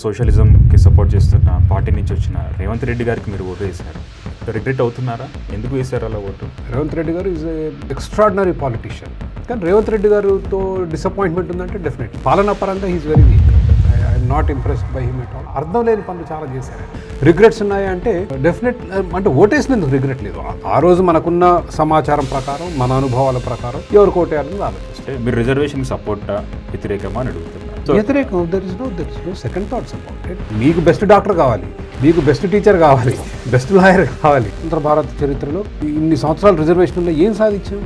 సోషలిజంకి support చేస్తున్న party నుంచి వచ్చిన రేవంత్ రెడ్డి గారికి మీరు ఓటు వేశారు. రిగ్రెట్ అవుతున్నారా? ఎందుకు వేశారు అలా ఓటు? రేవంత్ రెడ్డి గారు ఈజ్ ఎక్స్ట్రాడినరీ పాలిటీషియన్. కానీ రేవంత్ రెడ్డి గారితో డిసప్పాయింట్మెంట్ ఉందంటే డెఫినెట్ పాలనా పరంగా he's very weak. I'm not impressed by him at all. అర్థం లేని పనులు చాలా చేశారు. రిగ్రెట్స్ ఉన్నాయా అంటే డెఫినెట్, అంటే ఓటేసినందుకు రిగ్రెట్ లేదు. ఆ రోజు మనకున్న సమాచారం ప్రకారం, మన అనుభవాల ప్రకారం ఎవరికి ఓటేయాలని ఆలోచిస్తాం. మీరు రిజర్వేషన్కి సపోర్టా వ్యతిరేకమా అని అడుగుతున్నారు. వ్యతిరేకం, there is no second thoughts about it. మీకు బెస్ట్ డాక్టర్ కావాలి, మీకు బెస్ట్ టీచర్ కావాలి, బెస్ట్ లాయర్ కావాలి. ఉత్తర భారత చరిత్రలో ఇన్ని సంవత్సరాలు రిజర్వేషన్ ఉన్న ఏం సాధించాం?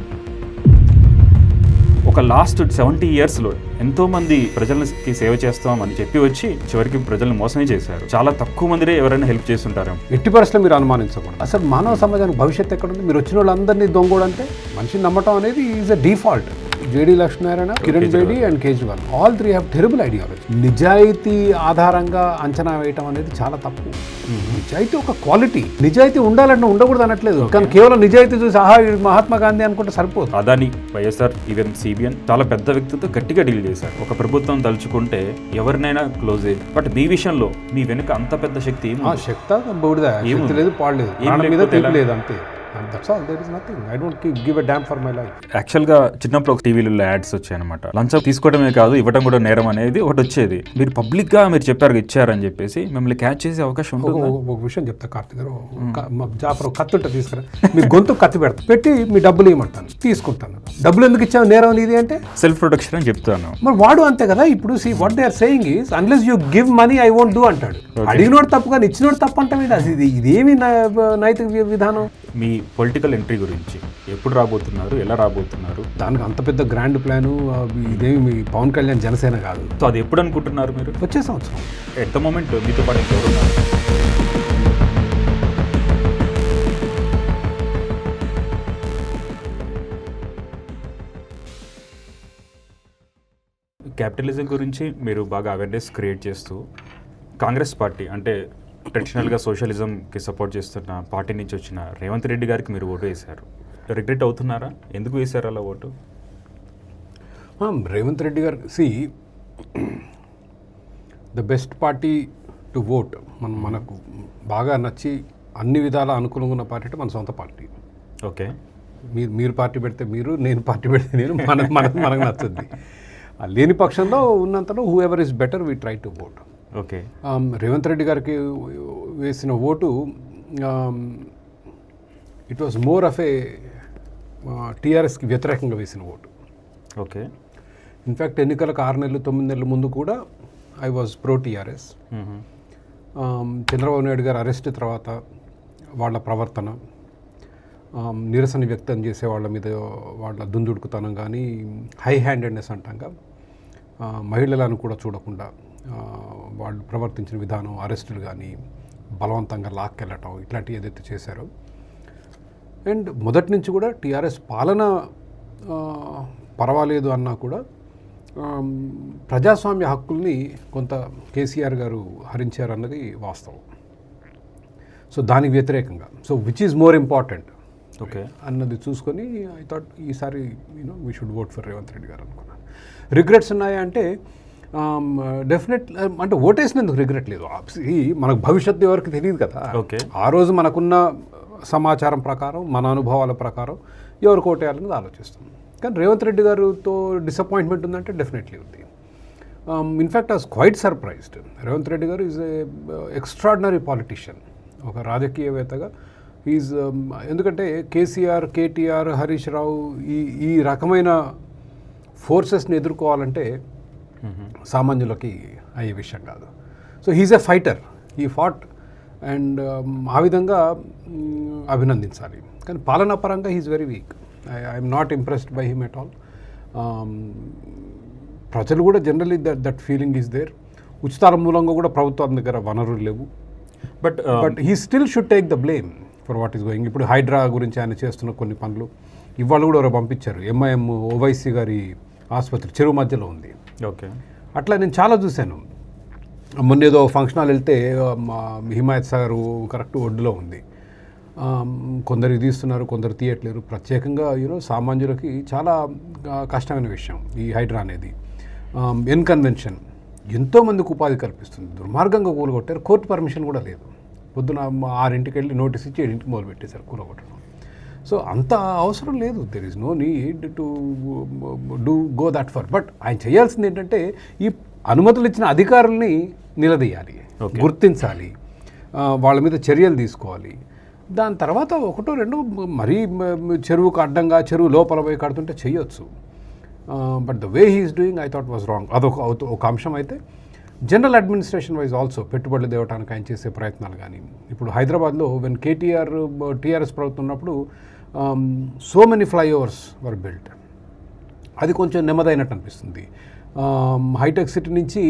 ఒక లాస్ట్ 70 yearsలో ఎంతోమంది ప్రజలకి సేవ చేస్తామని చెప్పి వచ్చి చివరికి ప్రజలను మోసమే చేశారు. చాలా తక్కువ మందిరే ఎవరైనా హెల్ప్ చేస్తుంటారు. ఎట్టి పరిస్థితుల్లో మీరు అనుమానించకూడదు. అసలు మానవ సమాజానికి భవిష్యత్తు ఎక్కడుంది? మీరు వచ్చిన వాళ్ళందరినీ దొంగోడంటే మనిషిని నమ్మటం అనేది is a default. JD Lakshminarayana, Kiran Bedi and Kejriwal, all three have terrible ideology. నిజాయితీ ఆధారంగా అంచనా వేయటం అనేది చాలా తప్పు. నిజాయితీ ఒక క్వాలిటీ. నిజాయితీ ఉండాలంటే ఉండకూడదు అనట్లేదు, కానీ కేవలం నిజాయితీ చూసి ఆహా మహాత్మా గాంధీ అనుకుంటే సరిపోదు. అదాని, వైఎస్ఆర్, ఈవెన్ సిబిఎన్ చాలా పెద్ద వ్యక్తితో గట్టిగా డీల్ చేశారు. ఒక ప్రభుత్వం తలుచుకుంటే ఎవరినైనా క్లోజ్ అయ్యి. బట్ మీ విషయంలో మీ వెనుక అంత పెద్ద శక్తి శక్తి బౌడిదా శక్తి లేదు, పాడలేదు, లేదు, అంతే. That's all. There is nothing. I don't give a damn for my life. యాక్చువల్గా చిన్నప్పుడు ఒక టీవీలో యాడ్స్ వచ్చాయన్నమాట. లంచం తీసుకోవడమే కాదు, ఇవ్వడం కూడా నేరం అనేది ఒకటి వచ్చేది. మీరు పబ్లిక్గా మీరు చెప్పారు ఇచ్చారని చెప్పేసి మిమ్మల్ని క్యాచ్ చేసే అవకాశం ఉంటుంది. ఒక విషయం చెప్తా కార్తీక్ గారు, జాఫర్ కత్తి ఉంటే తీసుకురా, మీ గొంతు కత్తి పెడతా పెట్టి మీ డబ్బులు ఇవ్వమంటాను, తీసుకుంటాను. డబ్బులు ఎందుకు ఇచ్చావు నేరం ఇది అంటే సెల్ఫ్ ప్రొటెక్షన్ అని చెప్తాను. మరి వాడు అంతే కదా. ఇప్పుడు see what they are saying is unless you give money I won't do అంటాడు. అడిగినోడు తప్పు కానీ ఇచ్చినోడు తప్పు అంటే ఇదేమి నైతిక విధానం? మీ పొలిటికల్ ఎంట్రీ గురించి ఎప్పుడు రాబోతున్నారు, ఎలా రాబోతున్నారు? దానికి అంత పెద్ద గ్రాండ్ ప్లాను ఇదేమి మీ పవన్ కళ్యాణ్ జనసేన కాదు. సో అది ఎప్పుడు అనుకుంటున్నారు మీరు? వచ్చే సంవత్సరం. ఎట్ ద మూమెంట్ మీతో పాటు ఎవరున్నారు? క్యాపిటలిజం గురించి మీరు బాగా అవేర్నెస్ క్రియేట్ చేస్తూ కాంగ్రెస్ పార్టీ అంటే ట్రెడిషనల్గా సోషలిజంకి సపోర్ట్ చేస్తున్న పార్టీ నుంచి వచ్చిన రేవంత్ రెడ్డి గారికి మీరు ఓటు వేశారు. రిగ్రెట్ అవుతున్నారా? ఎందుకు వేశారు అలా ఓటు? రేవంత్ రెడ్డి గారు the best party to vote. మనకు బాగా నచ్చి అన్ని విధాల అనుకూలంగా ఉన్న పార్టీ మన సొంత పార్టీ. ఓకే, మీరు పార్టీ పెడితే మీరు, నేను పార్టీ పెడితే నేను, మనకు నచ్చుద్ది. లేని పక్షంలో ఉన్నంతలో whoever is better we try to vote. Okay, Revanth Reddy గారికి వేసిన ఓటు it was more of a టీఆర్ఎస్కి వ్యతిరేకంగా వేసిన ఓటు. ఓకే, ఇన్ఫ్యాక్ట్ ఎన్నికలకు 6 నెలలు 9 నెలల ముందు కూడా I was pro TRS. Chandrababu Naidu గారు అరెస్ట్ తర్వాత వాళ్ళ ప్రవర్తన, నిరసన వ్యక్తం చేసే వాళ్ళ మీద వాళ్ళ దుందుడుకుతనం కానీ, హై హ్యాండెడ్నెస్ అంటాంగా, మహిళలను కూడా చూడకుండా వాళ్ళు ప్రవర్తించిన విధానం, అరెస్టులు కానీ, బలవంతంగా లాక్కెళ్ళటం, ఇట్లాంటివి ఏదైతే చేశారో. అండ్ మొదటి నుంచి కూడా టీఆర్ఎస్ పాలన పర్వాలేదు అన్నా కూడా ప్రజాస్వామ్య హక్కుల్ని కొంత కేసీఆర్ గారు హరించారన్నది వాస్తవం. సో దానికి వ్యతిరేకంగా, so which is more important okay అన్నది చూసుకొని ఐ థాట్ ఈసారి we should vote for Revanth Reddy గారు అనుకున్నాను. రిగ్రెట్స్ ఉన్నాయా అంటే డెఫినెట్, అంటే ఓటేసినందుకు రిగ్రెట్ లేదు. మనకు భవిష్యత్తు ఎవరికి తెలియదు కదా. ఓకే, ఆ రోజు మనకున్న సమాచారం ప్రకారం, మన అనుభవాల ప్రకారం ఎవరికి ఓటేయాలని ఆలోచిస్తాం. కానీ రేవంత్ రెడ్డి గారితో డిసప్పాయింట్మెంట్ ఉందంటే డెఫినెట్లీ ఉంది. In fact I was quite surprised. Revanth Reddy గారు ఈజ్ ఎక్స్ట్రాడినరీ పాలిటీషియన్. ఒక రాజకీయవేత్తగా ఈజ్, ఎందుకంటే కేసీఆర్, కేటీఆర్, హరీష్ రావు ఈ రకమైన ఫోర్సెస్ని ఎదుర్కోవాలంటే సామాన్యులకి అయ్యే విషయం కాదు. సో హీజ్ ఎ ఫైటర్, ఈ ఫాట్. అండ్ ఆ విధంగా అభినందించాలి. కానీ పాలనా పరంగా he's very weak. I'm not impressed by him at all. ప్రజలు కూడా generally that feeling is there. ఉచితాల మూలంగా కూడా ప్రభుత్వం దగ్గర వనరులు లేవు. But he still should take the blame for what is going. ఇప్పుడు హైడ్రా గురించి ఆయన చేస్తున్న కొన్ని పనులు ఇవాళ కూడా ఎవరో పంపించారు. ఎంఐఎం ఓవైసీ గారి ఆసుపత్రి చెరువు మధ్యలో ఉంది. ఓకే, అట్లా నేను చాలా చూశాను. మొన్నేదో ఫంక్షన్ హాల్ వెళ్తే హిమాయత్ సాగర్ కరెక్ట్ ఒడ్డులో ఉంది. కొందరు తీస్తున్నారు, కొందరు తీయట్లేరు. ప్రత్యేకంగా సామాన్యులకి చాలా కష్టమైన విషయం ఈ హైడ్రా అనేది. ఇన్కన్వెన్షన్ ఎంతోమందికి ఉపాధి కల్పిస్తుంది. దుర్మార్గంగా కూలగొట్టారు, కోర్టు పర్మిషన్ కూడా లేదు. పొద్దున 6ంటికి వెళ్ళి నోటీస్ ఇచ్చి 7ంటికి మొదలుపెట్టేశారు కూలగొట్టడం. సో అంత అవసరం లేదు. There is no need to go that far. But ఆయన చేయాల్సింది ఏంటంటే ఈ అనుమతులు ఇచ్చిన అధికారుల్ని నిలదీయాలి, గుర్తించాలి, వాళ్ళ మీద చర్యలు తీసుకోవాలి. దాని తర్వాత ఒకటో రెండో మరీ చెరువుకు అడ్డంగా చెరువు లోపల పోయి కడుతుంటే చేయొచ్చు. But the way he is doing I thought was wrong. అదొక అంశం. అయితే జనరల్ అడ్మినిస్ట్రేషన్ వైజ్ ఆల్సో పెట్టుబడులు తేవడానికి ఆయన చేసే ప్రయత్నాలు కానీ, ఇప్పుడు హైదరాబాద్లో వెన్ టీఆర్ఎస్ ప్రభుత్వం ఉన్నప్పుడు so many flyovers were built. అది కొంచెం నెమ్మదైనట్టు అనిపిస్తుంది. హైటెక్ సిటీ నుంచి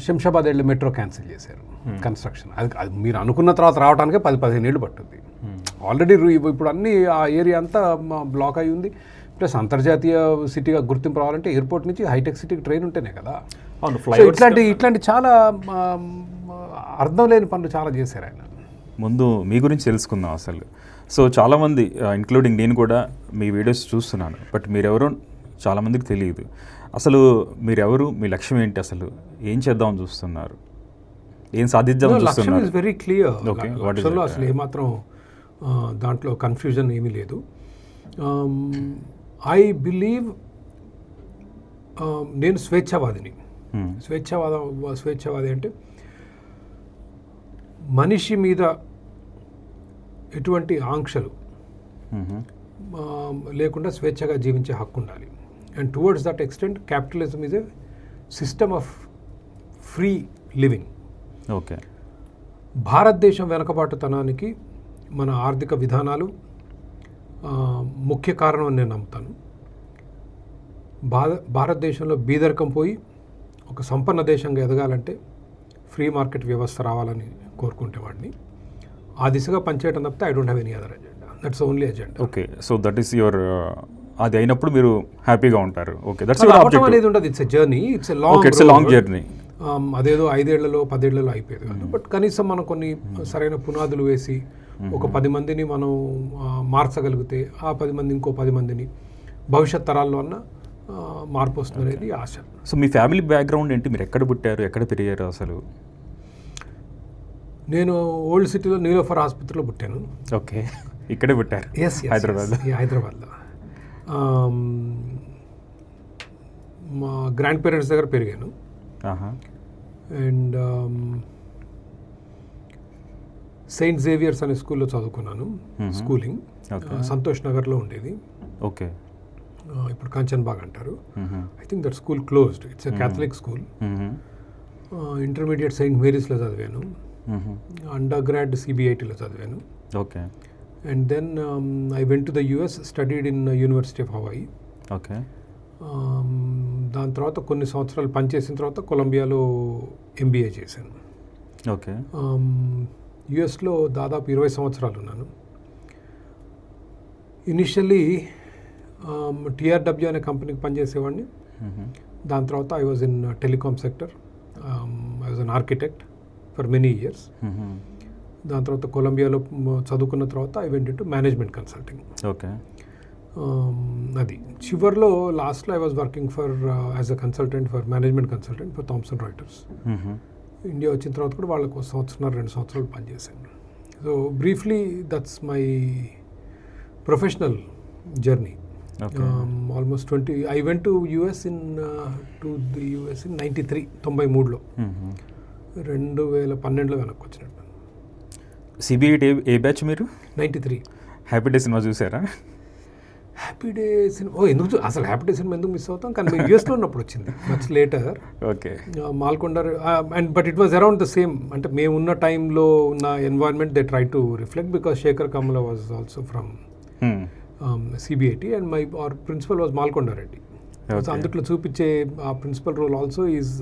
శంషాబాద్ వెళ్ళి మెట్రో క్యాన్సిల్ చేశారు కన్స్ట్రక్షన్. అది మీరు అనుకున్న తర్వాత రావడానికే 10-15 ఏళ్ళు పట్టుద్ది. ఆల్రెడీ ఇప్పుడు అన్ని ఆ ఏరియా అంతా బ్లాక్ అయి ఉంది. ప్లస్ అంతర్జాతీయ సిటీగా గుర్తింపు రావాలంటే ఎయిర్పోర్ట్ నుంచి హైటెక్ సిటీకి ట్రైన్ ఉంటేనే కదా. ఇట్లాంటి చాలా అర్థం లేని పనులు చాలా చేశారు ఆయన. ముందు మీ గురించి తెలుసుకుందాం అసలు. సో చాలామంది ఇంక్లూడింగ్ నేను కూడా మీ వీడియోస్ చూస్తున్నాను, బట్ మీరెవరో చాలామందికి తెలియదు. అసలు మీరెవరు, మీ లక్ష్యం ఏంటి, అసలు ఏం చేద్దామని చూస్తున్నారు, ఏం సాధిద్దామని చూస్తున్నారు? Very clear. అసలు ఏమాత్రం దాంట్లో కన్ఫ్యూజన్ ఏమీ లేదు. ఐ బిలీవ్ నేను స్వేచ్ఛావాదిని. స్వేచ్ఛావాది అంటే మనిషి మీద ఎటువంటి ఆంక్షలు లేకుండా స్వేచ్ఛగా జీవించే హక్కు ఉండాలి. And towards that extent capitalism is a system of free living. Okay. భారతదేశం వెనకబాటుతనానికి మన ఆర్థిక విధానాలు ముఖ్య కారణం అని నేను నమ్ముతాను. భారతదేశంలో బీదరికం పోయి ఒక సంపన్న దేశంగా ఎదగాలంటే ఫ్రీ మార్కెట్ వ్యవస్థ రావాలని కోరుకుంటే వాడిని ఆ దిశగా పనిచేయడం తప్పితే I don't have any other agenda. That's only agenda. Okay. So that is your అది అయినప్పుడు మీరు హ్యాపీగా ఉంటారు. ఓకే. దట్స్ యువర్ ఆబ్జెక్టివ్ అనేది ఉండదు. It's a journey. It's a long journey. అదేదో 5 ఏళ్లలో 10 ఏళ్లలో అయిపోయేది కాదు. బట్ కనీసం మనం కొన్ని సరైన పునాదులు వేసి ఒక 10 మందిని మనం మార్చగలిగితే ఆ 10 మంది ఇంకో 10 మందిని భవిష్యత్ తరాల్లో అన్న మార్పు వస్తుంది అనేది ఆశ. సో మీ ఫ్యామిలీ బ్యాక్గ్రౌండ్ ఏంటి, మీరు ఎక్కడ పుట్టారు, ఎక్కడ పెరిగారు అసలు? నేను ఓల్డ్ సిటీలో నీలోఫర్ ఆసుపత్రిలో పుట్టాను. ఓకే. ఇక్కడే పుట్టారు? హైదరాబాద్లో. మా గ్రాండ్ పేరెంట్స్ దగ్గర పెరిగాను. అండ్ సెయింట్ జేవియర్స్ అనే స్కూల్లో చదువుకున్నాను. స్కూలింగ్ సంతోష్ నగర్లో ఉండేది. ఓకే. ఇప్పుడు కంచన్బాగ్ అంటారు. I think that school closed. It's a Catholic school. Intermediate saint మేరీస్లో చదివాను. అండర్ గ్రాడ్ సిబిఐటీలో చదివాను. Okay. And then I went to the US, studied in University of Hawaii. Okay. దాని తర్వాత కొన్ని సంవత్సరాలు పనిచేసిన తర్వాత కొలంబియాలో ఎంబీఏ చేశాను. ఓకే. యుఎస్లో దాదాపు 20 సంవత్సరాలు ఉన్నాను. ఇనిషియల్లీ టీఆర్డబ్ల్యూ అనే కంపెనీకి పనిచేసేవాడిని. దాని తర్వాత I was in telecom sector. I was an architect for many years. దాని తర్వాత కొలంబియాలో చదువుకున్న తర్వాత I went into management consulting. Okay. అది చివరిలో లాస్ట్లో I was working for as a consultant for management consultant for Thomson Reuters. India వచ్చిన తర్వాత కూడా వాళ్ళకు 1-2 సంవత్సరాలు పనిచేశాను. So briefly that's my professional journey. Almost 20. I went to US in 93, 93లో. 2012లో వెనక్కి వచ్చినట్టు. సిబిఐటి ఏ బ్యాచ్ మీరు? 93. హ్యాపీ డే సినిమా చూసారా? హ్యాపీ డే సినిమా ఎందుకు అసలు హ్యాపీ డే సినిమా ఎందుకు మిస్ అవుతాం? కానీ మేము యూఎస్లో ఉన్నప్పుడు వచ్చింది, much later. Okay. Malkonda and but it was around the same. అంటే మేము ఉన్న టైంలో ఉన్న environment they try to reflect because Sekhar Kammula was also from CBIT and my our principal was Malkonda Reddy. అందుట్లో చూపించే ఆ principal role also is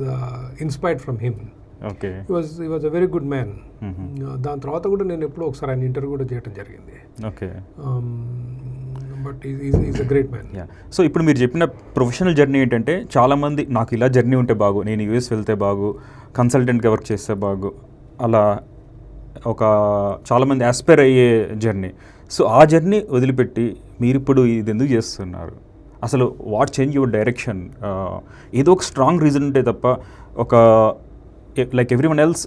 inspired from him. Okay. He was a very good man. దాని తర్వాత కూడా నేను ఎప్పుడో ఒకసారి ఆయన ఇంటర్వ్యూ కూడా చేయడం జరిగింది. Okay. But is a great man. So ఇప్పుడు మీరు చెప్పిన ప్రొఫెషనల్ జర్నీ ఏంటంటే చాలామంది నాకు ఇలా జర్నీ ఉంటే బాగు, నేను యూఎస్ వెళ్తే బాగు, కన్సల్టెంట్గా వర్క్ చేస్తే బాగు, అలా ఒక చాలామంది ఆస్పైర్ అయ్యే జర్నీ. సో ఆ జర్నీ వదిలిపెట్టి మీరు ఇప్పుడు ఇది ఎందుకు చేస్తున్నారు? అసలు వాట్ చేంజ్ యువర్ డైరెక్షన్? ఏదో ఒక స్ట్రాంగ్ రీజన్ ఉంటే తప్ప ఒక like everyone else,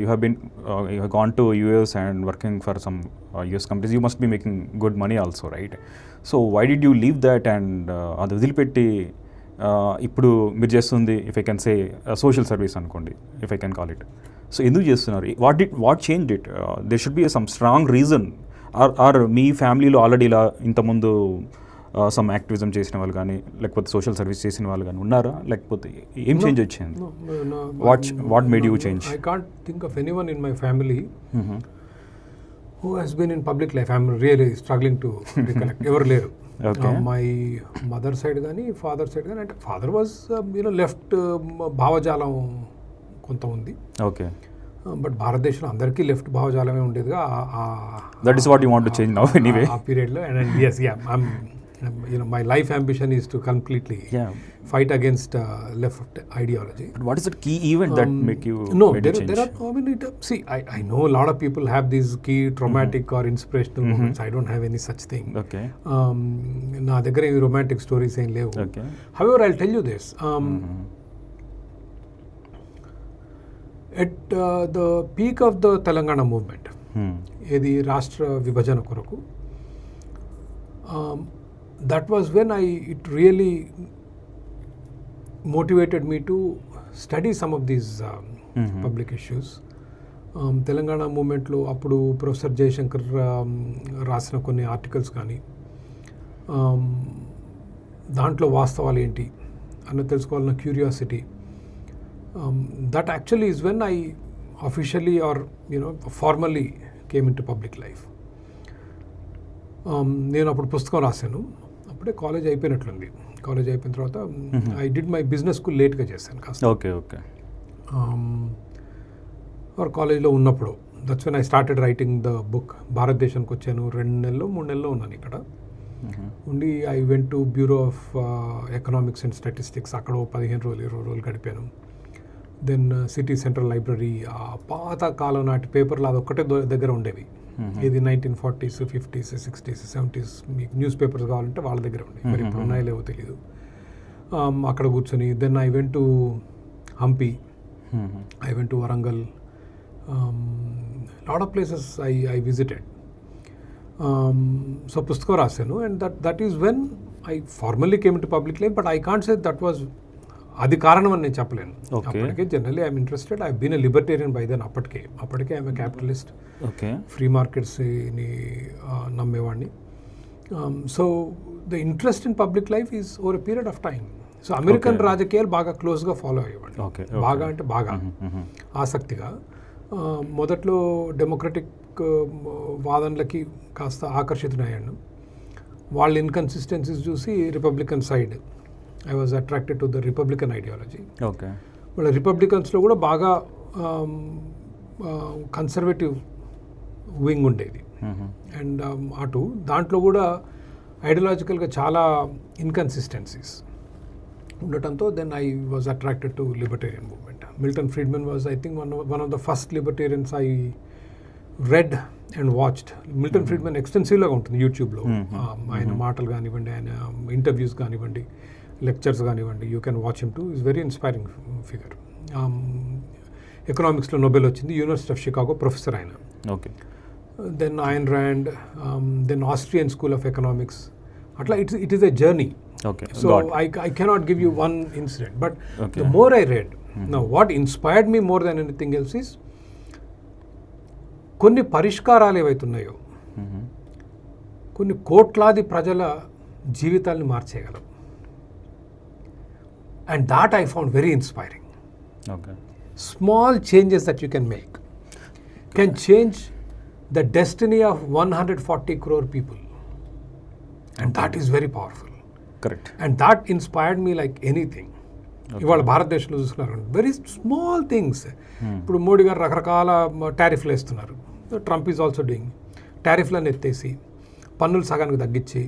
you have gone to US and working for some US companies. You must be making good money also, right? So why did you leave that and అది వదిలిపెట్టి ఇప్పుడు మీరు చేస్తుంది, if I can say social service అనుకోండి, if I can call it. So ఎందుకు చేస్తున్నారు? What change it? There should be some strong reason. Or మీ ఫ్యామిలీలో ఆల్రెడీ ఇలా ఇంతకుముందు సమ్ యాక్టివిజం చేసిన వాళ్ళు కానీ, లేకపోతే సోషల్ సర్వీస్ చేసిన వాళ్ళు కానీ ఉన్నారా? లేకపోతే ఏం చేంజ్ వచ్చింది? What made you change? I can't think of anyone in my family who has been in public life. I'm really struggling to recollect. Ever లేరు. Okay. My mother side కానీ father side కానీ, అంటే father was left భావజాలం కొంత ఉంది. Okay. But భారతదేశంలో అందరికీ left భావజాలమే ఉండేదిగా that is what you want to change now anyway. ఆ పీరియడ్లో. And yes, yeah, my life ambition is to completely fight against left ideology. But what is the key event that make you made a change? There are, I mean, see, I know a lot of people have these key traumatic or inspirational moments. I don't have any such thing. Okay. నా దగ్గర ఈ romantic stories ఏం లేవు. Okay. However, I'll tell you this. At the peak of the Telangana movement, ఇది రాష్ట్ర విభజన కొరకు, that was when it really motivated me to study some of these public issues. Telangana మూమెంట్లో అప్పుడు ప్రొఫెసర్ జయశంకర్ రాసిన కొన్ని ఆర్టికల్స్ కానీ, దాంట్లో వాస్తవాలు ఏంటి అన్న తెలుసుకోవాలన్న curiosity, that actually is when I officially or formally came into public life. నేను అప్పుడు పుస్తకం రాశాను. అప్పుడే కాలేజ్ అయిపోయినట్లుంది. కాలేజ్ అయిపోయిన తర్వాత I did my business school లేట్గా చేశాను కాస్త. ఓకే. ఓకే. ఆర్ కాలేజ్లో ఉన్నప్పుడు that's when I started writing the book. భారతదేశానికి వచ్చాను 2 నెలలు 3 నెలలు ఉన్నాను ఇక్కడ ఉండి. I went to bureau of economics and statistics. అక్కడ 15 రోజులు 20 రోజులు గడిపాను. దెన్ సిటీ సెంట్రల్ లైబ్రరీ, ఆ పాత కాలం నాటి పేపర్లు అదొక్కటే దగ్గర ఉండేవి. ఇది 1940s, 50s, 60s, 70s మీకు న్యూస్ పేపర్స్ కావాలంటే వాళ్ళ దగ్గర ఉండేవి. మరి ఇప్పుడు ఉన్నాయో లేవో తెలీదు. అక్కడ కూర్చొని then I went to Hampi, I went to Warangal, lot of places I visited. So పుస్తకం రాశాను. And that is when I formally came to public life. But I can't say that was అది కారణం అని నేను చెప్పలేను. అప్పటికే generally I'm interested. I been a libertarian by then. అప్పటికే I'm a capitalist. Okay. Free మార్కెట్స్ని నమ్మేవాడిని. So the interest in public life is over a period of time. So American రాజకీయాలు బాగా క్లోజ్గా ఫాలో అయ్యేవాడిని. బాగా అంటే బాగా ఆసక్తిగా. మొదట్లో డెమోక్రటిక్ వాదనలకి కాస్త ఆకర్షితునయ్యాను. వాళ్ళ ఇన్కన్సిస్టెన్సీస్ చూసి Republican side I was attracted to the Republican ideology. Okay. వాళ్ళ రిపబ్లికన్స్లో కూడా బాగా కన్సర్వేటివ్ వింగ్ ఉండేది. అండ్ అటు దాంట్లో కూడా ఐడియాలజికల్గా చాలా ఇన్కన్సిస్టెన్సీస్ ఉండటంతో then I was attracted to libertarian movement. Milton Friedman was I think one of the first libertarians I read and watched. Milton Friedman ఎక్స్టెన్సివ్గా ఉంటుంది యూట్యూబ్లో. ఆయన మాటలు కానివ్వండి, ఆయన ఇంటర్వ్యూస్ కానివ్వండి, లెక్చర్స్ కానివ్వండి, you can watch him too. Is very inspiring figure. ఎకనామిక్స్లో నోబెల్ వచ్చింది. యూనివర్సిటీ ఆఫ్ షికాగో ప్రొఫెసర్ ఆయన. Okay. Then Ayn Rand, then Austrian school of economics. అట్లా it is a journey. Okay. So I cannot give you one incident, but the more I read, now what inspired me more than anything else is కొన్ని పరిష్కారాలు ఏవైతున్నాయో కొన్ని కోట్లాది ప్రజల జీవితాల్ని మార్చేయగలవు. And that I found very inspiring. Okay. Small changes that you can make can change the destiny of 140 crore people. And that is very powerful. Correct. And that inspired me like anything. ఇవాళ భారతదేశంలో చూస్తున్నారు very small things. ఇప్పుడు మోడీ గారు రకరకాల టారిఫ్లు వేస్తున్నారు. Trump is also doing. టారిఫ్లను ఎత్తేసి పన్నులు సగానికి తగ్గించి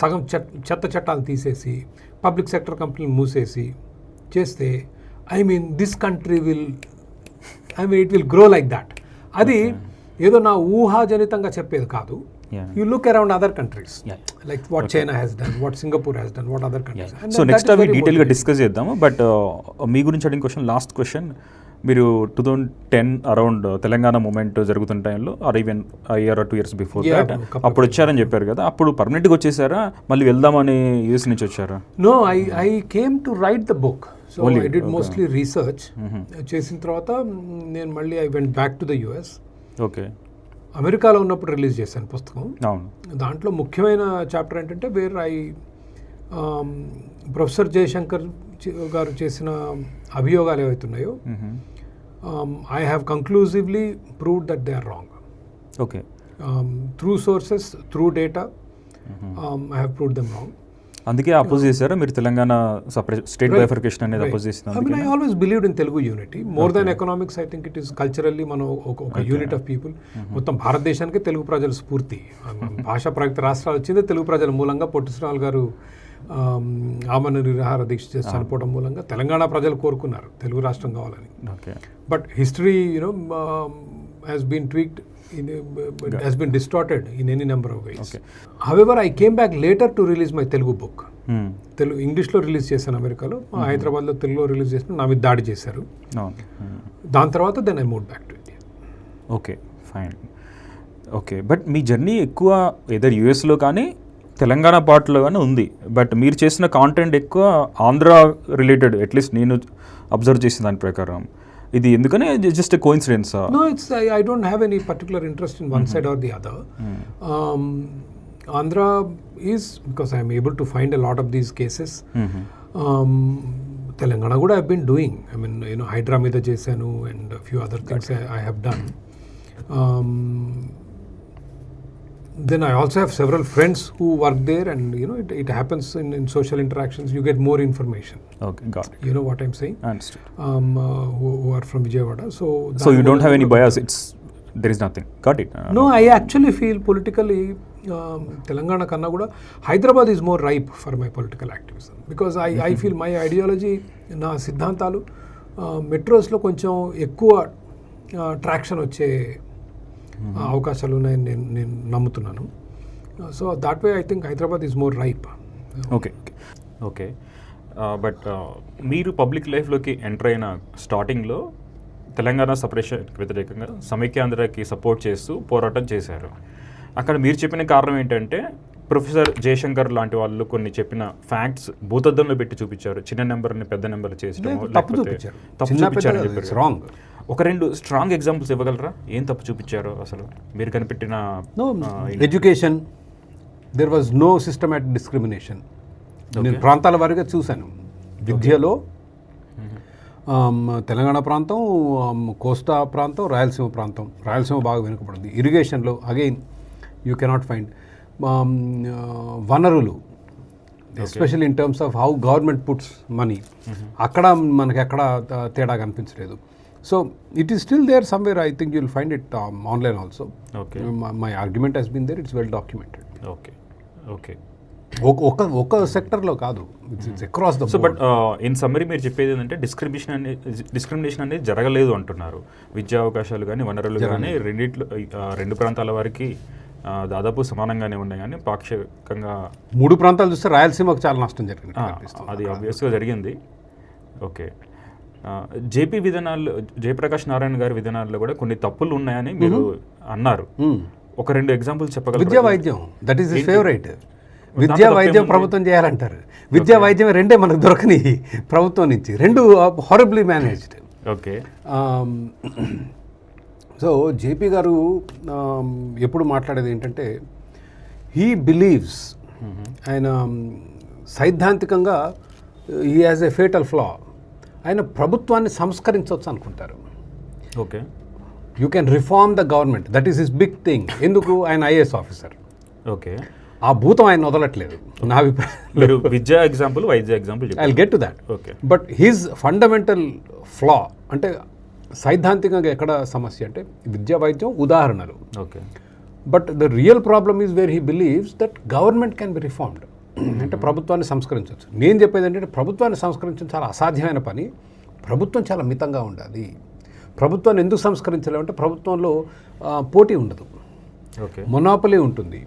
సగం చెత్త చట్టాలు తీసేసి పబ్లిక్ సెక్టర్ కంపెనీలు మూసేసి చేస్తే this country it will grow like that. అది ఏదో నా ఊహాజనితంగా చెప్పేది కాదు. Yeah. You look around other countries, Yeah. like what China has done, what Singapore has done, what other countries. And so that next is అవి very డీటెయిల్గా motivating. Discuss చేద్దాము. But మీ గురించి అడిగిన క్వశ్చన్, లాస్ట్ క్వశ్చన్, మీరు 2010 around Telangana movement జరుగుతున్న టైంలో or even year 2 years before Yeah, that couple of అప్పుడు వచ్చారని చెప్పారు కదా, అప్పుడు పర్మనెంట్గా వచ్చేసారా, మళ్ళీ వెళ్దామని యూఎస్ నుంచి వచ్చారా? No, I came to write the book. So Only, I did okay. mostly research. చేసిన తర్వాత నేను మళ్ళీ I went back to the US. Okay, అమెరికాలో ఉన్నప్పుడు రిలీజ్ చేశాను పుస్తకం. అవును. దాంట్లో ముఖ్యమైన చాప్టర్ ఏంటంటే వేర్ ప్రొఫెసర్ జయశంకర్ గారు చేసిన అభియోగాలు ఏవైతున్నాయో I have conclusively proved that they are wrong. Okay, through sources, through data, I have proved them wrong. అందుకే అపోజ్ చేశారా మీరు తెలంగాణ సపరేట్ స్టేట్ బైఫర్కేషన్ అనేది అపోజ్ చేసింది? I mean, I always believed in Telugu unity. More than economics, I think it is culturally మనం ఒక unit of people. మొత్తం భారతదేశానికి తెలుగు ప్రజల స్ఫూర్తి. భాషా ప్రయుక్త రాష్ట్రాలు వచ్చింది తెలుగు ప్రజల మూలంగా. పొట్టి శ్రీరాములు గారు ఆమరణ నిరాహార దీక్ష చేసి చనిపోవడం మూలంగా తెలంగాణ ప్రజలు కోరుకున్నారు తెలుగు రాష్ట్రం కావాలని. Okay, but history has been tweaked, has been distorted in any number of ways. Okay. However, I came back later to release my Telugu book. Telugu ఇంగ్లీష్లో రిలీజ్ చేశాను అమెరికాలో, హైదరాబాద్లో తెలుగులో రిలీజ్ చేసిన నా మీద దాడి చేశారు. దాని తర్వాత then I move back to India. Okay, fine. Okay, but మీ జర్నీ ఎక్కువ ఏదర్ యూఎస్లో కానీ తెలంగాణ పార్ట్లో కానీ ఉంది, బట్ మీరు చేసిన కాంటెంట్ ఎక్కువ ఆంధ్ర రిలేటెడ్, అట్లీస్ట్ నేను అబ్జర్వ్ చేసిన దాని ప్రకారం. ఇది ఎందుకని just coincidence? No, it's I don't have any particular interest in one side or the other. Andhra is because I am able to find a lot of these cases. Telangana kuda I have been doing. I mean, Hydra mida chesanu and a few other things I have done. Then I also have several friends who work there, and it happens in social interactions. You get more information. Okay, got it. You know what I'm saying? Understood. Who are from Vijayawada. So you don't have any bias. There is nothing. Got it. No, I actually feel politically Telangana kanna kuda Hyderabad is more ripe for my political activism, because I feel my ideology, na siddhantalu metros lo koncham ekkuva traction వచ్చే అవకాశాలు ఉన్నాయని నేను నమ్ముతున్నాను. So that way I think Hyderabad is more ripe. Okay, okay. But మీరు public లైఫ్లోకి enter అయిన స్టార్టింగ్లో తెలంగాణ సపరేషన్కి వ్యతిరేకంగా సమైక్యాంధ్రకి సపోర్ట్ చేస్తూ పోరాటం చేశారు. అక్కడ మీరు చెప్పిన కారణం ఏంటంటే ప్రొఫెసర్ జయశంకర్ లాంటి వాళ్ళు కొన్ని చెప్పిన ఫ్యాక్ట్స్ భూతద్దంలో పెట్టి చూపించారు. చిన్న నెంబర్ని పెద్ద నెంబర్ చేసడం, తప్పు చూపించారు. చెప్పారు. ఒక 2 స్ట్రాంగ్ ఎగ్జాంపుల్స్ ఇవ్వగలరా? ఏం తప్పు చూపించారో అసలు మీరు కనిపెట్టిన? Education, there was no systematic discrimination. నేను ప్రాంతాల వారిగా చూశాను. విద్యలో తెలంగాణ ప్రాంతం, కోస్టా ప్రాంతం, రాయలసీమ ప్రాంతం. రాయలసీమ బాగా వెనుకబడింది. ఇరిగేషన్లో అగైన్ యూ కెనాట్ ఫైండ్. వనరులు, especially in terms of how government puts money, అక్కడ మనకి ఎక్కడ తేడా కనిపించలేదు. So it is still there somewhere. I think you'll find it online also. Okay. My argument has been there. It's well documented. Okay. ఒక సెక్టర్లో కాదు, it's across the board. So but in summary మీరు చెప్పేది ఏంటంటే discrimination అనేది జరగలేదు అంటున్నారు. విద్యా అవకాశాలు కానీ వనరులు కానీ రెండు ప్రాంతాల వారికి దాదాపు సమానంగానే ఉన్నాయి, కానీ పాక్షికంగా 3 ప్రాంతాలు చూస్తే రాయలసీమకు చాలా నష్టం జరిగింది. అది ఆబ్వియస్గా జరిగింది. ఓకే. జేపీ విధానాలు, జయప్రకాష్ నారాయణ గారి విధానాల్లో కూడా కొన్ని తప్పులు ఉన్నాయని మీరు అన్నారు. ఒక 2 ఎగ్జాంపుల్స్ చెప్పగలరు? విద్యా వైద్యం, దట్ ఈస్ హిస్ ఫేవరెట్. విద్యా వైద్యం ప్రభుత్వం చేయాలంటారు. విద్యా వైద్యం 2 మనకు దొరకని ప్రభుత్వం నుంచి, 2 horribly managed. Okay. So JP garu ఎప్పుడు మాట్లాడేది ఏంటంటే, హీ బిలీవ్స్, ఆయన సైద్ధాంతికంగా he has a fatal flaw. ఆయన ప్రభుత్వాన్ని సంస్కరించవచ్చు అనుకుంటారు. Okay. You can reform the government, that is his big thing. ఎందుకు? ఆయన ఐఏఎస్ ఆఫీసర్. ఓకే. ఆ భూతం ఆయన వదలట్లేదు నా అభిప్రాయం. మీరు విద్యా ఎగ్జాంపుల్, వైద్య example, I will get to that. Okay. But his fundamental flaw అంటే సైద్ధాంతికంగా ఎక్కడ సమస్య అంటే విద్యా వైద్యం ఉదాహరణలు. Okay. But the real problem is where he believes that government can be reformed. అంటే ప్రభుత్వాన్ని సంస్కరించవచ్చు. నేను చెప్పేది ఏంటంటే ప్రభుత్వాన్ని సంస్కరించడం చాలా అసాధ్యమైన పని. ప్రభుత్వం చాలా మితంగా ఉండాలి. ప్రభుత్వాన్ని ఎందుకు సంస్కరించలేమంటే ప్రభుత్వంలో పోటీ ఉండదు. ఓకే. మొనాపలీ ఉంటుంది.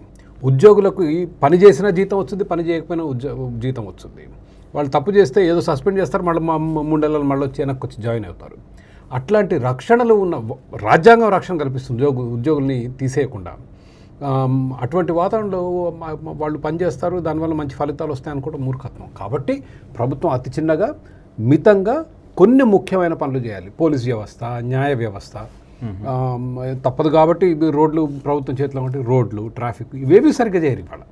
ఉద్యోగులకు ఈ పని చేసినా జీతం వస్తుంది, పని చేయకపోయినా జీతం వస్తుంది. వాళ్ళు తప్పు చేస్తే ఏదో సస్పెండ్ చేస్తారు, మళ్ళీ 3 నెలలు మళ్ళీ వచ్చి వెనక్కి వచ్చి జాయిన్ అవుతారు. అట్లాంటి రక్షణలు ఉన్న రాజ్యాంగం రక్షణ కల్పిస్తుంది ఉద్యోగుల్ని తీసేయకుండా. అటువంటి వాతావరణంలో వాళ్ళు పనిచేస్తారు, దానివల్ల మంచి ఫలితాలు వస్తాయని కూడా మూర్ఖత్వం. కాబట్టి ప్రభుత్వం అతి చిన్నగా మితంగా కొన్ని ముఖ్యమైన పనులు చేయాలి. పోలీస్ వ్యవస్థ, న్యాయ వ్యవస్థ తప్పదు కాబట్టి రోడ్లు ప్రభుత్వం చేతిలో ఉంటే రోడ్లు, ట్రాఫిక్ ఇవేవి సరిగ్గా చేయరు ఇవాళ.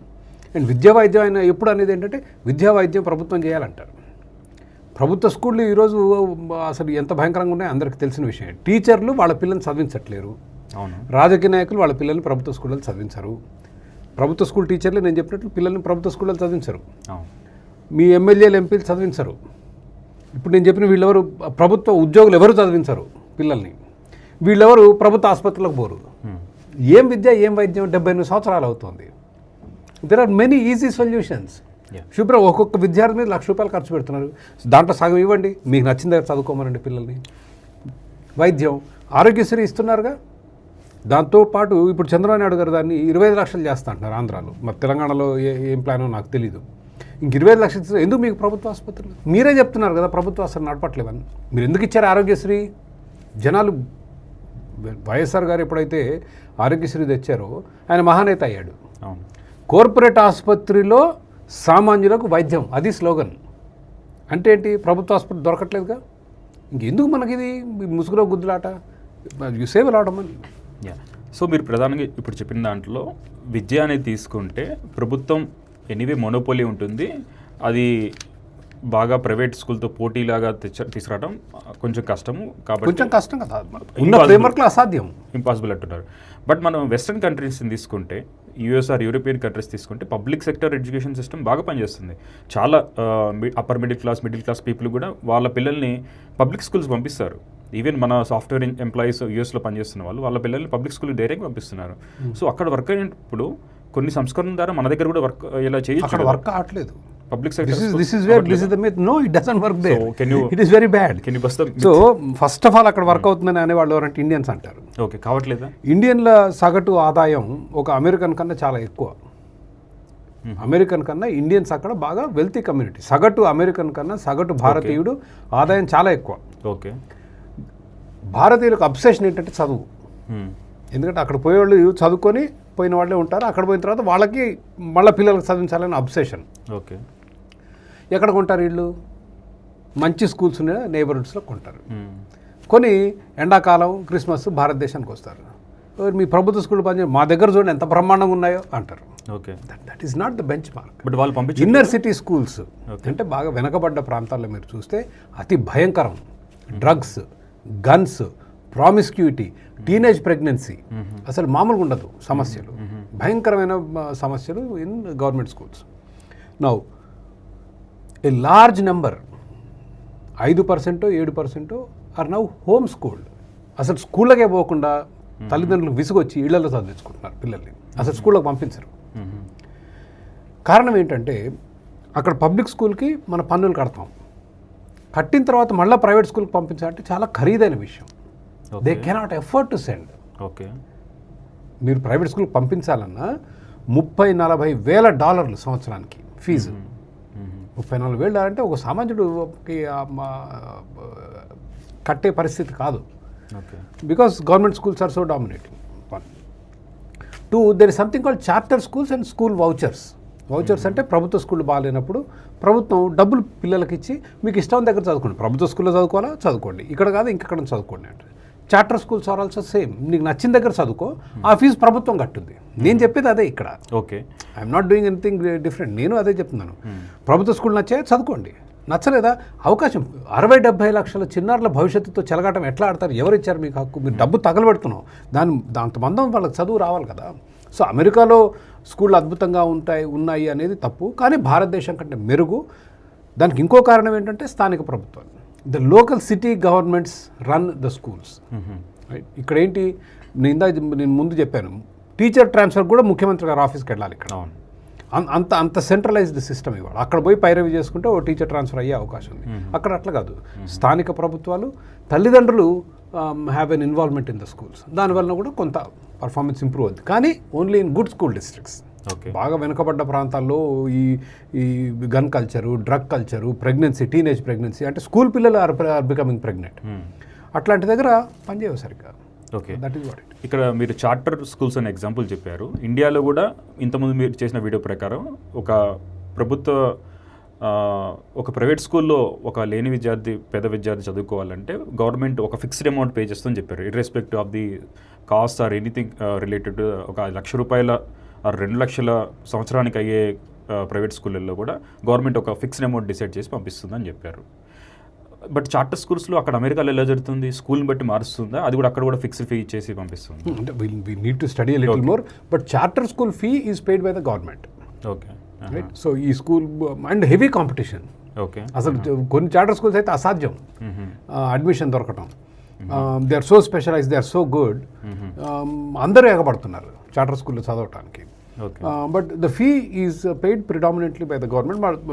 అండ్ విద్యా వైద్యం అయినా ఎప్పుడు అనేది ఏంటంటే విద్యా వైద్యం ప్రభుత్వం చేయాలంటారు. ప్రభుత్వ స్కూళ్ళు ఈరోజు అసలు ఎంత భయంకరంగా ఉన్నాయో అందరికీ తెలిసిన విషయం. టీచర్లు వాళ్ళ పిల్లల్ని చదివించట్లేరు. అవును. రాజకీయ నాయకులు వాళ్ళ పిల్లల్ని ప్రభుత్వ స్కూళ్ళలో చదివించరు. ప్రభుత్వ స్కూల్ టీచర్లు నేను చెప్పినట్లు పిల్లల్ని ప్రభుత్వ స్కూళ్ళలో చదివించరు. మీ ఎమ్మెల్యేలు, ఎంపీలు చదివించరు. ఇప్పుడు నేను చెప్పిన వీళ్ళెవరు ప్రభుత్వ ఉద్యోగులు ఎవరు చదివించరు పిల్లల్ని. వీళ్ళెవరు ప్రభుత్వ ఆసుపత్రులకు పోరు. ఏం విద్య, ఏం వైద్యం? 78 సంవత్సరాలు అవుతుంది. There are many easy solutions. శుభ్రం ఒక్కొక్క విద్యార్థి మీద ₹1,00,000 ఖర్చు పెడుతున్నారు. దాంట్లో సగం ఇవ్వండి, మీకు నచ్చిన దగ్గర చదువుకోమనండి పిల్లల్ని. వైద్యం, ఆరోగ్యశ్రీ ఇస్తున్నారుగా. దాంతోపాటు ఇప్పుడు చంద్రబాబు నాయుడు గారు దాన్ని 25 లక్షలు చేస్తా అంటున్నారు ఆంధ్రాలో. మరి తెలంగాణలో ఏం ప్లానో నాకు తెలీదు. ఇంక 25 లక్షలు ఇస్తే ఎందుకు మీకు ప్రభుత్వ ఆసుపత్రులు? మీరే చెప్తున్నారు కదా ప్రభుత్వ ఆసుపత్రులు నడపట్లేవని. మీరు ఎందుకు ఇచ్చారు ఆరోగ్యశ్రీ? జనాలు వైఎస్ఆర్ గారు ఎప్పుడైతే ఆరోగ్యశ్రీ తెచ్చారో ఆయన మహానేత అయ్యాడు. కార్పొరేట్ ఆసుపత్రిలో సామాన్యులకు వైద్యం, అది స్లోగన్. అంటే ఏంటి? ప్రభుత్వ ఆసుపత్రి దొరకట్లేదుగా, ఇంకెందుకు మనకి ఇది ముసుగులో గుద్దులాట? You save lot of money. So మీరు ప్రధానంగా ఇప్పుడు చెప్పిన దాంట్లో విద్య అనేది తీసుకుంటే ప్రభుత్వం ఎనీవే మొనోపోలీ ఉంటుంది. అది బాగా ప్రైవేట్ స్కూల్తో పోటీలాగా తీసుకురావడం కొంచెం కష్టము. కాబట్టి కొంచెం కష్టం కదా, ఉన్న ఫ్రేమ్వర్క్లో అసాధ్యం, ఇంపాసిబుల్ అంటున్నారు. బట్ మనం వెస్ట్రన్ కంట్రీస్ని తీసుకుంటే, యూఎస్ఆర్ యూరోపియన్ కంట్రీస్ తీసుకుంటే పబ్లిక్ సెక్టర్ ఎడ్యుకేషన్ సిస్టమ్ బాగా పనిచేస్తుంది. చాలా అప్పర్ మిడిల్ క్లాస్ పీపుల్ కూడా వాళ్ళ పిల్లల్ని పబ్లిక్ స్కూల్స్ పంపిస్తారు. ఈవెన్ మన సాఫ్ట్వేర్ ఎంప్లాయీస్ యూఎస్లో పనిచేస్తున్న వాళ్ళు వాళ్ళ పిల్లల్ని పబ్లిక్ స్కూల్కి డైరెక్ట్గా పంపిస్తున్నారు. సో అక్కడ వర్క్ అయినప్పుడు కొన్ని సంస్కరణ ద్వారా మన దగ్గర కూడా వర్క్ ఇలా చేయొచ్చు. వర్క్ కావట్లేదు public sector. So first of all అక్కడ వర్క్ అవుతుందని అనేవాళ్ళు ఎవరంటే ఇండియన్స్ అంటారు. ఓకే, కావట్లేదా? ఇండియన్ల సగటు ఆదాయం ఒక అమెరికన్ కన్నా చాలా ఎక్కువ. అమెరికన్ కన్నా ఇండియన్స్ అక్కడ బాగా వెల్తీ కమ్యూనిటీ. సగటు అమెరికన్ కన్నా సగటు భారతీయుడు ఆదాయం చాలా ఎక్కువ. ఓకే. భారతీయులకు అబ్సెషన్ ఏంటంటే చదువు. ఎందుకంటే అక్కడ పోయేవాళ్ళు చదువుకొని పోయిన వాళ్ళే ఉంటారు. అక్కడ పోయిన తర్వాత వాళ్ళకి మళ్ళీ పిల్లలకు చదివించాలని అబ్సెషన్. ఓకే. ఎక్కడ కొంటారు వీళ్ళు? మంచి స్కూల్స్ ఉన్న నైబర్హుడ్స్లో కొంటారు. కొని ఎండాకాలం, క్రిస్మస్ భారతదేశానికి వస్తారు. మీ ప్రభుత్వ స్కూల్ పనిచేసి మా దగ్గర చూడండి ఎంత బ్రహ్మాండంగా ఉన్నాయో అంటారు. Okay. That is not the bench mark. But వాళ్ళు పంపించి ఇన్నర్ సిటీ స్కూల్స్ అంటే బాగా వెనకబడ్డ ప్రాంతాల్లో మీరు చూస్తే అతి భయంకరం. Drugs, guns, promiscuity, teenage pregnancy, అసలు మామూలుగా ఉండదు సమస్యలు. భయంకరమైన సమస్యలు in government schools. Now a large number 5%, 7% are now home schooled. అసలు స్కూళ్ళకే పోకుండా తల్లిదండ్రులకు విసుగొచ్చి ఇళ్లలో చదివించుకుంటున్నారు పిల్లల్ని. అసలు స్కూళ్ళకి పంపించరు. కారణం ఏంటంటే అక్కడ పబ్లిక్ స్కూల్కి మన పన్నులు కడతాం. కట్టిన తర్వాత మళ్ళీ ప్రైవేట్ స్కూల్కి పంపించాలంటే చాలా ఖరీదైన విషయం. They cannot effort to send. Okay. మీరు ప్రైవేట్ స్కూల్కి పంపించాలన్నా $30,000-40,000 సంవత్సరానికి ఫీజు. $34,000 అంటే ఒక సామాన్యుడికి కట్టే పరిస్థితి కాదు. Because government schools are so dominating. 2, there is something called charter schools and school vouchers. Vouchers అంటే ప్రభుత్వ స్కూళ్ళు బాగాలేనప్పుడు ప్రభుత్వం డబ్బులు పిల్లలకి ఇచ్చి మీకు ఇష్టం దగ్గర చదువుకోండి, ప్రభుత్వ స్కూల్లో చదువుకోవాలా చదువుకోండి, ఇక్కడ కాదు ఇంకెక్కడ చదువుకోండి అంటే. Charter schools are also same. నీకు నచ్చిన దగ్గర చదువుకో, ఆ ఫీజు ప్రభుత్వం కట్టుంది. నేను చెప్పేది అదే ఇక్కడ. Okay. I'm not doing anything different. నేను అదే చెప్తున్నాను. ప్రభుత్వ స్కూల్ నచ్చే చదువుకోండి, నచ్చలేదా అవకాశం. 60-70 లక్షల చిన్నారుల భవిష్యత్తుతో చెలగాటం ఎట్లా ఆడతారు? ఎవరు ఇచ్చారు మీకు హక్కు? మీరు డబ్బు తగలబెడుతున్నాం. దాంతో మందం వాళ్ళకి చదువు రావాలి కదా. సో అమెరికాలో స్కూళ్ళు అద్భుతంగా ఉన్నాయి అనేది తప్పు, కానీ భారతదేశం కంటే మెరుగు. దానికి ఇంకో కారణం ఏంటంటే స్థానిక ప్రభుత్వాలు. The local city governments run the schools. ఇక్కడ ఏంటి, నేను ముందు చెప్పాను, టీచర్ ట్రాన్స్ఫర్ కూడా ముఖ్యమంత్రి గారి ఆఫీస్కి వెళ్ళాలి ఇక్కడ. అంత సెంట్రలైజ్డ్ సిస్టమ్ ఇవాళ. అక్కడ పోయి పైరవి చేసుకుంటే ఓ టీచర్ ట్రాన్స్ఫర్ అయ్యే అవకాశం ఉంది. అక్కడ అట్లా కాదు. స్థానిక ప్రభుత్వాలు, తల్లిదండ్రులు have an involvement in the schools. దానివల్ల కూడా కొంత పర్ఫార్మెన్స్ ఇంప్రూవ్ అవుతుంది, కానీ only in good school districts. Okay. బాగా వెనుకబడ్డ ప్రాంతాల్లో ఈ gun culture, drug culture, pregnancy, teenage pregnancy, అంటే స్కూల్ పిల్లలు ఆర్ బికమింగ్ ప్రెగ్నెంట్, అట్లాంటి దగ్గర పనిచేయవు సరిగ్గా. Okay. That is what it. ఇక్కడ మీరు చార్టర్ స్కూల్స్ అనే ఎగ్జాంపుల్ చెప్పారు. ఇండియాలో కూడా ఇంతకుముందు మీరు చేసిన వీడియో ప్రకారం ఒక ప్రైవేట్ స్కూల్లో ఒక లేని విద్యార్థి, పేద విద్యార్థి చదువుకోవాలంటే గవర్నమెంట్ ఒక ఫిక్స్డ్ అమౌంట్ పే చేస్తుందని చెప్పారు. Irrespective of the cost or anything related. ఒక ₹1,00,000 ఆర్ 2,00,000 సంవత్సరానికి అయ్యే ప్రైవేట్ స్కూళ్ళల్లో కూడా గవర్నమెంట్ ఒక ఫిక్స్డ్ అమౌంట్ డిసైడ్ చేసి పంపిస్తుందని చెప్పారు. బట్ చార్టర్ స్కూల్స్లో అక్కడ అమెరికాలో ఎలా జరుగుతుంది? స్కూల్ని బట్టి మారుస్తుందా? అది కూడా అక్కడ కూడా ఫిక్స్డ్ ఫీ ఇచ్చేసి పంపిస్తుంది? అంటే we need to study a little more, but charter school fee is paid by the government. Okay. Right. So ఈ school and heavy competition. Okay. అసలు కొన్ని చార్టర్ స్కూల్స్ అయితే అసాధ్యం అడ్మిషన్ దొరకటం. They are so specialize, they are so good. అందరూ ఎగబడుతున్నారు charter స్కూల్లో చదవటానికి. But the fee is paid predominantly by the government.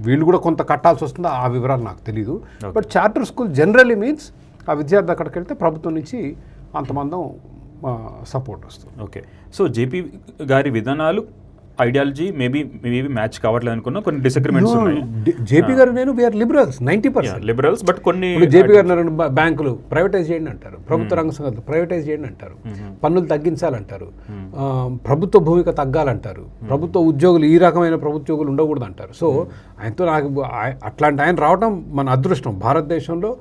వీళ్ళు కూడా కొంత కట్టాల్సి వస్తుందో ఆ వివరాలు నాకు తెలీదు. But charter school generally means ఆ విద్యార్థి అక్కడికి వెళ్తే ప్రభుత్వం నుంచి అంతమందం సపోర్ట్ వస్తుంది. ఓకే. సో జేపీ గారి విధానాలు, ఐడియాలజీ మేబీ మ్యాచ్ కావట్లేదు అనుకున్నా, కొన్ని డిసగ్రిమెంట్స్ ఉన్నాయి. జేపీ గారు నేను వీఆర్ లిబరల్స్ 90%. లిబరల్స్, బట్ కొన్ని జేపీ గారు బ్యాంకులు ప్రైవేటైజ్ చేయండి అంటారు, ప్రభుత్వ రంగ సంస్థలు ప్రైవేటైజ్ చేయండి అంటారు, పన్నులు తగ్గించాలంటారు, ప్రభుత్వ భూమిక తగ్గాలంటారు, ప్రభుత్వ ఉద్యోగులు ఈ రకమైన ప్రభుత్వ ఉద్యోగులు ఉండకూడదు అంటారు. సో ఆయనతో నాకు అట్లాంటి ఆయన రావడం మన అదృష్టం భారతదేశంలో.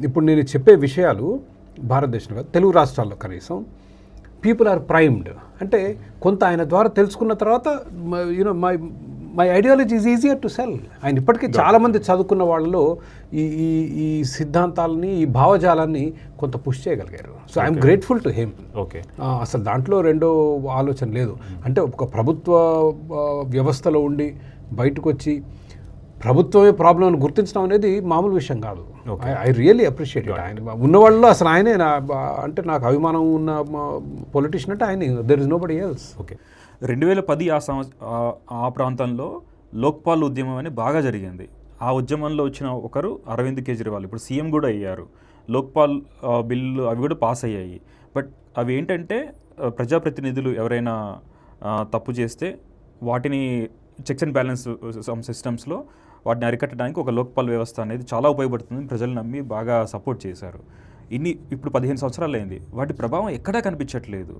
ఇప్పుడు నేను చెప్పే విషయాలు భారతదేశంలో, తెలుగు రాష్ట్రాల్లో కనీసం పీపుల్ ఆర్ ప్రైమ్డ్. అంటే కొంత ఆయన ద్వారా తెలుసుకున్న తర్వాత you know my ideology is easier to cell. ఆయన ఇప్పటికే చాలామంది చదువుకున్న వాళ్ళలో ఈ సిద్ధాంతాలని, ఈ భావజాలాన్ని కొంత పుష్ చేయగలిగారు. So I'm grateful to him. Okay. అసలు దాంట్లో రెండో ఆలోచన లేదు. అంటే ఒక ప్రభుత్వ వ్యవస్థలో ఉండి బయటకు వచ్చి ప్రభుత్వమే ప్రాబ్లం అని గుర్తించడం అనేది మామూలు విషయం కాదు. I really appreciate it. ఆయన ఉన్నవాళ్ళలో అసలు ఆయనే అంటే నాకు అభిమానం ఉన్న పొలిటీషియన్ అంటే ఆయన. There is nobody else. Okay. 2010 ఆ ప్రాంతంలో లోక్పాల్ ఉద్యమం అని బాగా జరిగింది. ఆ ఉద్యమంలో వచ్చిన ఒకరు అరవింద్ కేజ్రీవాల్, ఇప్పుడు సీఎం కూడా అయ్యారు. లోక్పాల్ బిల్లు అవి కూడా పాస్ అయ్యాయి. బట్ అవి ఏంటంటే ప్రజాప్రతినిధులు ఎవరైనా తప్పు చేస్తే వాటిని చెక్స్ అండ్ బ్యాలెన్స్ సిస్టమ్స్లో వాటిని అరికట్టడానికి ఒక లోక్పాల్ వ్యవస్థ అనేది చాలా ఉపయోగపడుతుంది. ప్రజలు నమ్మి బాగా సపోర్ట్ చేశారు. ఇప్పుడు 15 సంవత్సరాలు అయింది, వాటి ప్రభావం ఎక్కడా కనిపించట్లేదు.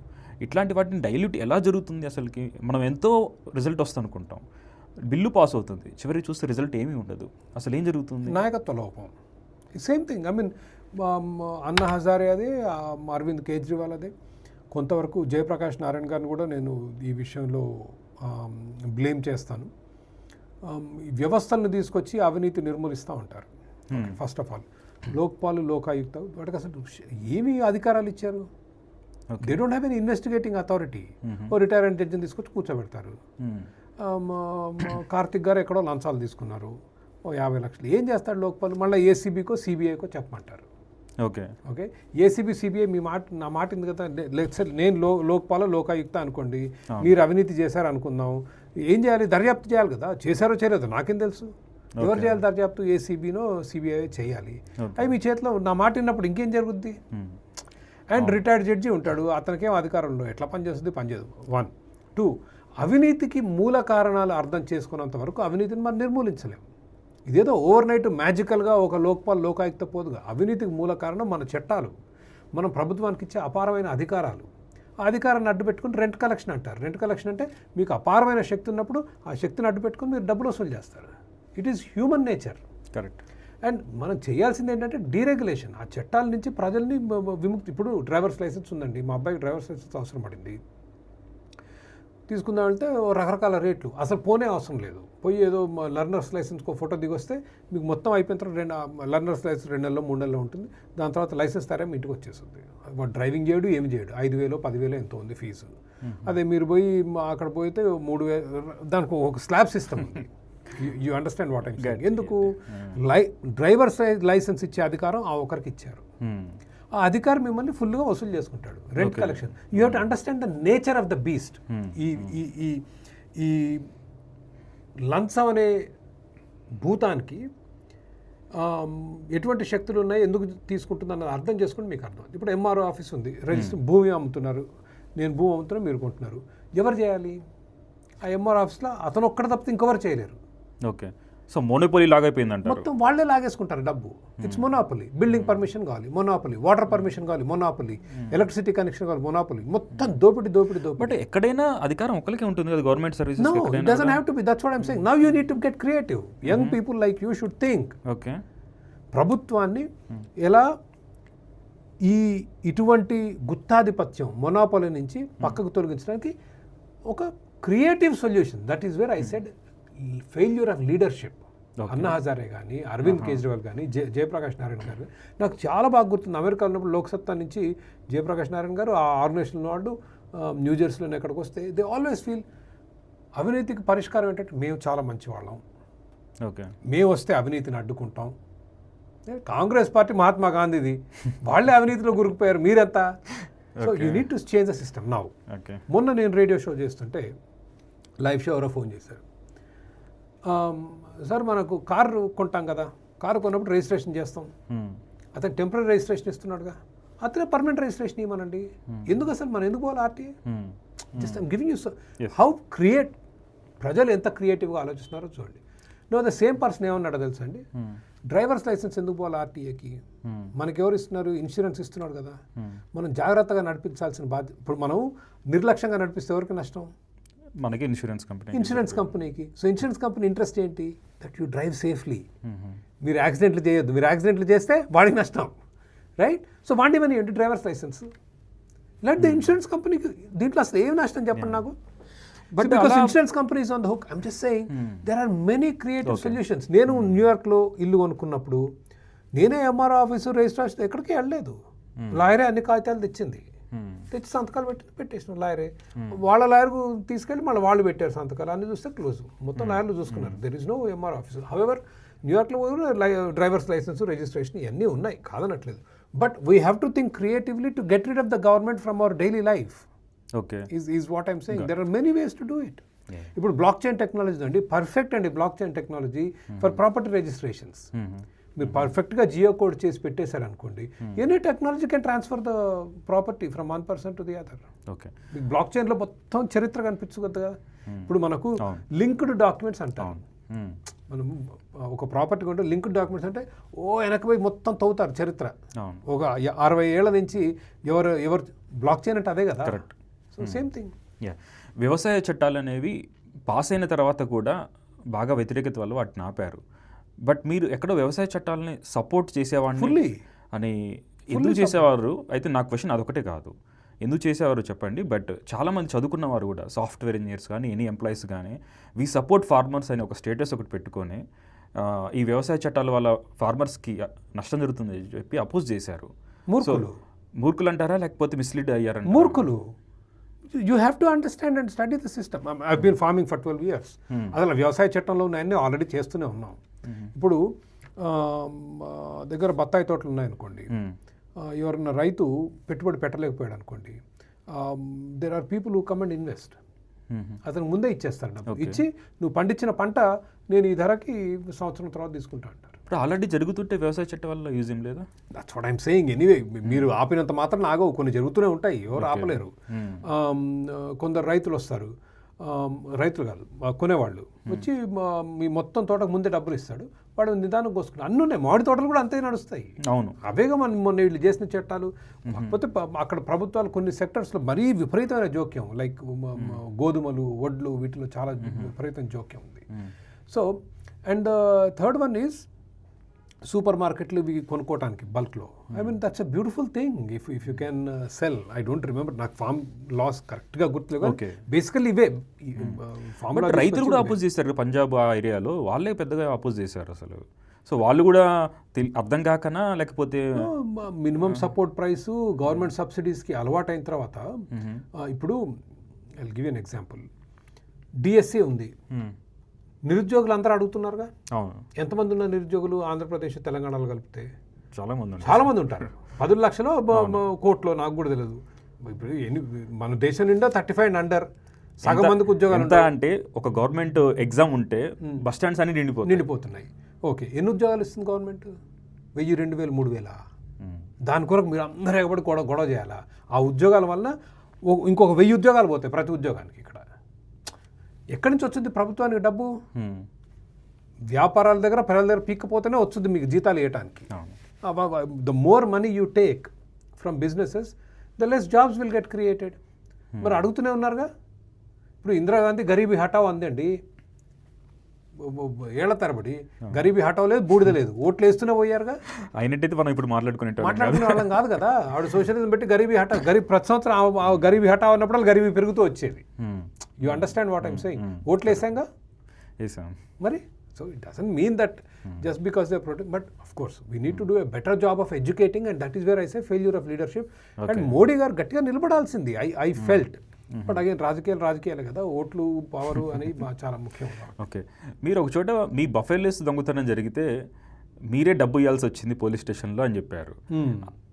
ఇట్లాంటి వాటిని డైల్యూట్ ఎలా జరుగుతుంది? అసలుకి మనం ఎంతో రిజల్ట్ వస్తుంది అనుకుంటాం, బిల్లు పాస్ అవుతుంది, చివరికి చూస్తే రిజల్ట్ ఏమీ ఉండదు. అసలు ఏం జరుగుతుంది? నాయకత్వ లోపం. Same thing. I mean Anna Hazare అదే, అరవింద్ కేజ్రీవాల్ అదే. కొంతవరకు జయప్రకాష్ నారాయణ గారిని కూడా నేను ఈ విషయంలో బ్లేమ్ చేస్తాను. వ్యవస్థలను తీసుకొచ్చి అవినీతి నిర్మూలిస్తూ ఉంటారు. First of all Lokpal, Lokayukta, వాటికి అసలు ఏమి అధికారాలు ఇచ్చారు? They don't have any investigating authority. ఓ రిటైర్డ్ జడ్జిని తీసుకొచ్చి కూర్చోబెడతారు. కార్తిక్ గారు ఎక్కడో లంచాలు తీసుకున్నారు, ఓ 50 లక్షలు. ఏం చేస్తాడు లోక్పాల్? మళ్ళీ ఏసీబీకో సిబిఐకో చెప్పమంటారు. ఓకే. ఓకే. ఏసీబీ సిబిఐ నా మాట ఉంది కదా, నేను లోక్పాల, లోకాయుక్త అనుకోండి, మీరు అవినీతి చేశారు అనుకుందాం, ఏం చేయాలి? దర్యాప్తు చేయాలి కదా. చేశారో చేయలేదో నాకేం తెలుసు? ఎవరు చేయాలి దర్యాప్తు? ఏసీబీనో సిబిఐ చేయాలి. అవి మీ చేతిలో నా మాట విన్నప్పుడు ఇంకేం జరుగుద్ది? అండ్ రిటైర్డ్ జడ్జి ఉంటాడు, అతనికేం అధికారం ఉండవు, ఎట్లా పనిచేస్తుంది? పనిచేయదు. 1, 2 అవినీతికి మూల కారణాలు అర్థం చేసుకున్నంత వరకు అవినీతిని మనం నిర్మూలించలేము. ఇదేదో ఓవర్ నైట్ మ్యాజికల్గా ఒక లోక్పాల్, లోకాయుక్త పోదుగా. అవినీతికి మూల కారణం మన చట్టాలు, మనం ప్రభుత్వానికి ఇచ్చే అపారమైన అధికారాలు. ఆ అధికారాన్ని అడ్డు పెట్టుకుని రెంట్ కలెక్షన్ అంటారు. రెంట్ కలెక్షన్ అంటే మీకు అపారమైన శక్తి ఉన్నప్పుడు ఆ శక్తిని అడ్డు పెట్టుకుని మీరు డబ్బులు వసూలు చేస్తారు. It is human nature. Correct. And మనం చేయాల్సింది ఏంటంటే డీరెగ్యులేషన్. ఆ చట్టాల నుంచి ప్రజల్ని విముక్తి. ఇప్పుడు డ్రైవర్స్ లైసెన్స్ ఉందండి, మా అబ్బాయికి డ్రైవర్స్ లైసెన్స్ అవసరం పడింది, తీసుకుందామంటే రకరకాల రేట్లు, అసలు పోనే అవసరం లేదు. పోయి ఏదో లర్నర్స్ లైసెన్స్కో ఫోటో దిగొస్తే మీకు మొత్తం అయిపోయిన తర్వాత లర్నర్స్ లైసెన్స్ 2 నెలల్లో 3 నెలల్లో ఉంటుంది. దాని తర్వాత లైసెన్స్ తరం ఇంటికి వచ్చేస్తుంది. వాడు డ్రైవింగ్ చేయడు, ఏమి చేయడు. 5,000 10,000 ఎంతో ఉంది ఫీజు. అదే మీరు పోయి అక్కడ పోయితే 3,000, దానికి ఒక స్లాబ్ సిస్టమ్ ఉంది. You understand what I'm saying. ఎందుకు? డ్రైవర్స్ లైసెన్స్ ఇచ్చే అధికారం ఆ ఒకరికి ఇచ్చారు. ఆ అధికారం మిమ్మల్ని ఫుల్గా వసూలు చేసుకుంటాడు. Rent collection. You have to understand the nature of the beast. ఈ లంచం అనే భూతానికి ఎటువంటి శక్తులు ఉన్నాయి, ఎందుకు తీసుకుంటుందన్నది అర్థం చేసుకుని మీకు అర్థం. ఇప్పుడు ఎంఆర్ఓ ఆఫీస్ ఉంది, రిజిస్టర్ భూమి అమ్ముతున్నారు, నేను భూమి అమ్ముతున్నా, మీరు కొంటున్నారు, ఎవరు చేయాలి? ఆ ఎంఆర్ఓ ఆఫీస్లో అతను ఒక్కడ తప్పితే ఇంకెవరు చేయలేరు. ఓకే, సో మోనోపోలీ లాగైపోయిందంట. మొత్తం వాళ్ళే లాగేసుకుంటారు డబ్బు. ఇట్స్ మొనాపొలీ. బిల్డింగ్ పర్మిషన్ కావాలి మొనాపొలీ, వాటర్ పర్మిషన్ కావాలి మొనాపొలీ, ఎలక్ట్రిసిటీ కనెక్షన్ కావాలి మొనాపొలీ. మొత్తం దోపిడి దోపిడి దోపిడి. బట్ ఎక్కడైనా అధికారం ఒకరికి ఉంటుంది కదా, government services. No, it doesn't have to be. That's what I'm saying. Now you need to get creative. Young people like you should think. Okay, ప్రభుత్వాన్ని ఎలా ఇటువంటి గుత్తాధిపత్యం మొనాపొలీ నుంచి పక్కకు తొలగించడానికి ఒక creative solution. That is where I said failure of leadership. Anna Hazare కానీ, అరవింద్ కేజ్రీవాల్ కానీ, జయప్రకాష్ నారాయణ గారు, నాకు చాలా బాగా గుర్తుంది. అమెరికా ఉన్నప్పుడు లోక్సత్తా నుంచి జయప్రకాష్ నారాయణ గారు ఆ ఆర్గనైజేషన్ వాళ్ళు న్యూజెర్సీలో ఎక్కడికి వస్తే దే ఆల్వేస్ ఫీల్ అవినీతికి పరిష్కారం ఏంటంటే మేము చాలా మంచి వాళ్ళం, ఓకే, మేము వస్తే అవినీతిని అడ్డుకుంటాం. కాంగ్రెస్ పార్టీ మహాత్మా గాంధీది, వాళ్ళే అవినీతిలో గురికిపోయారు, మీరంతా. So you need to change the system now. Okay. మొన్న నేను రేడియో షో చేస్తుంటే లైవ్ షో ఎవరో ఫోన్ చేశారు, సార్ మనకు కారు కొంటాం కదా, కారు కొన్నప్పుడు రిజిస్ట్రేషన్ చేస్తాం, అతను టెంపరీ రిజిస్ట్రేషన్ ఇస్తున్నాడుగా, అతనే పర్మనెంట్ రిజిస్ట్రేషన్ ఇవ్వమనండి. ఎందుకు అసలు మనం ఎందుకు పోవాలి ఆర్టీ? Just I'm giving you how create. ప్రజలు ఎంత క్రియేటివ్గా ఆలోచిస్తున్నారో చూడండి. నో ద సేమ్ పర్సన్ ఏమన్నాడో తెలుసా అండి, డ్రైవర్స్ లైసెన్స్ ఎందుకు పోవాలి ఆర్టీఏకి? మనకి ఎవరు ఇస్తున్నారు? ఇన్సూరెన్స్ ఇస్తున్నాడు కదా, మనం జాగ్రత్తగా నడిపించాల్సిన బాధ్యత. ఇప్పుడు మనం నిర్లక్ష్యంగా నడిపిస్తే ఎవరికి నష్టం? మనకి ఇన్సూరెన్స్ కంపెనీకి. సో ఇన్సూరెన్స్ కంపెనీ ఇంట్రెస్ట్ ఏంటి? That you drive safely. మీరు యాక్సిడెంట్లు చేయొద్దు, మీరు యాక్సిడెంట్లు చేస్తే వాడికి నష్టం, రైట్? సో వాడి మనీ ఏంటి? Drivers licence. Let the insurance కంపెనీకి దీంట్లో అసలు ఏం నష్టం చెప్పండి నాకు. But because insurance company is on the hook. I'm just saying there are many creative solutions. నేను న్యూయార్క్లో ఇల్లు కొనుక్కున్నప్పుడు నేనే ఎంఆర్ఓ ఆఫీసు రిజిస్ట్రేషన్ ఎక్కడికి వెళ్ళలేదు, లాయరే అన్ని కాగితాలు తెచ్చింది, తెచ్చి సంతకాలు పెట్టేసిన లాయరే. వాళ్ళ లాయర్కు తీసుకెళ్ళి మళ్ళీ వాళ్ళు పెట్టారు సంతకాలు, అన్ని చూస్తే క్లోజ్, మొత్తం లాయర్లు చూసుకున్నారు. There is no MR office. However న్యూయార్క్లో డ్రైవర్స్ లైసెన్స్ రిజిస్ట్రేషన్ ఇవన్నీ ఉన్నాయి, కాదనట్లేదు. But we have to think creatively to get rid of the government from our daily life. Okay, is what I'm saying. There are many ways to do it. ఇప్పుడు blockchain technology అండి, perfect అండి blockchain technology for property registrations. మీరు పర్ఫెక్ట్గా geocode చేసి పెట్టేశారనుకోండి, any technology can transfer the property from one person to the other. Okay, బ్లాక్ చైన్లో మొత్తం చరిత్ర కనిపించు కదా. ఇప్పుడు మనకు లింక్డ్ డాక్యుమెంట్స్ అంటారు. మనం ఒక ప్రాపర్టీ కొంటే లింక్డ్ డాక్యుమెంట్స్ అంటే వెనక్కి పోయి మొత్తం తవ్వుతారు చరిత్ర. ఒక 60 ఏళ్ల నుంచి ఎవరు బ్లాక్ చైన్ అంటే అదే కదా. కరెక్ట్. So same thing. వ్యవసాయ చట్టాలు అనేవి పాస్ అయిన తర్వాత కూడా బాగా వ్యతిరేకత వల్ల వాటిని ఆపారు. బట్ మీరు ఎక్కడో వ్యవసాయ చట్టాలని సపోర్ట్ చేసేవాడిని అని ఎందుకు చేసేవారు? అయితే నా క్వశ్చన్ అదొకటే కాదు, ఎందుకు చేసేవారు చెప్పండి. బట్ చాలామంది చదువుకున్నవారు కూడా, సాఫ్ట్వేర్ ఇంజనీర్స్ కానీ ఎనీ ఎంప్లాయీస్ కానీ, వి సపోర్ట్ ఫార్మర్స్ అని ఒక స్టేటస్ ఒకటి పెట్టుకొని ఈ వ్యవసాయ చట్టాల వల్ల ఫార్మర్స్కి నష్టం జరుగుతుందని చెప్పి అపోజ్ చేశారు. మూర్ఖులు అంటారా లేకపోతే మిస్లీడ్ అయ్యారంట? మూర్ఖులు. You have to understand and study the system. I been farming for 12 years. అసలు వ్యవసాయ చట్టంలో ఉన్నాయన్నీ ఆల్రెడీ చేస్తూనే ఉన్నాం. ఇప్పుడు దగ్గర బత్తాయి తోటలు ఉన్నాయనుకోండి, ఎవరన్నా రైతు పెట్టుబడి పెట్టలేకపోయాడు అనుకోండి, there are people who come and invest. అతను ముందే ఇచ్చేస్తాడు డబ్బు, ఇచ్చి నువ్వు పండించిన పంట నేను ఈ ధరకి సంవత్సరం తర్వాత తీసుకుంటా అంటారు. ఇప్పుడు ఆల్రెడీ జరుగుతుంటే వ్యవసాయ చట్టం వల్ల యూజ్ ఏం లేదా? That's what I'm saying. Anyway మీరు ఆపినంత మాత్రం ఆగవు, కొన్ని జరుగుతూనే ఉంటాయి, ఎవరు ఆపలేరు. కొందరు రైతులు వస్తారు, రైతులు కాదు కొనేవాళ్ళు వచ్చి మీ మొత్తం తోటకు ముందే డబ్బులు ఇస్తాడు, వాడు నిదానం కోసుకుంటాడు. అన్నీ ఉన్నాయి, మామిడి తోటలు కూడా అంతే నడుస్తాయి. అవును, అవేగా మొన్న వీళ్ళు చేసిన చట్టాలు. కాకపోతే అక్కడ ప్రభుత్వాలు కొన్ని సెక్టర్స్లో మరీ విపరీతమైన జోక్యం, లైక్ గోధుమలు, వడ్లు, వీటిలో చాలా విపరీతమైన జోక్యం ఉంది. So and third one is super మార్కెట్లు ఇవి కొనుక్కోవటానికి బల్క్లో. I mean that's a beautiful thing if you can cell. I don't remember, నాకు ఫార్మ్ లాస్ కరెక్ట్గా గుర్తులేదు. బేసికల్లీ ఇవే రైతులు కూడా అపోజ్ చేశారు పంజాబ్ ఆ ఏరియాలో, వాళ్ళే పెద్దగా అపోజ్ చేశారు అసలు. సో వాళ్ళు కూడా అర్థం కాకనా లేకపోతే మినిమం సపోర్ట్ ప్రైస్ గవర్నమెంట్ సబ్సిడీస్కి అలవాటు అయిన తర్వాత, ఇప్పుడు I give an example, DSC ఉంది, నిరుద్యోగులు అందరూ అడుగుతున్నారుగా. అవును, ఎంతమంది ఉన్నారు నిరుద్యోగులు ఆంధ్రప్రదేశ్ తెలంగాణలో కలిపితే? చాలా మంది ఉంటారు. 10 లక్షలు కోట్లో, నాకు కూడా తెలియదు. ఇప్పుడు మన దేశం నిండా 35 and under సగం మందికి ఉద్యోగాలు ఉంటాయి. అంటే ఒక గవర్నమెంట్ ఎగ్జామ్ ఉంటే బస్ స్టాండ్స్ అన్ని నిండిపోతున్నాయి. ఓకే, ఎన్ని ఉద్యోగాలు ఇస్తుంది గవర్నమెంట్? 1000, 2000, 3000. మ్మ్. దాని కొరకు మీరు అందరూ ఎగబడి గొడవ చేయాలా? ఆ ఉద్యోగాల వల్ల ఇంకొక 1000 ఉద్యోగాలు పోతాయి ప్రతి ఉద్యోగానికి. ఇక్కడ ఎక్కడి నుంచి వచ్చింది ప్రభుత్వానికి డబ్బు? మ్మ్. వ్యాపారాల దగ్గర ప్రజల దగ్గర పీక్కపోతేనే వచ్చింది మీకు జీతాలు ఇవ్వడానికి. అవును. The more money you take from businesses, the less jobs will get created. మరి అడుగుతూనే ఉన్నారుగా. ఇప్పుడు ఇందిరాగాంధీ గరీబీ హటావ్ అందండి, ఏళ్ల తరబడి గరీబీ హటావ్ లేదు, బూడిద లేదు, ఓట్లు వేస్తూనే పోయారుగా. అయినట్టయితే మనం ఇప్పుడు మాట్లాడుకునే వాళ్ళం కాదు కదా. ఆవిడ సోషలిజం పెట్టి గరీబీ హటావ్, ప్రతి సంవత్సరం ఆ గరీబీ హటావ్ అన్నప్పుడు గరీబీ పెరుగుతూ వచ్చేది. You understand what I'm saying? ఓట్లు వేసాంగా మరి. So it doesn't mean that just because they protect, but of course we need to do a better job of educating, and that is where I say failure of leadership. Okay. And Modi గారు గట్టిగా నిలబడాల్సింది I felt. But again రాజకీయాలే కదా, ఓట్లు power అని చాలా ముఖ్యం. Okay, మీరు ఒక చోట మీ బఫెలోస్ దొంగతనం జరిగితే మీరే డబ్బు ఇవ్వాల్సి వచ్చింది పోలీస్ స్టేషన్లో అని చెప్పారు.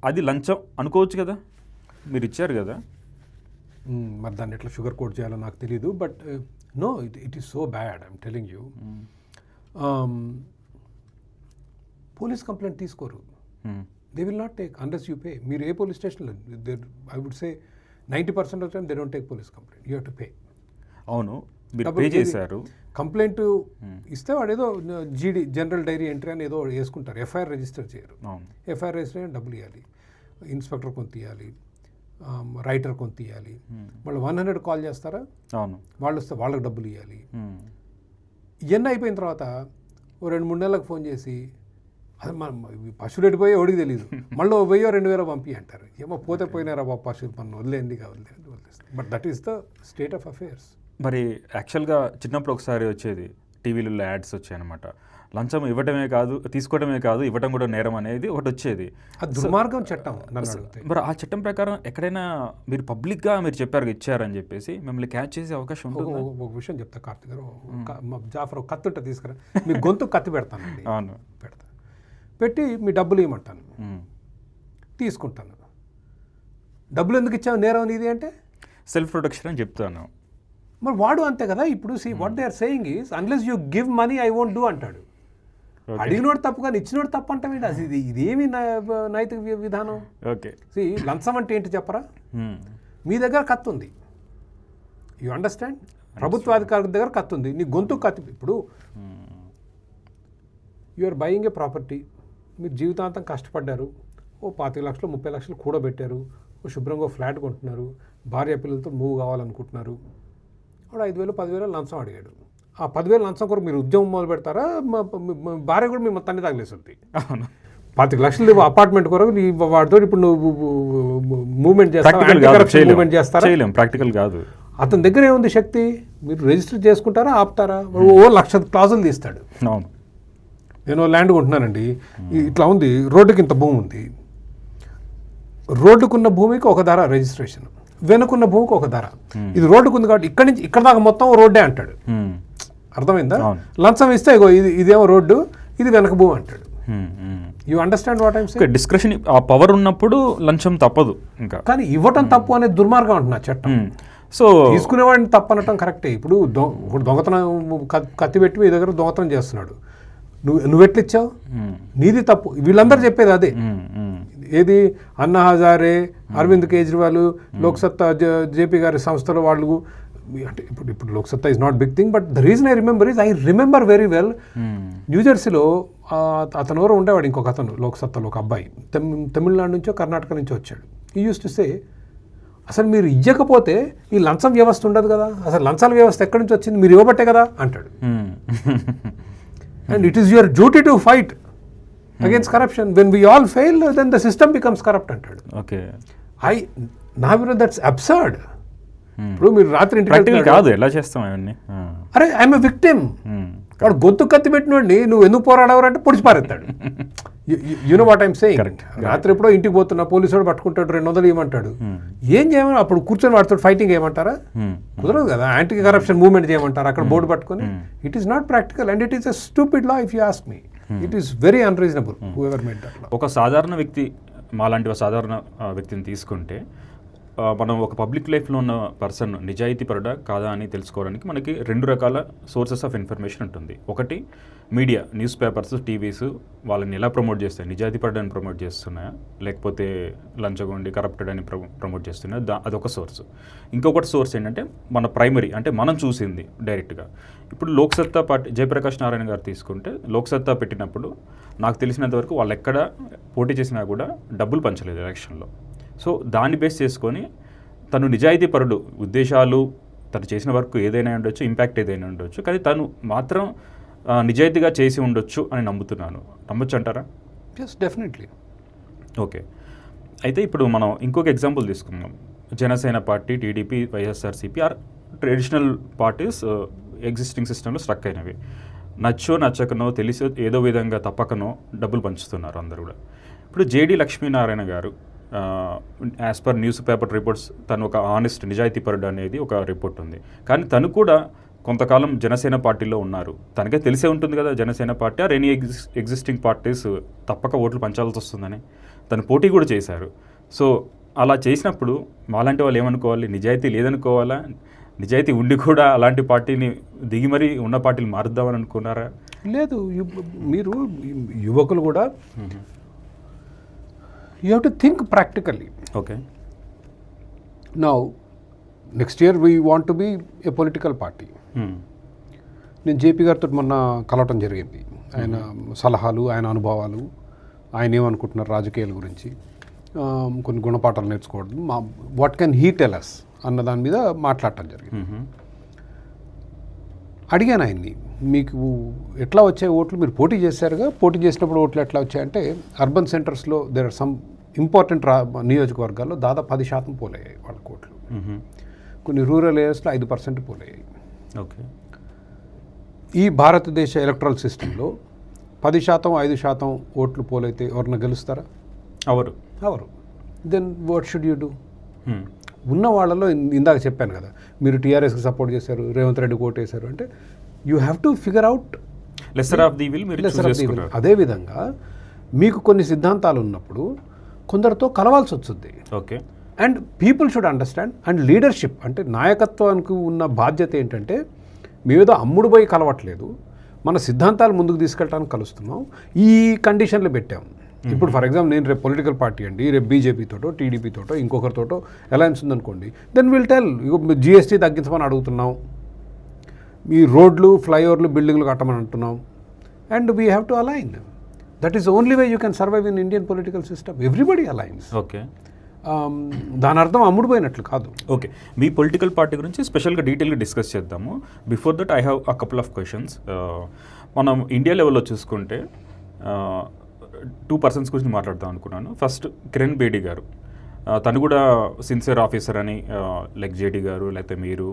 అది లంచం అనుకోవచ్చు కదా, మీరు ఇచ్చారు కదా. మరి దాన్ని ఎట్లా షుగర్ కోట్ చేయాలో నాకు తెలియదు, but no, it is so bad, I'm telling you. Police complaint తీసుకోరు. They will not take unless you pay. మీరు ఏ పోలీస్ స్టేషన్లో, I would say 90% of time they don't take police complaint, you have to pay. అవును, మీరు pay చేశారు. Complaint ఇస్తే వాడు ఏదో జీడీ, జనరల్ డైరీ ఎంట్రీ అని ఏదో వేసుకుంటారు, ఎఫ్ఐఆర్ రిజిస్టర్ చేయరు. ఎఫ్ఐఆర్ రిజిస్టర్ అయినా డబ్బులు ఇవ్వాలి, ఇన్స్పెక్టర్ కొంత ఇవ్వాలి, రైటర్ కొంత ఇవ్వాలి. వాళ్ళు 100 కాల్ చేస్తారా, అవును, వాళ్ళు వస్తే వాళ్ళకి డబ్బులు ఇవ్వాలి. ఇవన్నీ అయిపోయిన తర్వాత ఓ 2-3 నెలలకు ఫోన్ చేసి, అది మనం పశువులు ఎడిపోయి ఎవడికి తెలియదు, మళ్ళీ 1000-2000 పంపి అంటారు. ఏమో పోతే పోయినారా బాబు పశువులు, మన వదిలేంది వదిలేస్తుంది. But that is the state of affairs. మరి యాక్చువల్గా చిన్నప్పుడు ఒకసారి వచ్చేది టీవీలలో యాడ్స్ వచ్చాయన్నమాట, లంచం ఇవ్వటమే కాదు, తీసుకోవడమే కాదు, ఇవ్వటం కూడా నేరం అనేది ఒకటి వచ్చేది. ఆ దుర్మార్గం చట్టం. మరి ఆ చట్టం ప్రకారం ఎక్కడైనా మీరు పబ్లిక్గా మీరు చెప్పారు ఇచ్చారని చెప్పేసి మిమ్మల్ని క్యాచ్ చేసే అవకాశం ఉంటుంది? ఒక విషయం చెప్తా కార్తిక్ గారు, జాఫర్ ఒక కత్తి ఉంటుంది తీసుకురా, మీ గొంతు కత్తి పెడతానండి. అవును, పెడతా, పెట్టి మీ డబ్బులు ఇవ్వమంటాను, తీసుకుంటాను. డబ్బులు ఎందుకు ఇచ్చావు, నేరం నీది అంటే సెల్ఫ్ ప్రొటెక్షన్ అని చెప్తాను. మరి వాడు అంతే కదా. ఇప్పుడు what they are saying is, unless you give money I won't do అంటాడు. అడిగినోడు తప్పు కానీ ఇచ్చినోడు తప్పు అంటాం. అసలు ఇదేమి నైతిక విధానం? ఓకే, లంచం అంటే ఏంటి చెప్పరా? మీ దగ్గర కత్తి ఉంది, యూ అండర్స్టాండ్? ప్రభుత్వాధికారుల దగ్గర కత్తి ఉంది, నీ గొంతు కత్తి. ఇప్పుడు you are buying a property, మీరు జీవితాంతం కష్టపడ్డారు, ఓ 25 లక్షలు 30 లక్షలు కూడబెట్టారు, ఓ శుభ్రంగా ఫ్లాట్ కొంటున్నారు, భార్య పిల్లలతో మూవ్ కావాలనుకుంటున్నారు. వాడు 5,000 10,000 లంచం అడిగాడు. ఆ 10,000 లంచం కొరకు మీరు ఉద్యోగం మొదలు పెడతారా? భార్య కూడా మీ మొత్తాన్ని తగిలేస్తుంది. 25 లక్షలు అపార్ట్మెంట్ కొరకు వాడితో ఇప్పుడు నువ్వు మూవ్మెంట్ చేస్తారా? ప్రాక్టికల్ కాదు. అతని దగ్గర ఏముంది శక్తి? మీరు రిజిస్టర్ చేసుకుంటారా, ఆపుతారా? ఓ 1,00,000 క్లాజులు తీస్తాడు. అవును, నేను ల్యాండ్ కొంటున్నానండి, ఇట్లా ఉంది, రోడ్డుకి ఇంత భూమి ఉంది, రోడ్డుకున్న భూమికి ఒక ధర రిజిస్ట్రేషన్, వెనుకున్న భూమికి ఒక ధర. ఇది రోడ్డుకు ఉంది కాబట్టి ఇక్కడి నుంచి ఇక్కడ దాకా మొత్తం రోడ్డే అంటాడు. అర్థమైందా? లంచం ఇస్తే ఇగో ఇదేమో రోడ్డు, ఇది వెనక భూమి అంటాడు. You understand what I'm saying? Description ఆ పవర్ ఉన్నప్పుడు లంచం తప్పదు. ఇంకా కానీ ఇవ్వటం తప్పు అనే దుర్మార్గం అంటున్నా చట్టం. సో తీసుకునేవాడిని తప్పు అనటం కరెక్టే. ఇప్పుడు దొంగతనం కత్తి పెట్టి మీ దగ్గర దొంగతనం చేస్తున్నాడు, నువ్వెట్లు ఇచ్చావు, నీది తప్పు. వీళ్ళందరూ చెప్పేది అదే. ఏది అన్నా హజారే, అరవింద్ కేజ్రీవాల్, లోక్సత్తా జేపీ గారి సంస్థల వాళ్ళు అంటే ఇప్పుడు Loksatta is not big thing, but the reason I remember very well, న్యూజెర్సీలో అతను ఎవరు ఉండేవాడు, ఇంకొక అతను లోక్సత్తాలో ఒక అబ్బాయి, తమిళనాడు నుంచో కర్ణాటక నుంచో వచ్చాడు. ఈ యూస్ టు సే, అసలు మీరు ఇవ్వకపోతే ఈ లంచం వ్యవస్థ ఉండదు కదా, అసలు లంచాల వ్యవస్థ ఎక్కడి నుంచి వచ్చింది, మీరు ఇవ్వబట్టే కదా అంటాడు. And it is your duty to fight against corruption. When we all fail, then the system becomes corrupt అంటాడు. Okay, that's absurd. ఇప్పుడు మీరు రాత్రి ఇంటికి కాదు ఎలా చేస్తాం అవన్నీ. అరే ఐఎమ్ ఎ విక్టిమ్. వాడు గొంతు కత్తి పెట్టినోడిని నువ్వు ఎందుకు పోరాడవరు అంటే పొడిచి పారేస్తాడు. You know what I'm saying? రాత్రి ఎప్పుడో ఇంటికి పోతున్నా పోలీసు వాడు పట్టుకుంటాడు, 200 ఇవ్వమంటాడు. ఏం చేయమని అప్పుడు కూర్చొని వాడితో ఫైటింగ్ చేయమంటారా? కుదరదు కదా. యాంటీ కరప్షన్ మూవ్మెంట్ చేయమంటారా అక్కడ బోర్డు పట్టుకొని? It is not practical and it is a stupid law if you ask me. It is very unreasonable whoever made that law. ఒక సాధారణ వ్యక్తి, మాలాంటి ఒక సాధారణ వ్యక్తిని తీసుకుంటే మనం ఒక పబ్లిక్ లైఫ్లో ఉన్న పర్సన్ నిజాయితీపరుడా కాదా అని తెలుసుకోవడానికి మనకి 2 రకాల సోర్సెస్ ఆఫ్ ఇన్ఫర్మేషన్ ఉంటుంది. ఒకటి మీడియా, న్యూస్ పేపర్స్, టీవీస్ వాళ్ళని ఎలా ప్రమోట్ చేస్తాయి, నిజాయితీపరుడు అని ప్రమోట్ చేస్తున్నాయా లేకపోతే లంచగొండి కరప్టెడ్ అని ప్రమోట్ చేస్తున్నాయా, అదొక సోర్స్. ఇంకొకటి సోర్స్ ఏంటంటే మన ప్రైమరీ, అంటే మనం చూసింది డైరెక్ట్గా. ఇప్పుడు లోక్సత్తా పార్టీ జయప్రకాష్ నారాయణ గారు తీసుకుంటే లోక్సత్తా పెట్టినప్పుడు నాకు తెలిసినంతవరకు వాళ్ళు ఎక్కడ పోటీ చేసినా కూడా డబ్బులు పంచలేదు ఎలక్షన్లో. సో దాన్ని బేస్ చేసుకొని తను నిజాయితీపరుడు, ఉద్దేశాలు, తను చేసిన వర్క్ ఏదైనా ఉండొచ్చు, ఇంపాక్ట్ ఏదైనా ఉండొచ్చు, కానీ తను మాత్రం నిజాయితీగా చేసి ఉండొచ్చు అని నమ్ముతున్నాను. నమ్మొచ్చు అంటారా? Yes, definitely. ఓకే, అయితే ఇప్పుడు మనం ఇంకొక ఎగ్జాంపుల్ తీసుకుందాం. Janasena party, TDP, YSRCP are traditional parties existing సిస్టంలో స్ట్రక్ అయినవి. నచ్చో నచ్చకనో తెలిసో ఏదో విధంగా తప్పకనో డబ్బులు పంచుతున్నారు అందరూ కూడా. ఇప్పుడు జేడి లక్ష్మీనారాయణ గారు as per news paper reports తను ఒక ఆనెస్ట్ నిజాయితీపరుడు అనేది ఒక రిపోర్ట్ ఉంది. కానీ తను కూడా కొంతకాలం జనసేన పార్టీలో ఉన్నారు. తనకే తెలిసే ఉంటుంది కదా Janasena party or any existing parties తప్పక ఓట్లు పంచాల్సి వస్తుందని. తను పోటీ కూడా చేశారు. సో అలా చేసినప్పుడు మాలాంటి వాళ్ళు ఏమనుకోవాలి? నిజాయితీ లేదనుకోవాలా? నిజాయితీ ఉండి కూడా అలాంటి పార్టీని దిగి మరీ ఉన్న పార్టీలు మారుద్దామని అనుకున్నారా? లేదు, మీరు యువకులు కూడా you have to think practically. Okay, now next year we want to be a political party. నేను జేపీ గారితో మొన్న కలవటం జరిగింది. ఆయన సలహాలు, ఆయన అనుభవాలు, ఆయన ఏమనుకుంటున్నారు రాజకీయాల గురించి, కొన్ని గుణపాఠాలు నేర్చుకోవడం, what can he tell us అన్న దాని మీద మాట్లాడటం జరిగింది. అడిగాను ఆయన్ని, మీకు ఎట్లా వచ్చాయి ఓట్లు? మీరు పోటీ చేశారుగా, పోటీ చేసినప్పుడు ఓట్లు ఎట్లా వచ్చాయంటే అర్బన్ సెంటర్స్లో దేర్ ఆర్ సమ్ ఇంపార్టెంట్ నియోజకవర్గాల్లో దాదాపు 10% పోలయ్యాయి వాళ్ళ ఓట్లు. కొన్ని రూరల్ ఏరియాస్లో 5% పోలయ్యాయి. ఓకే, ఈ భారతదేశ ఎలక్ట్రల్ సిస్టంలో 10%, 5% ఓట్లు పోలైతే ఎవరన్నా గెలుస్తారా? అవరు. Then what should you do? ఉన్న వాళ్ళలో ఇందాక చెప్పాను కదా, మీరు టీఆర్ఎస్కి సపోర్ట్ చేశారు, రేవంత్ రెడ్డికి ఓటేశారు అంటే you have to figure out lesser of the will. అదేవిధంగా మీకు కొన్ని సిద్ధాంతాలు ఉన్నప్పుడు కొందరితో కలవాల్సి వస్తుంది. Okay, and people should understand. And leadership అంటే నాయకత్వానికి ఉన్న బాధ్యత ఏంటంటే మేమేదో అమ్ముడు పోయి కలవట్లేదు, మన సిద్ధాంతాలు ముందుకు తీసుకెళ్ళడానికి కలుస్తున్నాం, ఈ కండిషన్లు పెట్టాం. ఇప్పుడు ఫర్ ఎగ్జాంపుల్ నేను రేపు పొలిటికల్ పార్టీ అండి, రేపు బీజేపీతోటో టీడీపీతోటో ఇంకొకరితోటో అలయన్స్ ఉందనుకోండి, దెన్ విల్ టెల్ జిఎస్టీ తగ్గించమని అడుగుతున్నాం, ఈ రోడ్లు, ఫ్లైఓవర్లు, బిల్డింగ్లు కట్టమని అంటున్నాం, and we have to align. That is only way you can survive in Indian political system. Everybody aligns. Okay, దాని అర్థం అమ్ముడుపోయినట్లు కాదు. ఓకే, మీ పొలిటికల్ పార్టీ గురించి స్పెషల్గా డీటెయిల్గా డిస్కస్ చేద్దాము. Before that I have a couple of questions. మనం India లెవెల్లో చూసుకుంటే 2 పర్సన్స్ గురించి మాట్లాడదాం అనుకున్నాను. ఫస్ట్ కిరణ్ బేడి గారు, తను కూడా సిన్సియర్ ఆఫీసర్ అని, లైక్ జేడీ గారు లేకపోతే మీరు,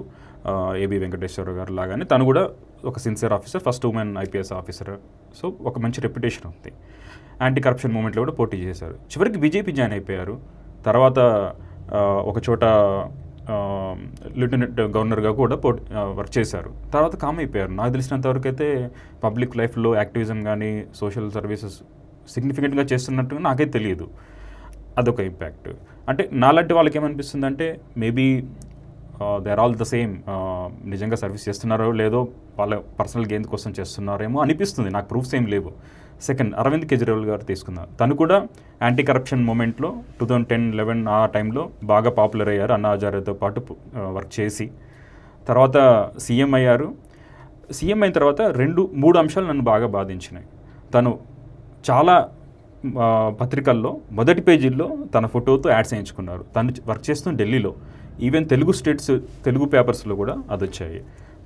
ఏబి వెంకటేశ్వర గారు లాగానే తను కూడా ఒక sincere officer, first women IPS officer. So ఒక మంచి రెప్యుటేషన్ ఉంది. యాంటీ కరప్షన్ మూమెంట్లో కూడా పోటీ చేశారు. చివరికి బీజేపీ జాయిన్ అయిపోయారు. తర్వాత ఒక చోట లెఫ్టినెంట్ గవర్నర్గా కూడా వర్క్ చేశారు. తర్వాత కామ్ అయిపోయారు. నాకు తెలిసినంతవరకు అయితే పబ్లిక్ లైఫ్లో యాక్టివిజం కానీ సోషల్ సర్వీసెస్ సిగ్నిఫికెంట్గా చేస్తున్నట్టుగా నాకైతే తెలియదు. అదొక ఇంపాక్ట్. అంటే నాలాంటి వాళ్ళకి ఏమనిపిస్తుంది అంటే maybe they are all the same, నిజంగా సర్వీస్ చేస్తున్నారో లేదో వాళ్ళ పర్సనల్ గెయిన్ కోసం చేస్తున్నారేమో అనిపిస్తుంది. నాకు ప్రూఫ్స్ ఏం లేవు. సెకండ్, అరవింద్ కేజ్రీవాల్ గారు తీసుకున్నారు. తను కూడా యాంటీ కరప్షన్ మూమెంట్లో 2010-11 ఆ టైంలో బాగా పాపులర్ అయ్యారు. అన్నా హజారేతో పాటు వర్క్ చేసి తర్వాత సీఎం అయ్యారు. సీఎం అయిన తర్వాత 2-3 అంశాలు నన్ను బాగా బాధించినాయి. తను చాలా పత్రికల్లో మొదటి పేజీల్లో తన ఫోటోతో యాడ్స్ వేయించుకున్నారు. తను వర్క్ చేస్తున్న ఢిల్లీలో, ఈవెన్ తెలుగు పేపర్స్లో కూడా అది వచ్చాయి.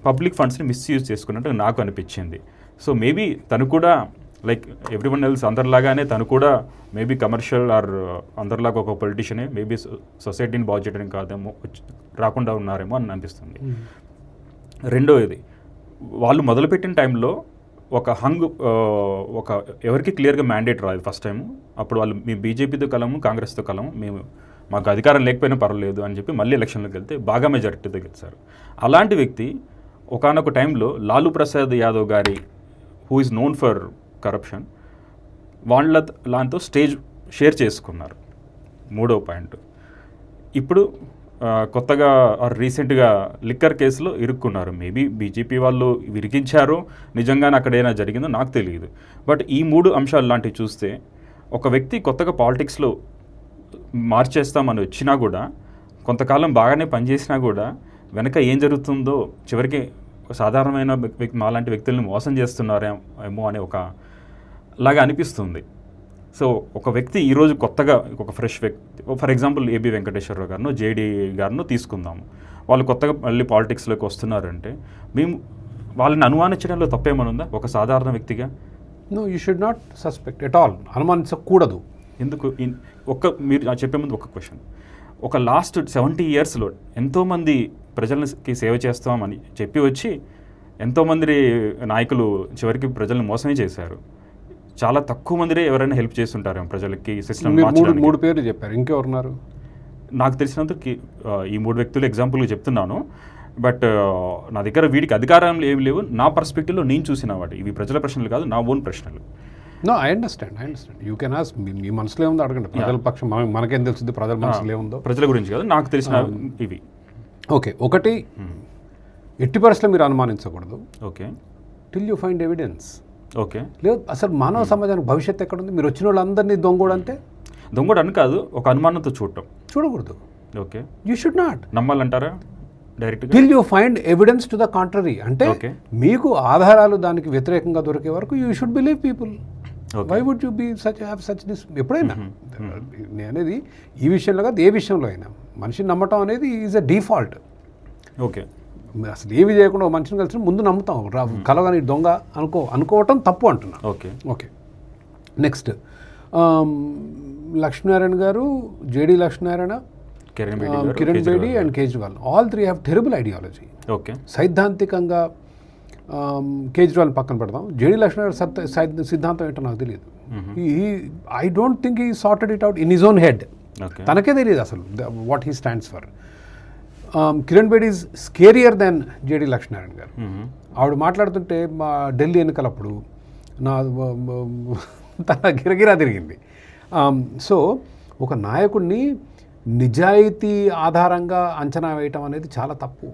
పబ్లిక్ ఫండ్స్ని మిస్యూజ్ చేసుకున్నట్టు నాకు అనిపించింది. సో మేబీ తను కూడా లైక్ ఎవ్రీవన్ ఎల్స్ అందరిలాగానే తను కూడా మేబీ కమర్షియల్ ఆర్ అందరిలాగా ఒక పొలిటీషియనే, మేబీ సొసైటీని బాగు చేయడానికి కాదేమో రాకుండా ఉన్నారేమో అని అనిపిస్తుంది. రెండోది, వాళ్ళు మొదలుపెట్టిన టైంలో ఒక ఒక ఎవరికి క్లియర్గా మ్యాండేట్ రాదు ఫస్ట్ టైము. అప్పుడు వాళ్ళు మీ బీజేపీతో కలము, కాంగ్రెస్తో కలము, మేము మాకు అధికారం లేకపోయినా పర్వాలేదు అని చెప్పి మళ్ళీ ఎలక్షన్లోకి వెళ్తే బాగా మెజారిటీతో గెలిచారు. అలాంటి వ్యక్తి ఒకానొక టైంలో లాలూ ప్రసాద్ యాదవ్ గారి who is known for corruption వాళ్ళతో స్టేజ్ షేర్ చేసుకున్నారు. 3వ పాయింట్, ఇప్పుడు కొత్తగా రీసెంట్గా లిక్కర్ కేసులో ఇరుక్కున్నారు. మేబీ బీజేపీ వాళ్ళు విరికించారు, నిజంగానే అక్కడ ఏమైనా జరిగిందో నాకు తెలియదు. బట్ ఈ 3 అంశాలు లాంటివి చూస్తే ఒక వ్యక్తి కొత్తగా పాలిటిక్స్లో మార్చేస్తామని వచ్చినా కూడా, కొంతకాలం బాగానే పనిచేసినా కూడా వెనక ఏం జరుగుతుందో చివరికి సాధారణమైన మాలాంటి వ్యక్తుల్ని మోసం చేస్తున్నారేమో అనే ఒక లాగా అనిపిస్తుంది. సో ఒక వ్యక్తి ఈరోజు కొత్తగా ఒక ఫ్రెష్ వ్యక్తి, ఫర్ ఎగ్జాంపుల్ ఏబి వెంకటేశ్వరరావు గారిను, జేడీ గారిను తీసుకుందాము. వాళ్ళు కొత్తగా మళ్ళీ పాలిటిక్స్లోకి వస్తున్నారంటే మేము వాళ్ళని అనుమానించడంలో తప్పేమనుందా ఒక సాధారణ వ్యక్తిగా? No, you should not suspect at all. అనుమానించకూడదు. ఎందుకు? మీరు చెప్పే ముందు ఒక క్వశ్చన్. ఒక లాస్ట్ 70 yearsలో ఎంతోమంది ప్రజలకి సేవ చేస్తామని చెప్పి వచ్చి ఎంతోమంది నాయకులు చివరికి ప్రజల్ని మోసమే చేశారు. చాలా తక్కువ మందిరే ఎవరైనా హెల్ప్ చేస్తుంటారు ప్రజలకి సిస్టమ్. 3 పేర్లు చెప్పారు, ఇంకెవరున్నారు? నాకు తెలిసినందుకు ఈ 3 వ్యక్తులు ఎగ్జాంపుల్గా చెప్తున్నాను. బట్ నా దగ్గర వీడికి అధికారం ఏమి లేవు. నా పర్స్పెక్టివ్లో నేను చూసిన వాటి ఇవి ప్రజల ప్రశ్నలు కాదు, నా ఓన్ ప్రశ్నలు. No, I understand. You can ask. మీ మనసులో ఏముందో అడగండి. ప్రజల పక్షం మనకేం తెలుస్తుంది ప్రజల మనసులో ఏముందో? ప్రజల గురించి కాదు, నాకు తెలిసిన ఇవి. ఓకే, ఒకటి, ఎట్టి పరిస్థితుల్లో మీరు అనుమానించకూడదు. Okay, till you find evidence. Okay, లేదు అసలు మానవ సమాజానికి భవిష్యత్తు ఎక్కడుంది? మీరు వచ్చిన వాళ్ళందరినీ దొంగోడు అంటే దొంగోడు అని కాదు, ఒక అనుమానంతో చూడకూడదు. ఓకే, యూ షుడ్ నాట్ నమ్మాలంటారా డైరెక్ట్గా? Till you find evidence to the contrary. అంటే మీకు ఆధారాలు దానికి వ్యతిరేకంగా దొరికే వరకు you should believe people. Why would you be such this? ఎప్పుడైనా నేను అనేది ఈ విషయంలో కాదు, ఏ విషయంలో అయినా మనిషిని నమ్మటం అనేది ఈజ్ అ డిఫాల్ట్. ఓకే, అసలు ఏమి చేయకుండా మనిషిని కలిసి ముందు నమ్ముతాం. కలవని దొంగ అనుకోవటం తప్పు అంటున్నా. Okay, okay. నెక్స్ట్, లక్ష్మీనారాయణ గారు, JD Lakshminarayana, Kiran Bedi and Kejriwal, all 3 have terrible ideology. Okay, సైద్ధాంతికంగా కేజ్రీవాల్ని పక్కన పెడదాం. జేడీ లక్ష్మీనారాయణ సిద్ధాంతం ఏంటో నాకు తెలియదు. I don't think he sorted it out in his own head. తనకే తెలియదు అసలు what he stands for. Kiran Bedi is scarier than JD Lakshminarayana గారు. ఆవిడ మాట్లాడుతుంటే మా ఢిల్లీ ఎన్నికలప్పుడు నా తన గిరగిరా తిరిగింది. సో ఒక నాయకుడిని నిజాయితీ ఆధారంగా అంచనా వేయటం అనేది చాలా తప్పు.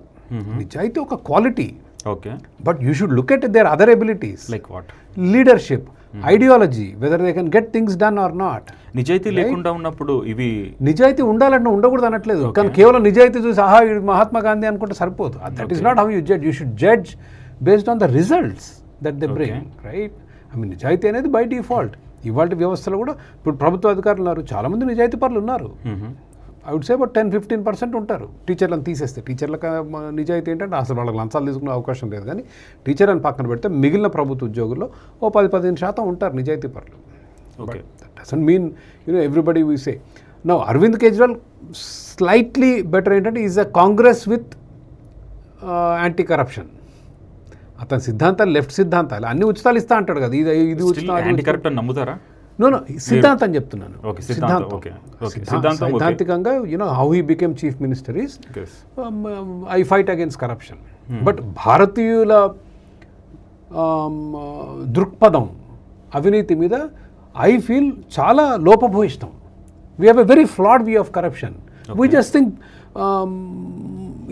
నిజాయితీ ఒక quality. Okay, but you should look at their other abilities like what? Leadership, ideology, whether they can get things done or not. నిజాయితీ లేకుండా ఉన్నప్పుడు ఇవి నిజాయితీ ఉండాలంటే ఉండకూడదు అనట్లేదు, కానీ కేవలం నిజాయితీ చూసి ఆహా ఇది మహాత్మా గాంధీ అనుకుంటే సరిపోదు. That is not how you judge. You should judge based on the results that they bring, right? I mean నిజాయితీ అనేది బై డిఫాల్ట్. ఇవాళ వ్యవస్థలో కూడా ఇప్పుడు ప్రభుత్వ అధికారులు ఉన్నారు, చాలామంది నిజాయితీ పరులు ఉన్నారు. ఐ వుడ్ సే బట్ 10-15% ఉంటారు. టీచర్లను తీసేస్తే, టీచర్లకు నిజాయితీ ఏంటంటే అసలు వాళ్ళకి లంచాలు తీసుకునే అవకాశం లేదు. కానీ టీచర్ అని పక్కన పెడితే మిగిలిన ప్రభుత్వ ఉద్యోగుల్లో 10-15% ఉంటారు నిజాయితీ పరులు. Okay, that doesn't mean everybody we say. Now Arvind Kejriwal slightly better ఏంటంటే is a Congress with anti corruption. అతని సిద్ధాంతాలు లెఫ్ట్ సిద్ధాంతాలు, అన్ని ఉచితాలు ఇస్తా అంటాడు కదా, ఇది ఉచితం నమ్ముతారా? నో సిద్ధాంతం చెప్తున్నాను. సిద్ధాంతికంగా how he became chief minister is I fight against corruption. But భారతీయుల దృక్పథం అవినీతి మీద ఐ ఫీల్ చాలా లోపభూయిష్టం. We have a very flawed view of corruption. We just think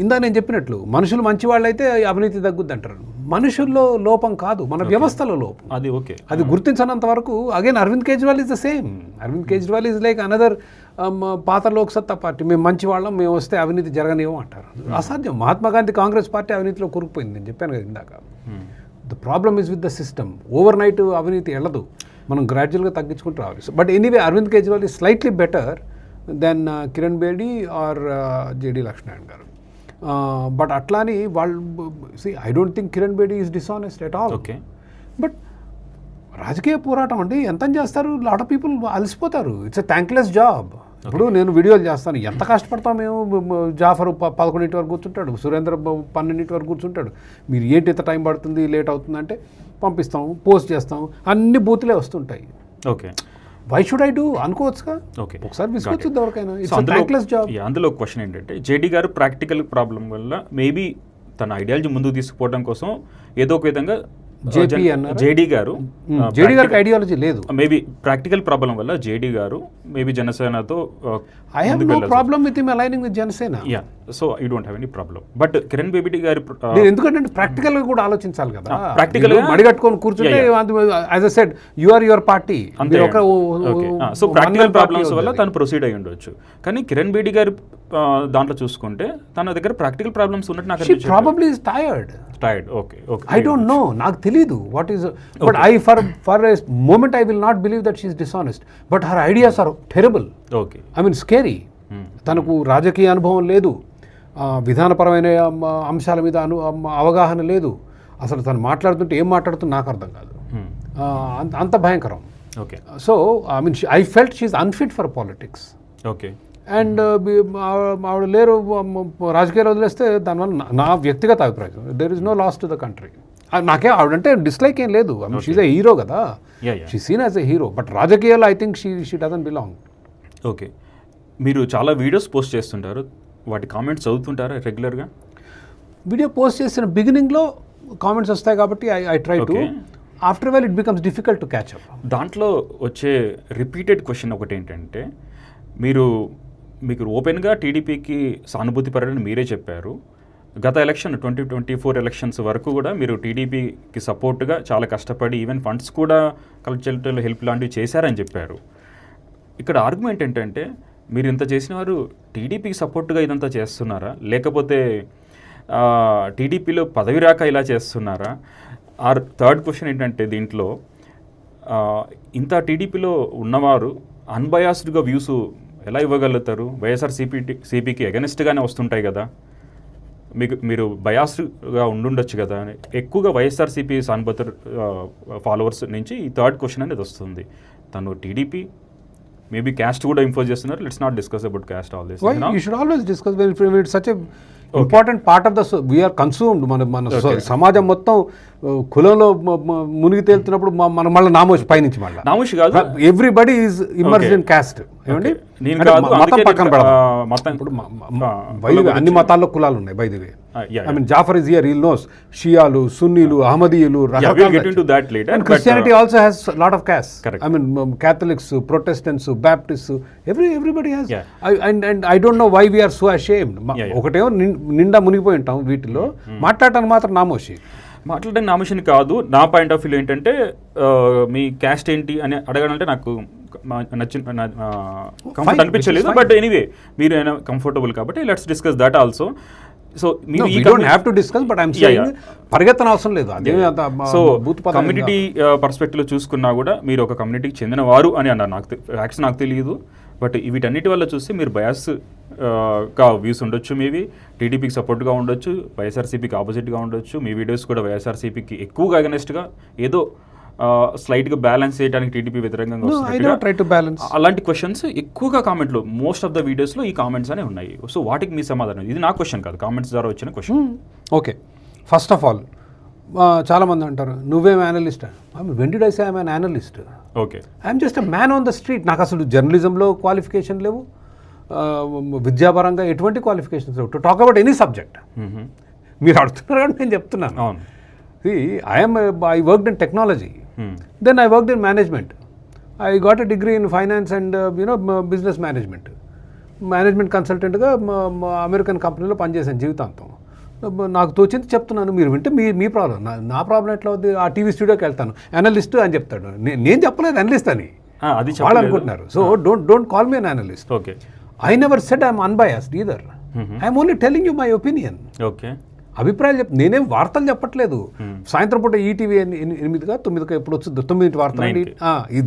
ఇందా నేను చెప్పినట్లు మనుషులు మంచి వాళ్ళైతే అవినీతి తగ్గుద్ది అంటారు. మనుషుల్లో లోపం కాదు, మన వ్యవస్థలో లోపం. అది ఓకే, అది గుర్తించినంత వరకు again Arvind Kejriwal is the same. Arvind Kejriwal is like another పాత లోక్సత్తా పార్టీ. మేము మంచి వాళ్ళం, మేము వస్తే అవినీతి జరగనివ్వం అంటారు. అసాధ్యం. మహాత్మా గాంధీ కాంగ్రెస్ పార్టీ అవినీతిలో కూరుకుపోయింది, నేను చెప్పాను కదా ఇందాక. The problem is with the system. Overnight అవినీతి వెళ్ళదు, మనం గ్రాడ్యువల్గా తగ్గించుకుంటూ రావాలి. But anyway Arvind Kejriwal is slightly better than Kiran Bedi or JD Lakshminarayana garu. But అట్లా అని వాళ్ళు I don't think Kiran Bedi is dishonest at all. Okay, but రాజకీయ పోరాటం అండి ఎంత చేస్తారు, లాట్ ఆఫ్ పీపుల్ అలసిపోతారు. It's a thankless job. ఇప్పుడు నేను వీడియోలు చేస్తాను, ఎంత కష్టపడతాం మేము. జాఫర్ 11 వరకు కూర్చుంటాడు, సురేంద్ర 12 వరకు కూర్చుంటాడు. మీరు ఏంటి ఇంత టైం పడుతుంది, లేట్ అవుతుందంటే పంపిస్తాం, పోస్ట్ చేస్తాం, అన్ని బూతులే వస్తుంటాయి. Okay, why should I do అనుకోవచ్చుగా. ఓకే, ఒకసారి విసుకొచ్చు ఎవరికైనా. It's thankless job. అందులో క్వశ్చన్ ఏంటంటే జేడీ గారు ప్రాక్టికల్ ప్రాబ్లం వల్ల మేబీ తన ఐడియాలజీ ముందుకు తీసుకుపోవడం కోసం ఏదో ఒక విధంగా జేపీ అన్నారు. జేడీ గారు జేడీ గారికి ఐడియాలజీ లేదు. మేబీ ప్రాక్టికల్ ప్రాబ్లం వల్ల జేడీ గారు మేబీ జనసేనతో I have no problem with him aligning with Janasena. Yeah, so I don't have any problem. But Kiran Bedi గారి నేను ఎందుకంటే ప్రాక్టికల్ గా కూడా ఆలోచించాలి కదా. ప్రాక్టికల్ గా మడిగట్టుకొని కూర్చుంటే as I said you are your party. So practical problems వల్ల తను ప్రొసీడ్ అయ్యి ఉండొచ్చు. కానీ కిరణ్ బేడీ గారి దాంట్లో చూసుకుంటే తన దగ్గర ప్రాక్టికల్ ప్రాబ్లమ్స్ ఉన్నట్టు నాకు అనిపించింది. Probably is tired. Okay okay, I don't know, నాకు తెలీదు what is. But I for a moment I will not believe that she is dishonest. But her ideas are terrible. Okay, I mean scary. తనకు రాజకీయ అనుభవం లేదు, విధానపరమైన అంశాల మీద అవగాహన లేదు. అసలు తను మాట్లాడుతుంటే ఏం మాట్లాడుతుందో నాకు అర్థం కాదు. అంత భయంకరం. Okay, so I mean I felt she is unfit for politics. Okay, and ఆవిడ లేరు, రాజకీయాలు వదిలేస్తే దానివల్ల నా వ్యక్తిగత అభిప్రాయం there is no loss to the country. నాకే ఆవిడంటే డిస్లైక్ ఏం లేదు. I mean she's a hero కదా, she seen as a hero. But రాజకీయాల్లో I think she doesn't belong. Okay, మీరు చాలా వీడియోస్ పోస్ట్ చేస్తుంటారు, వాటి కామెంట్స్ చదువుతుంటారా రెగ్యులర్గా? వీడియో పోస్ట్ చేసిన బిగినింగ్లో కామెంట్స్ వస్తాయి కాబట్టి I try to. After well it becomes difficult to catch up. దాంట్లో వచ్చే రిపీటెడ్ క్వశ్చన్ ఒకటి ఏంటంటే, మీకు ఓపెన్గా టీడీపీకి సానుభూతి పడని మీరే చెప్పారు. గత ఎలక్షన్ 2024 ఎలక్షన్స్ వరకు కూడా మీరు టీడీపీకి సపోర్ట్గా చాలా కష్టపడి ఈవెన్ ఫండ్స్ కూడా కల్చరల్ హెల్ప్ లాంటివి చేశారని చెప్పారు. ఇక్కడ ఆర్గ్యుమెంట్ ఏంటంటే, మీరు ఇంత చేసిన వారు టీడీపీకి సపోర్ట్గా ఇదంతా చేస్తున్నారా, లేకపోతే టీడీపీలో పదవి రాక ఇలా చేస్తున్నారా? ఆర్ థర్డ్ క్వశ్చన్ ఏంటంటే, దీంట్లో ఇంత టీడీపీలో ఉన్నవారు అన్బయాస్డ్గా వ్యూస్ ఎలా ఇవ్వగలుగుతారు? వైఎస్ఆర్సీపీకి అగెనిస్ట్గానే వస్తుంటాయి కదా, మీరు బయాస్డ్గా ఉండుండొచ్చు కదా. ఎక్కువగా వైఎస్ఆర్సీపీ సానుభూతి ఫాలోవర్స్ నుంచి ఈ థర్డ్ క్వశ్చన్ అనేది వస్తుంది. తను టీడీపీ మేబీ క్యాస్ట్ కూడా ఇంపోజ్ చేస్తున్నారు. Let's not discuss about caste all this. You should always discuss when it's such a important part of the we're consumed. మన సమాజం మొత్తం కులంలో మునిగి తేలుతున్నప్పుడు మనం మళ్ళీ నామోషి పైనుంచి మళ్ళీ నామోషి కాదు, everybody is immersed in caste. ఏమండి, మతం పక్కన పెడదాం. ఇప్పుడు అన్ని మతాల్లో కులాలు ఉన్నాయి. By the way, I mean Jafar is here, he knows షియాలు, సున్నీలు, అహ్మదీయులు, and Christianity also has lot of caste. I mean Catholics, Protestants, Baptist, everybody has. And I don't know why we are so ashamed. ఒకటేమో నిండా మునిగిపోయి ఉంటాం వీటిలో, మాట్లాడటానికి మాత్రం నామోషి. మాట్లాడడానికి నామోషిని కాదు. నా పాయింట్ ఆఫ్ వ్యూ ఏంటంటే, మీ క్యాస్ట్ ఏంటి అని అడగాలంటే నాకు కంఫర్ట్ అనిపించలేదు. బట్ ఎనీవే, మీరు అయినా కంఫర్టబుల్ కాబట్టి let's discuss that also. So మీరు పరిగెత్తన అవసరం లేదు. సో కమ్యూనిటీ పర్స్పెక్టివ్లో చూసుకున్నా కూడా మీరు ఒక కమ్యూనిటీకి చెందిన వారు అని అన్నారు. నాకు తెలియదు. బట్ వీటన్నిటి వల్ల చూస్తే మీరు బయాస్గా వ్యూస్ ఉండొచ్చు, మేబీ టీడీపీకి సపోర్ట్గా ఉండొచ్చు, వైఎస్ఆర్సీపీకి ఆపోజిట్గా ఉండొచ్చు. మీ వీడియోస్ కూడా వైఎస్ఆర్సీపీకి ఎక్కువగా అగెనెస్ట్గా, ఏదో స్లైట్గా బ్యాలెన్స్ చేయడానికి టీడీపీ వ్యతిరేకంగా వస్తుంది. అలాంటి క్వశ్చన్స్ ఎక్కువగా కామెంట్లో, మోస్ట్ ఆఫ్ ద వీడియోస్లో ఈ కామెంట్స్ అనే ఉన్నాయి. సో వాటికి మీ సమాధానం? ఇది నా క్వశ్చన్ కాదు, కామెంట్స్ ద్వారా వచ్చిన question. Okay, first of all చాలామంది అంటారు నువ్వేం analyst. When did I say I'm an analyst? Okay, I'm just a man on the street. నాకు అసలు జర్నలిజంలో క్వాలిఫికేషన్ లేవు, విద్యాపరంగా ఎటువంటి క్వాలిఫికేషన్స్ లేవు to talk about any subject. మీరు అడుగుతున్నారు కానీ నేను చెప్తున్నాను. అవును, I worked in technology. Then I worked in management. I got a degree in finance and business management. Management కన్సల్టెంట్గా అమెరికన్ కంపెనీలో పనిచేశాను జీవితాంతం. నాకు తోచింది చెప్తున్నాను, మీరు వింటే మీ ప్రాబ్లం. నా ప్రాబ్లం ఎట్లా అవుతుంది? ఆ టీవీ స్టూడియోకి వెళ్తాను, అనలిస్ట్ అని చెప్తాడు. నేను చెప్పలేదు అనలిస్ట్ అని, అది వాళ్ళు అనుకుంటున్నారు. So don't call me an analyst. Okay, I never said I'm unbiased either. I'm only telling you my opinion. Okay, అభిప్రాయాలు నేనేం వార్తలు చెప్పట్లేదు. సాయంత్రం పూట ఈటీవీ 8గా 9గా ఎప్పుడు వచ్చింది 9 వార్తలు.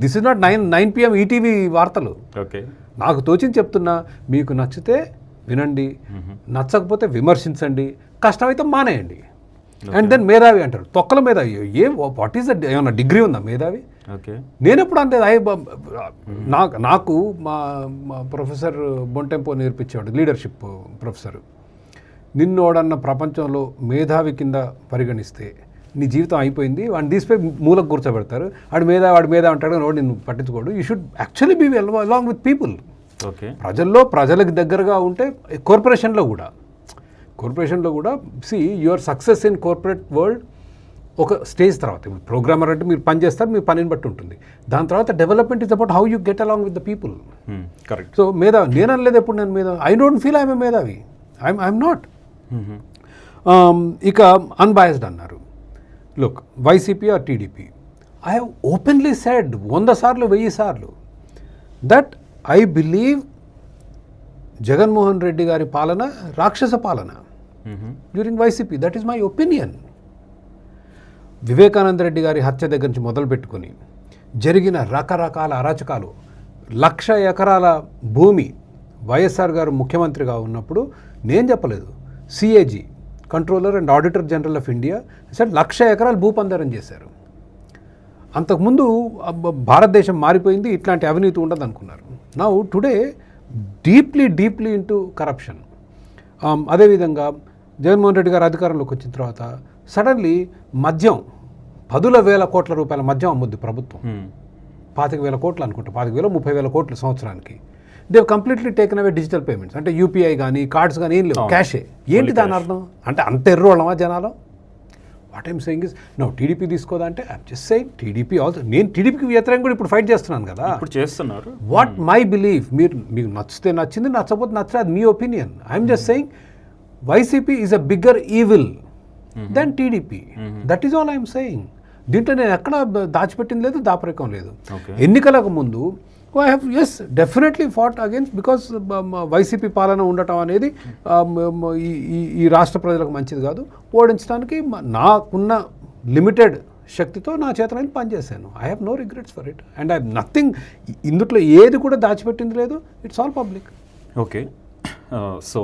This is not 9 PM ETV వార్తలు. ఓకే, నాకు తోచింది చెప్తున్నా. మీకు నచ్చితే వినండి, నచ్చకపోతే విమర్శించండి, కష్టమైతే మానేయండి. అండ్ దెన్ మేధావి అంటారు, తొక్కల మేధావి. What is that? ఏమన్నా డిగ్రీ ఉందా మేధావి? ఓకే, నేను ఎప్పుడు అంతే. నాకు మా ప్రొఫెసర్ బొంటెంపో నేర్పించేవాడు, లీడర్షిప్ ప్రొఫెసర్. నిన్నోడన్న ప్రపంచంలో మేధావి కింద పరిగణిస్తే నీ జీవితం అయిపోయింది. వాడిని తీసిపోయి మూలకు కూర్చోబెడతారు. వాడి మీద అంటాడు, వాడు నిన్ను పట్టించుకోడు. You should actually be along with people. Okay, ప్రజలకు దగ్గరగా ఉంటే కార్పొరేషన్లో కూడా see your success in corporate world ఒక స్టేజ్ తర్వాత ప్రోగ్రామర్ అంటే మీరు పని చేస్తారు, మీ పనిని బట్టి ఉంటుంది. దాని తర్వాత development is about how you get along with the people. Correct. So మేధావి నేను అనలేదు ఎప్పుడు, నేను మేధావి, I don't feel I'm a మేధావి, ఐఎమ్ నాట్. ఇక అన్బయాస్డ్ అన్నారు. Look, YCP are TDP, I have openly said 100 సార్లు 1000 సార్లు that I believe Jaganmohan Reddy గారి పాలన రాక్షస పాలన during YCP. That is my opinion. Vivekananda Reddy గారి హత్య దగ్గర నుంచి మొదలు పెట్టుకొని జరిగిన రకరకాల అరాచకాలు, 1,00,000 ఎకరాల భూమి వైఎస్ఆర్ గారు ముఖ్యమంత్రిగా ఉన్నప్పుడు నేను చెప్పలేదు, CAG controller and auditor general of India sir 1,00,000 ఎకరాలు భూపందరం చేశారు. అంతకుముందు భారతదేశం మారిపోయింది, ఇట్లాంటి అవినీతి ఉండదు అనుకున్నారు. Now today deeply into corruption. అదేవిధంగా జగన్మోహన్ రెడ్డి గారు అధికారంలోకి వచ్చిన తర్వాత సడన్లీ మద్యం 10,000 కోట్ల రూపాయల మద్యం అమ్ముద్ది ప్రభుత్వం. 25,000 కోట్లు అనుకుంటా, 25,000 30,000 కోట్లు సంవత్సరానికి. They've completely taken away digital payments. అంటే యూపీఐ కానీ కార్డ్స్ కానీ ఏం లేవు, క్యాషే. ఏంటి దాని అర్థం? అంటే అంత ఎర్రోళ్ళమా జనాలు? What I'm saying is, no TDP తీసుకోదా అంటే I'm just saying TDP also. నేను టీడీపీకి వ్యతిరేకంగా కూడా ఇప్పుడు ఫైట్ చేస్తున్నాను కదా, ఇప్పుడు చేస్తున్నారు. వాట్ మై బిలీఫ్, మీకు నచ్చితే నచ్చింది, నచ్చకపోతే నచ్చలేదు, అది మీ opinion. I'm just saying YCP is a bigger evil than TDP. That is all I'm saying. దీంట్లో నేను ఎక్కడ దాచిపెట్టింది లేదు, దాపరికం లేదు. ఎన్నికలకు ముందు I have definitely fought against, because YCP పాలన ఉండటం అనేది ఈ రాష్ట్ర ప్రజలకు మంచిది కాదు. ఓడించడానికి నాకున్న లిమిటెడ్ శక్తితో నా చేతనైనా పనిచేశాను. I have no regrets for it and I have nothing. ఇందులో ఏది కూడా దాచిపెట్టింది లేదు. It's all public. Okay. So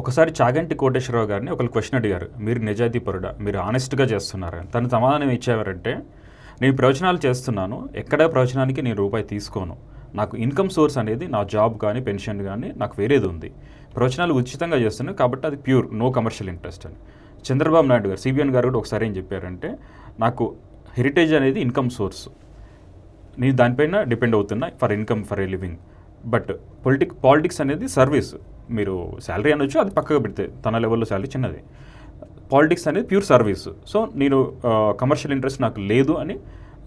ఒకసారి చాగంటి కోటేశ్వరరావు గారిని ఒకరు క్వశ్చన్ అడిగారు, మీరు నిజాయితీ పరుడా, మీరు ఆనెస్ట్గా చేస్తున్నారని. తను సమాధానం ఇచ్చేవారంటే, నేను ప్రవచనాలు చేస్తున్నాను, ఎక్కడ ప్రవచనానికి నేను రూపాయి తీసుకోను, నాకు ఇన్కమ్ సోర్స్ అనేది నా జాబ్ కానీ పెన్షన్ కానీ నాకు వేరేది ఉంది, ప్రవచనాలు ఉచితంగా చేస్తున్నాను కాబట్టి అది ప్యూర్, నో కమర్షియల్ ఇంట్రెస్ట్ అని. చంద్రబాబు నాయుడు గారు, సిబిఎన్ గారు కూడా ఒకసారి ఏం చెప్పారంటే, నాకు హెరిటేజ్ అనేది ఇన్కమ్ సోర్స్, నేను దానిపైన డిపెండ్ అవుతున్నా for income, for a living. But politics అనేది సర్వీస్. మీరు శాలరీ అనొచ్చు, అది పక్కగా పెడితే తన లెవెల్లో శాలరీ చిన్నది. పాలిటిక్స్ అనేది ప్యూర్ సర్వీస్. సో నేను కమర్షియల్ ఇంట్రెస్ట్ నాకు లేదు అని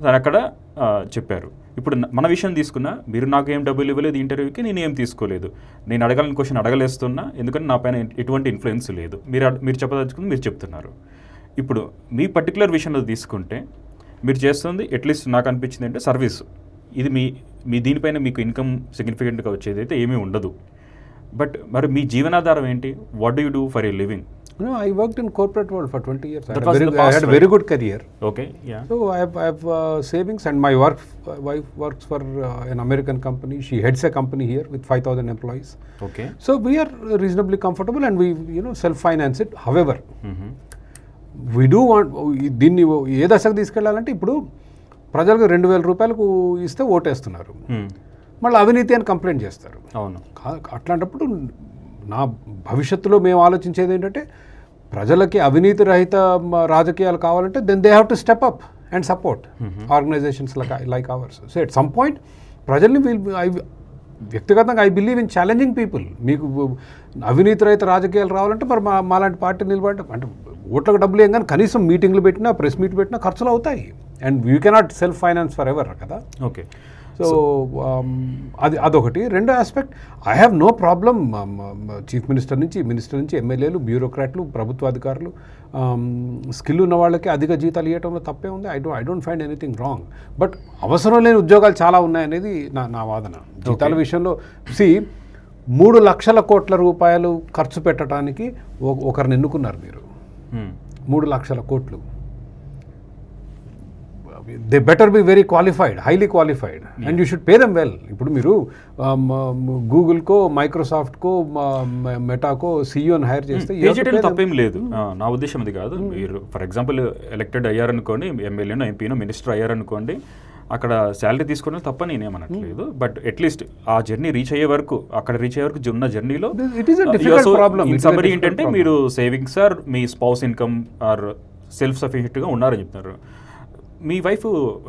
తను అక్కడ చెప్పారు. ఇప్పుడు మన విషయం తీసుకున్నా, మీరు నాకు ఏం డబ్బులు ఇవ్వలేదు ఇంటర్వ్యూకి, నేను ఏం తీసుకోలేదు, నేను అడగాలని క్వశ్చన్ అడగలేస్తున్నా, ఎందుకంటే నా పైన ఎటువంటి ఇన్ఫ్లుయెన్స్ లేదు. మీరు చెప్పదలుచుకుంది మీరు చెప్తున్నారు. ఇప్పుడు మీ పర్టికులర్ విషయంలో తీసుకుంటే మీరు చేస్తుంది అట్లీస్ట్ నాకు అనిపించింది అంటే సర్వీస్. ఇది మీ దీనిపైన మీకు ఇన్కమ్ సిగ్నిఫికెంట్గా వచ్చేది అయితే ఏమీ ఉండదు. బట్ మరి మీ జీవనాధారం ఏంటి? What do you do for a living? No, I worked in corporate world for 20 years. That was the past, I had a very good career. Okay, yeah. So I have savings, and my wife works for an American company. She heads a company here with 5,000 employees. Okay. So we are reasonably comfortable, and we self-finance it. However, we do want దీన్ని ఏ దశకు తీసుకెళ్లాలంటే, ఇప్పుడు ప్రజలకు 2,000 రూపాయలకు ఇస్తే ఓటేస్తున్నారు, మళ్ళీ అవినీతి అని complaint చేస్తారు. అవును. అట్లాంటప్పుడు నా భవిష్యత్తులో మేము ఆలోచించేది ఏంటంటే, ప్రజలకి అవినీతి రహిత రాజకీయాలు కావాలంటే then they have to step up and support organisations like ours. So at some point ప్రజల్ని వ్యక్తిగతంగా I believe in challenging people. మీకు అవినీతి రహిత రాజకీయాలు రావాలంటే మరి మాలాంటి పార్టీ నిలబడటం అంటే ఓట్లకు డబ్బులు ఏం కానీ కనీసం మీటింగ్లు పెట్టినా, ప్రెస్ మీట్ పెట్టినా ఖర్చులు అవుతాయి. And you cannot self finance forever కదా. ఓకే. సో అదొకటి. రెండో aspect, I have no problem chief minister నుంచి ఎమ్మెల్యేలు, బ్యూరోక్రాట్లు, ప్రభుత్వ అధికారులు, స్కిల్ ఉన్న వాళ్ళకి అధిక జీతాలు ఇవ్వటంలో తప్పే ఉంది. I don't find anything wrong. But అవసరం లేని ఉద్యోగాలు చాలా ఉన్నాయనేది నా వాదన. జీతాల విషయంలో 3 లక్షల కోట్ల రూపాయలు ఖర్చు పెట్టడానికి ఒకరిని ఎన్నుకున్నారు మీరు. 3 లక్షల కోట్లు. They better be very qualified, highly qualified, and you should pay them well. ఇప్పుడు మీరు గూగుల్కో, మైక్రోసాఫ్ట్కో, మెటాకో సీఈఓని హైర్ చేస్తే తప్పేం లేదు. నా ఉద్దేశం అది కాదు. మీరు ఫర్ ఎగ్జాంపుల్ ఎలక్టెడ్ అయ్యారనుకోండి, ఎమ్మెల్యేనో ఎంపీనో మినిస్టర్ అయ్యారనుకోండి, అక్కడ శాలరీ తీసుకోవడం తప్ప నేనేమనట్లేదు. బట్ అట్లీస్ట్ ఆ జర్నీ రీచ్ అయ్యే వరకు, అక్కడ రీచ్ అయ్యే వరకు ఉన్న జర్నీలో సమ్మరీ ఏంటంటే, మీరు సేవింగ్స్ ఆర్ మీ స్పౌస్ ఇన్కమ్ ఆర్ సెల్ఫ్ సఫిషియెంట్గా ఉన్నారని చెప్తున్నారు. మీ వైఫ్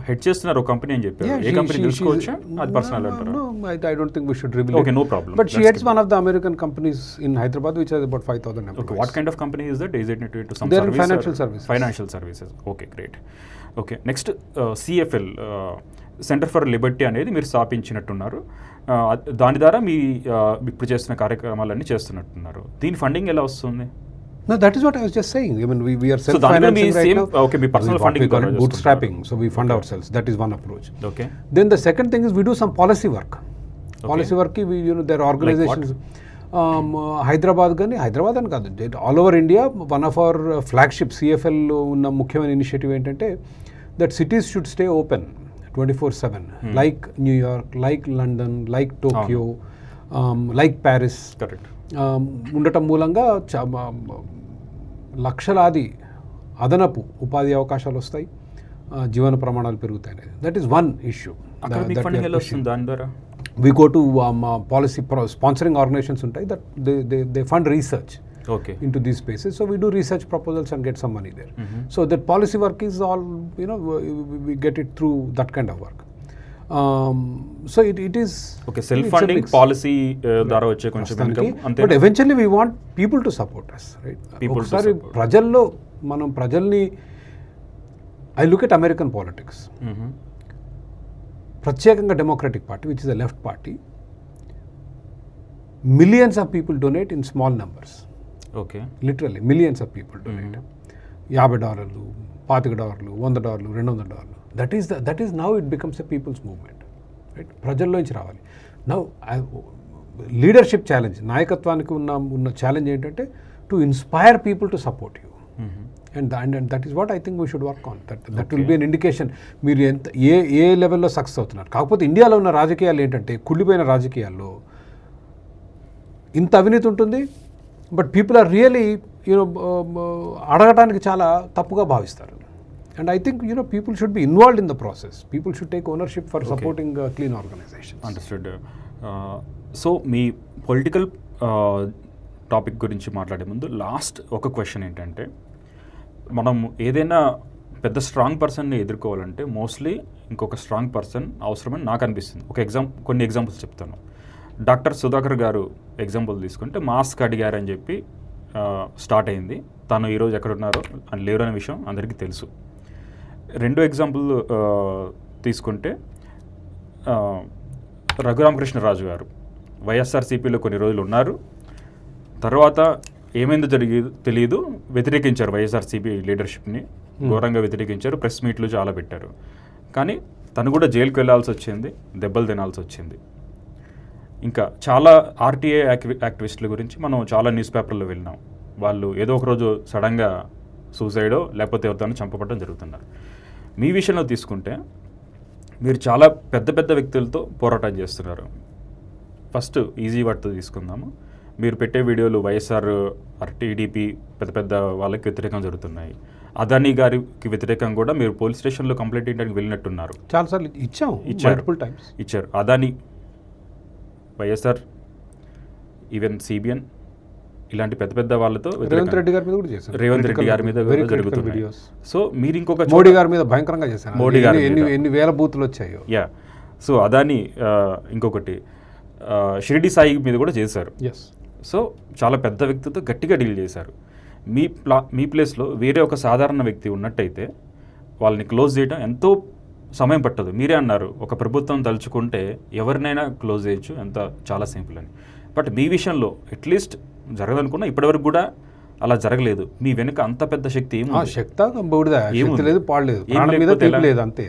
హెడ్ చేస్తున్నారు ఒక కంపెనీ అని చెప్పారు. ఏ కంపెనీ తెలుసుకోవచ్చా? అది పర్సనల్ అంటారు. No, I don't think we should reveal Okay, it. no problem. But she That's heads one of the American companies in Hyderabad, which has about 5,000 employees. Okay, what kind of company is that? Is it into some They're in service financial or- services. Financial services. Okay, great. Okay, next CFL, centre for Liberty అనేది మీరు స్థాపించినట్టున్నారు. దాని ద్వారా మీ ఇప్పుడు చేస్తున్న కార్యక్రమాలన్నీ చేస్తున్నట్టున్నారు. దీని funding ఎలా వస్తుంది? No, that is what I was just saying. I mean, we are So దానిలో మీ self-financing right same, now. okay, me personal What funding we call it ద్వారా bootstrapping. So we fund Okay. ourselves. That is one approach. Okay, Then the second thing is we do some policy work. Policy work ki we, there are organizations. Hyderabad కానీ హైదరాబాద్ అని కాదు, all over India one of our flagship CFL ఉన్న ముఖ్యమైన initiative ఏంటంటే that cities should stay open 24/7, like New York, like London, like Tokyo, like Paris correct. ఉండటం మూలంగా లక్షలాది అదనపు ఉపాధి అవకాశాలు వస్తాయి, జీవన ప్రమాణాలు పెరుగుతాయి. That is one issue. అక్కడ మీకు ఫండింగ్ ఎలా వస్తుంది దాని ద్వారా? We go to policy sponsoring organizations ఉంటాయి that they fund research okay, into these spaces. So we do research proposals and get some money there. So that policy work is all, we get it through that kind of work. So it is okay, self it's a funding mix. Policy ద్వారా వచ్చే కొంచెం ప్రస్తుతానికి. income అంతే. But eventually we want people to support us, right? People to ఒకసారి support. ప్రజల్లో మనం ప్రజల్ని, I look at American politics. ప్రత్యేకంగా Democratic party which is a left party, millions of people donate in small numbers, okay, literally millions of people donate. $50, $50, $100, $200. That is now it becomes a people's movement, right? ప్రజల్లోంచి రావాలి. Now leadership challenge, నాయకత్వానికి ఉన్న challenge ఏంటంటే to inspire people to support you. And that is what I think we should work on. That will be an indication మీరు ఎంత ఏ లెవెల్లో success అవుతున్నారు. కాకపోతే ఇండియాలో ఉన్న రాజకీయాలు ఏంటంటే, కుళ్ళిపోయిన రాజకీయాల్లో ఇంత అవినీతి ఉంటుంది, బట్ పీపుల్ ఆర్ రియలీ అడగటానికి చాలా తప్పుగా భావిస్తారు. And I think people should be involved in the process. People should take ownership for supporting clean organisation. Understood. So మీ పొలిటికల్ టాపిక్ గురించి మాట్లాడే ముందు లాస్ట్ ఒక క్వశ్చన్ ఏంటంటే, మనం ఏదైనా పెద్ద స్ట్రాంగ్ పర్సన్ని ఎదుర్కోవాలంటే మోస్ట్లీ ఇంకొక స్ట్రాంగ్ పర్సన్ అవసరమని నాకు అనిపిస్తుంది. కొన్ని ఎగ్జాంపుల్స్ చెప్తాను. డాక్టర్ సుధాకర్ గారు ఎగ్జాంపుల్ తీసుకుంటే మాస్క్ అడిగారని చెప్పి స్టార్ట్ అయింది. తను ఈరోజు ఎక్కడున్నారో అని లేరు అనే విషయం అందరికీ తెలుసు. రెండో ఎగ్జాంపుల్ తీసుకుంటే రఘురామకృష్ణరాజు గారు వైఎస్ఆర్సీపీలో కొన్ని రోజులు ఉన్నారు, తర్వాత ఏమైందో తెలియదు, వ్యతిరేకించారు వైఎస్ఆర్సీపీ లీడర్షిప్ని, ఘోరంగా వ్యతిరేకించారు, ప్రెస్ మీట్లు చాలా పెట్టారు. కానీ తను కూడా జైలుకి వెళ్ళాల్సి వచ్చింది, దెబ్బలు తినాల్సి వచ్చింది. ఇంకా చాలా ఆర్టీఏ యాక్టివిస్టుల గురించి మనం చాలా న్యూస్ పేపర్లో వెళ్ళినాం. వాళ్ళు ఏదో ఒక రోజు సడన్గా సూసైడో లేకపోతే ఎవరితోనో చంపబడడం జరుగుతున్నారు. మీ విషయంలో తీసుకుంటే మీరు చాలా పెద్ద పెద్ద వ్యక్తులతో పోరాటం చేస్తున్నారు. ఫస్ట్ ఈజీ వాటితో తీసుకుందాము. మీరు పెట్టే వీడియోలు వైఎస్ఆర్ టీడీపీ పెద్ద పెద్ద వాళ్ళకి వ్యతిరేకంగా జరుగుతున్నాయి. అదానీ గారికి వ్యతిరేకంగా కూడా మీరు పోలీస్ స్టేషన్లో కంప్లైంట్ చేయడానికి వెళ్ళినట్టున్నారు. చాలాసార్లు ఇచ్చారు. అదానీ, వైఎస్ఆర్, ఈవెన్ సిబిఎన్ ఇలాంటి పెద్ద పెద్ద వాళ్ళతో రేవంత్ రెడ్డి గారి మీద కూడా చేశారు. రేవంత్ రెడ్డి గారి మీద జరుగుతున్నాయి. సో మీరు ఇంకొక మోడీ గారి మీద భయంకరంగా చేశారు. మోడీ గారి ఎన్ని వేల బూతులు వచ్చాయో. యా. సో అదానీ, ఇంకొకటి షిరిడి సాయి మీద కూడా చేశారు. సో చాలా పెద్ద వ్యక్తితో గట్టిగా డీల్ చేశారు. మీ ప్లేస్లో వేరే ఒక సాధారణ వ్యక్తి ఉన్నట్టయితే వాళ్ళని క్లోజ్ చేయడం ఎంతో సమయం పట్టదు. మీరే అన్నారు, ఒక ప్రభుత్వం తలుచుకుంటే ఎవరినైనా క్లోజ్ చేయొచ్చు, ఎంత చాలా సింపుల్ అని. బట్ మీ విషయంలో అట్లీస్ట్ జరగదనుకున్నా ఇప్పటివరకు కూడా అలా జరగలేదు. మీ వెనుక అంత పెద్ద శక్తి శక్తి లేదు, పాడలేదు, ప్రాణం మీద తెలియలేదు, అంతే.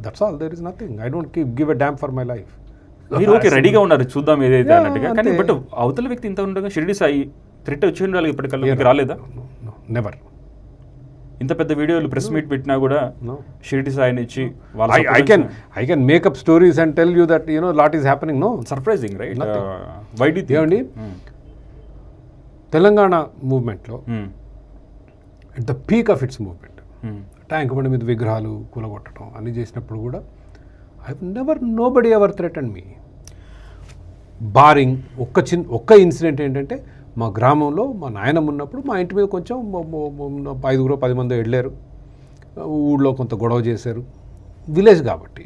That's all, there is nothing. I don't give a damn for my life. మీరు ఓకే రెడీగా ఉన్నారు చూద్దాం ఏదైతే అన్నట్టుగా. కానీ బట్ అవతల వ్యక్తి ఇంత ఉండగా షిరిడి సాయి థ్రెట్ వచ్చి ఉండాలి, ఇప్పటికల్లా మీకు రాలేదా? నెవర్. ఇంత పెద్ద వీడియోలు ప్రెస్ మీట్ పెట్టినా కూడా షిరిడి సాయిని ఇచ్చి I can make up stories and tell you that lot is happening. No, surprising, right? Why do you think? Telangana మూవ్మెంట్లో at the peak of its movement Tank Bund మీద విగ్రహాలు కూలగొట్టడం అన్ని చేసినప్పుడు కూడా nobody ever threatened me. Barring ఒక్క ఇన్సిడెంట్ ఏంటంటే, మా గ్రామంలో మా నాయనమ్మ ఉన్నప్పుడు మా ఇంటి మీద కొంచెం 5-10 మంది వెళ్ళారు. ఊళ్ళో కొంత గొడవ చేశారు, విలేజ్ కాబట్టి.